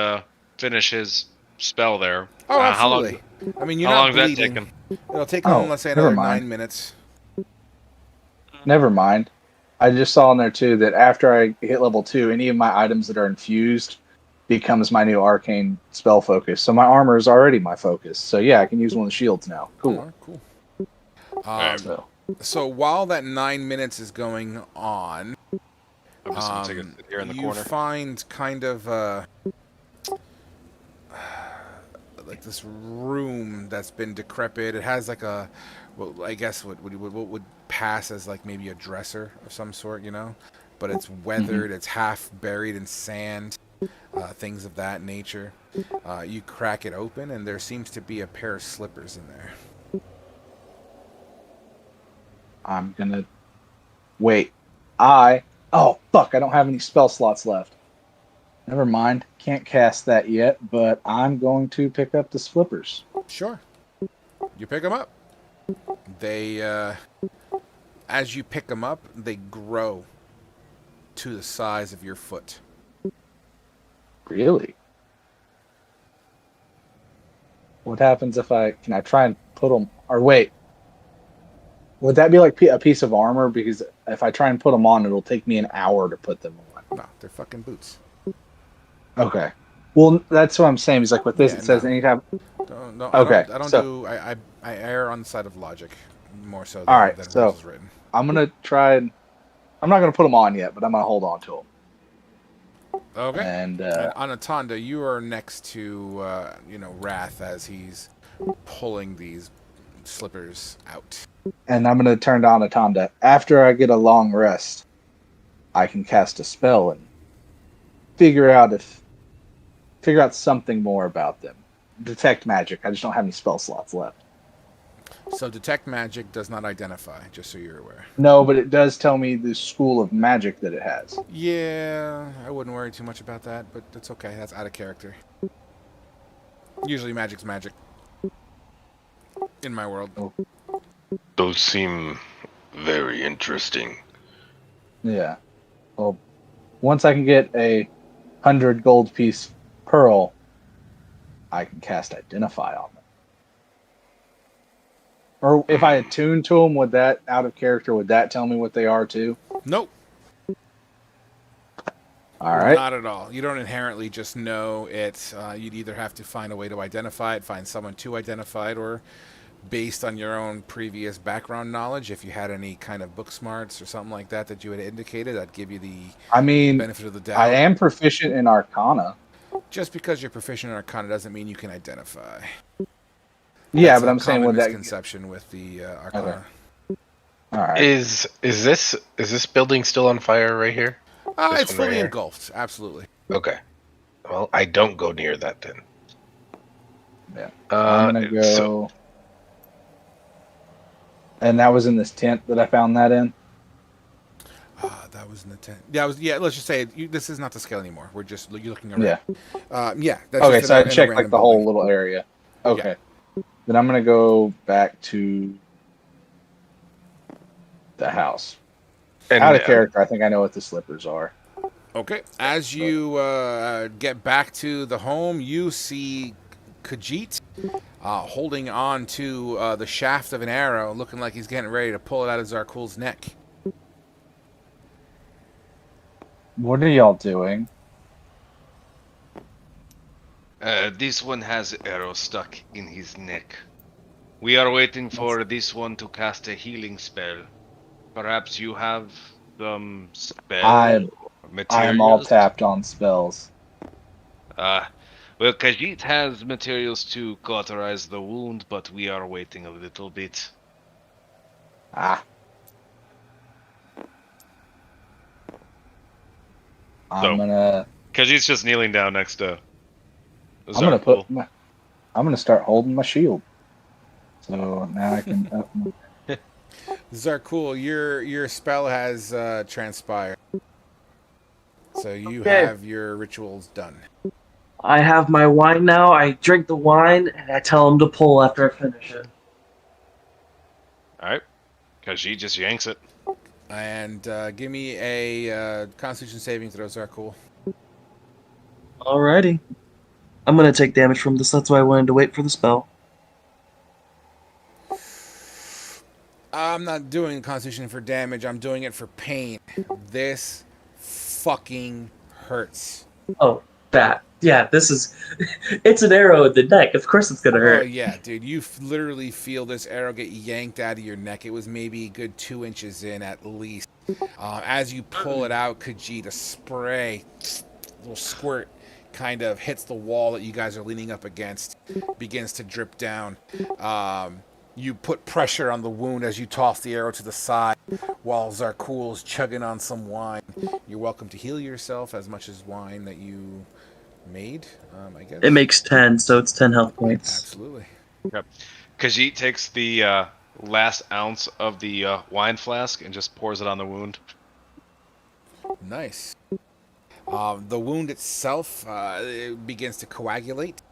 finish his spell there. Oh, absolutely. How long? I mean, you're how not long does bleeding. that take him? It'll take him, let's say, another 9 minutes. Never mind. I just saw in there too that after I hit level 2, any of my items that are infused becomes my new arcane spell focus. So my armor is already my focus. So yeah, I can use one of the shields now. Cool. Cool. So while that 9 minutes is going on, I'm just gonna take it here in the you corner. find kind of like this room that's been decrepit. It has like a, well, I guess what would pass as like maybe a dresser of some sort, but it's weathered. It's half buried in sand, things of that nature. You crack it open, and there seems to be a pair of slippers in there. I'm gonna wait. Oh fuck! I don't have any spell slots left. Never mind. Can't cast that yet, but I'm going to pick up the flippers. Sure. You pick them up. They, as you pick them up, they grow to the size of your foot. Really? What happens if can I try and put them, or wait, would that be like a piece of armor? Because if I try and put them on, it'll take me an hour to put them on. No, they're fucking boots. Okay. Well, that's what I'm saying. Is like with this, Yeah, it says no. anytime. No, Okay, I don't so- do. I err on the side of logic more so All right, than so- rules is written. I'm gonna try and. I'm not gonna put them on yet, but I'm gonna hold on to them. Okay. And Anatanda, you are next to Wrath as he's pulling these slippers out. and I'm gonna turn to Anaconda. After I get a long rest, I can cast a spell and figure out something more about them. Detect magic. I just don't have any spell slots left. So detect magic does not identify, just so you're aware. No, but it does tell me the school of magic that it has. Yeah, I wouldn't worry too much about that, but that's okay. That's out of character. Usually magic's magic. In my world. Those seem very interesting. Yeah. Well, once I can get a 100 gold piece pearl, I can cast Identify on them. Or if I attune to them, would that, out of character, would that tell me what they are too? Nope. All right. Not at all. You don't inherently just know it. You'd either have to find a way to identify it, find someone to identify it, or based on your own previous background knowledge, if you had any kind of book smarts or something like that you had indicated, that'd give you the benefit of the doubt. I am proficient in Arcana. Just because you're proficient in Arcana doesn't mean you can identify. Yeah, That's but a I'm saying common with that. misconception with the Arcana. Okay. All right. Is this building still on fire right here? This It's one fully right here? engulfed. Absolutely. Okay. Well, I don't go near that then. Yeah. I'm gonna go. And that was in this tent that I found that in. That was in the tent. Yeah, let's just say this is not the scale anymore. You're looking around. Yeah. That's Okay, just so I in a checked like random the whole building. little area. Okay. Then I'm gonna go back to the house. And Out of character, I think I know what the slippers are. Okay. As you get back to the home, you see Khajiit holding on to the shaft of an arrow, looking like he's getting ready to pull it out of Zarkul's neck. What are y'all doing? This one has arrow stuck in his neck. We are waiting for this one to cast a healing spell. Perhaps you have some spell materials? I am all tapped on spells. Well, Khajiit has materials to cauterize the wound, but we are waiting a little bit. Khajiit's just kneeling down next to. I'm gonna start holding my shield. So now I can up my... Zarkul, your spell has transpired. So you have your rituals done. I have my wine now. I drink the wine and I tell him to pull after I finish it. Alright. Khajiit just yanks it. And give me a Constitution saving throw, Zarkul. Alrighty. I'm gonna take damage from this, that's why I wanted to wait for the spell. I'm not doing Constitution for damage, I'm doing it for pain. This fucking hurts. Oh, that. Yeah, this is... It's an arrow in the neck, of course it's gonna hurt. Oh yeah, dude, you literally feel this arrow get yanked out of your neck. It was maybe a good 2 inches in at least. As you pull it out, Khajiit, a spray, little squirt, kind of hits the wall that you guys are leaning up against, begins to drip down. You put pressure on the wound as you toss the arrow to the side while Zarkul's chugging on some wine. You're welcome to heal yourself as much as wine that you made, I guess. It makes 10, so it's 10 health points. Absolutely. Yep. Khajiit takes the last ounce of the wine flask and just pours it on the wound. Nice. The wound itself it begins to coagulate.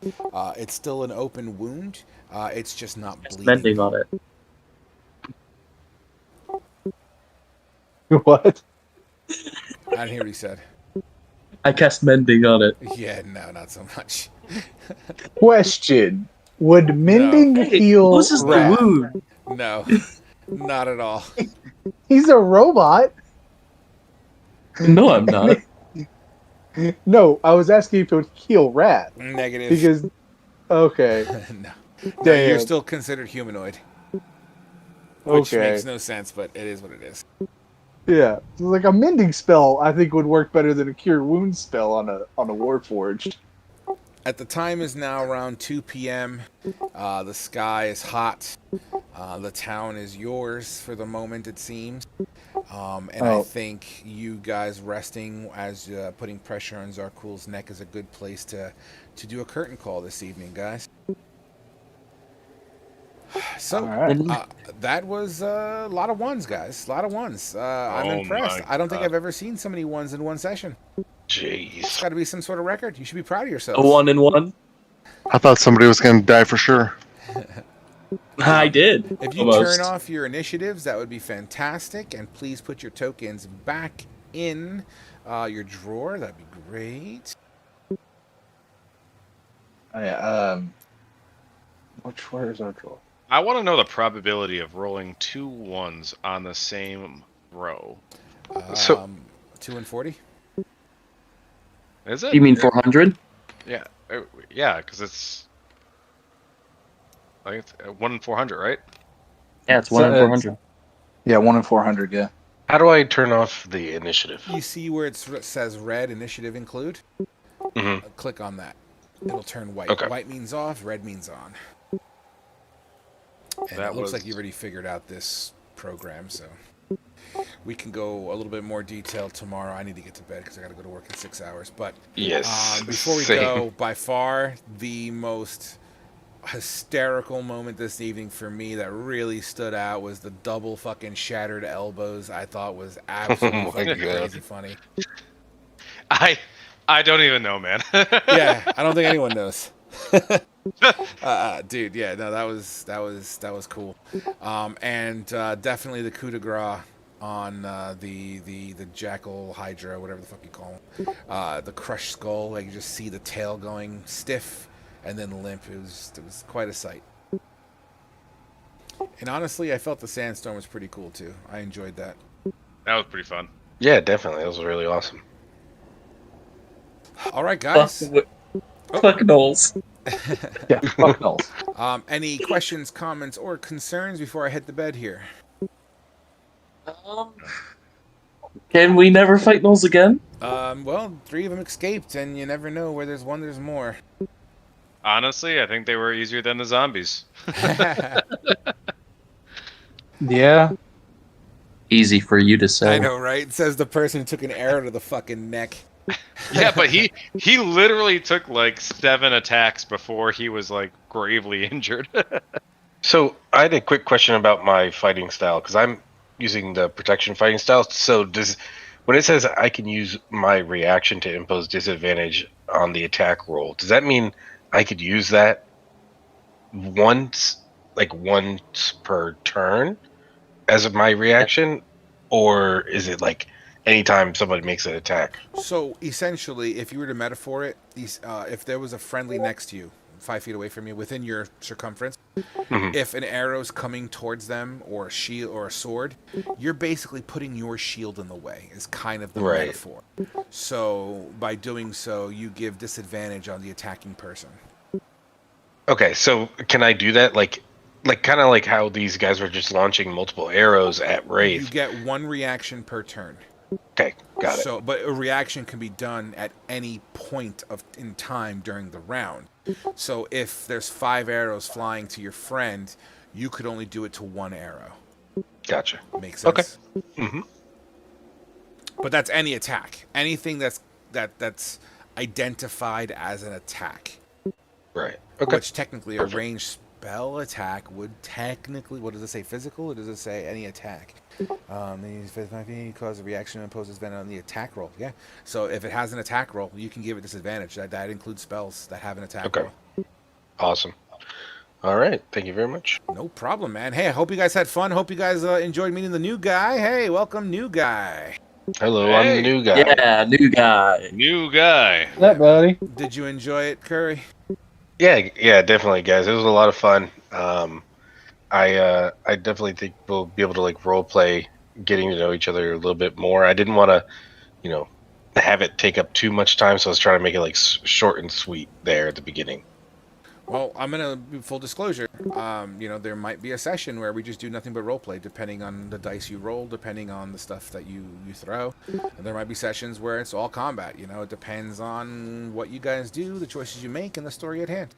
It's still an open wound. It's just not bleeding. Mending on it. What? I didn't hear what he said. I cast mending on it. Yeah, no, not so much. Question: would mending Hey, heal loses the Wrath? wound. No, not at all. He's a robot. No, I'm not. No, I was asking if it would heal Wrath Negative. because. Okay. No, Damn. you're still considered humanoid, which Okay. makes no sense, but it is what it is. Yeah, like a mending spell, I think would work better than a cure wounds spell on a Warforged. At the time is now around 2 p.m. The sky is hot. The town is yours for the moment, it seems. And I think you guys resting as putting pressure on Zarkul's neck is a good place to do a curtain call this evening, guys. So, that was a lot of ones, guys. A lot of ones. I'm impressed. I don't think I've ever seen so many ones in one session. Jeez. It's got to be some sort of record. You should be proud of A yourselves. 1-in-1. I thought somebody was going to die for sure. I did. If you turn off your initiatives, that would be fantastic. And please put your tokens back in your drawer. That'd be great. Where is our drawer? I want to know the probability of rolling 2 1s on the same row. So- 2 and 40? Is it? You mean 400? Yeah, because it's like it's 1 in 400, right? Yeah, it's 1 in 400. Yeah, 1 in 400. Yeah. How do I turn off the initiative? You see where it says red initiative include? Mm-hmm. Click on that. It'll turn white. Okay. White means off, red means on. And That it looks was- like you've already figured out this program, so we can go a little bit more detail tomorrow. I need to get to bed because I got to go to work in 6 hours. But Yes. before we same. go, by far the most hysterical moment this evening for me that really stood out was the double fucking shattered elbows. I thought was absolutely Oh my fucking God. crazy funny. I don't even know, man. Yeah, I don't think anyone knows. Dude, yeah, no, that was cool. And definitely the coup de grace on the jackal hydra, whatever the fuck you call him. The crushed skull, like you just see the tail going stiff and then limp. It was quite a sight. And honestly, I felt the sandstorm was pretty cool too. I enjoyed that. That was pretty fun. Yeah, definitely. That was really awesome. All right, guys. Fuck Knowles. Yeah, fuck Knowles. Any questions, comments, or concerns before I head to bed here? Can we never fight Knowles again? Well, 3 of them escaped, and you never know where there's one, there's more. Honestly, I think they were easier than the zombies. Yeah. Easy for you to say. I know, right? Says the person who took an arrow to the fucking neck. Yeah, but he literally took like 7 attacks before he was like gravely injured. So I had a quick question about my fighting style because I'm using the protection fighting style. So when it says I can use my reaction to impose disadvantage on the attack roll, does that mean I could use that once per turn as of my reaction, or is it like anytime somebody makes an attack? So essentially, if you were to metaphor it, if there was a friendly next to you, 5 feet away from you, within your circumference, if an arrow's coming towards them, or a shield or a sword, you're basically putting your shield in the way, is kind of the metaphor. So by doing so, you give disadvantage on the attacking person. Okay, so can I do that? Like kind of like how these guys were just launching multiple arrows at Wraith. You get 1 reaction per turn. Okay, got it. So, but a reaction can be done at any point in time during the round. So if there's 5 arrows flying to your friend, you could only do it to 1 arrow. Gotcha. Makes sense? Okay. Mm-hmm. But that's any attack. Anything that's identified as an attack. Right. Okay. Which technically a ranged spell attack would technically, what does it say, physical, or does it say any attack? These cause a reaction and imposes venom on the attack roll. Yeah. So if it has an attack roll, you can give it disadvantage. That includes spells that have an attack roll. Awesome. All right. Thank you very much. No problem, man. Hey, I hope you guys had fun. Hope you guys enjoyed meeting the new guy. Hey, welcome, new guy. Hello, I'm the new guy. Yeah, new guy. New guy. What's up, buddy? Did you enjoy it, Curry? Yeah, definitely, guys. It was a lot of fun. I definitely think we'll be able to like role play, getting to know each other a little bit more. I didn't want to, have it take up too much time, so I was trying to make it like short and sweet there at the beginning. Well, I'm gonna full disclosure. There might be a session where we just do nothing but roleplay, depending on the dice you roll, depending on the stuff that you throw. And there might be sessions where it's all combat. It depends on what you guys do, the choices you make, and the story at hand.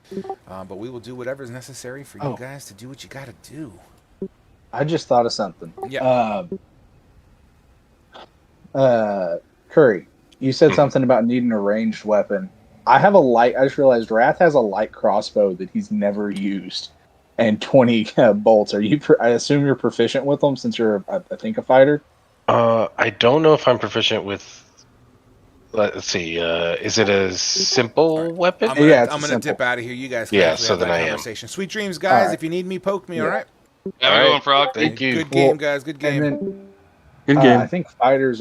But we will do whatever is necessary for you guys to do what you gotta do. I just thought of something. Yeah. Curry, you said something about needing a ranged weapon. I just realized Wrath has a light crossbow that he's never used, and 20 bolts. I assume you're proficient with them since you're, I think, a fighter. I don't know if I'm proficient with. Let's see. Is it a simple weapon? I'm gonna dip out of here. You guys can have that conversation. Sweet dreams, guys. Right. If you need me, poke me. All right. Have a good one, Frog. Thank you. Good game, guys. Good game. Good game. I think fighters are.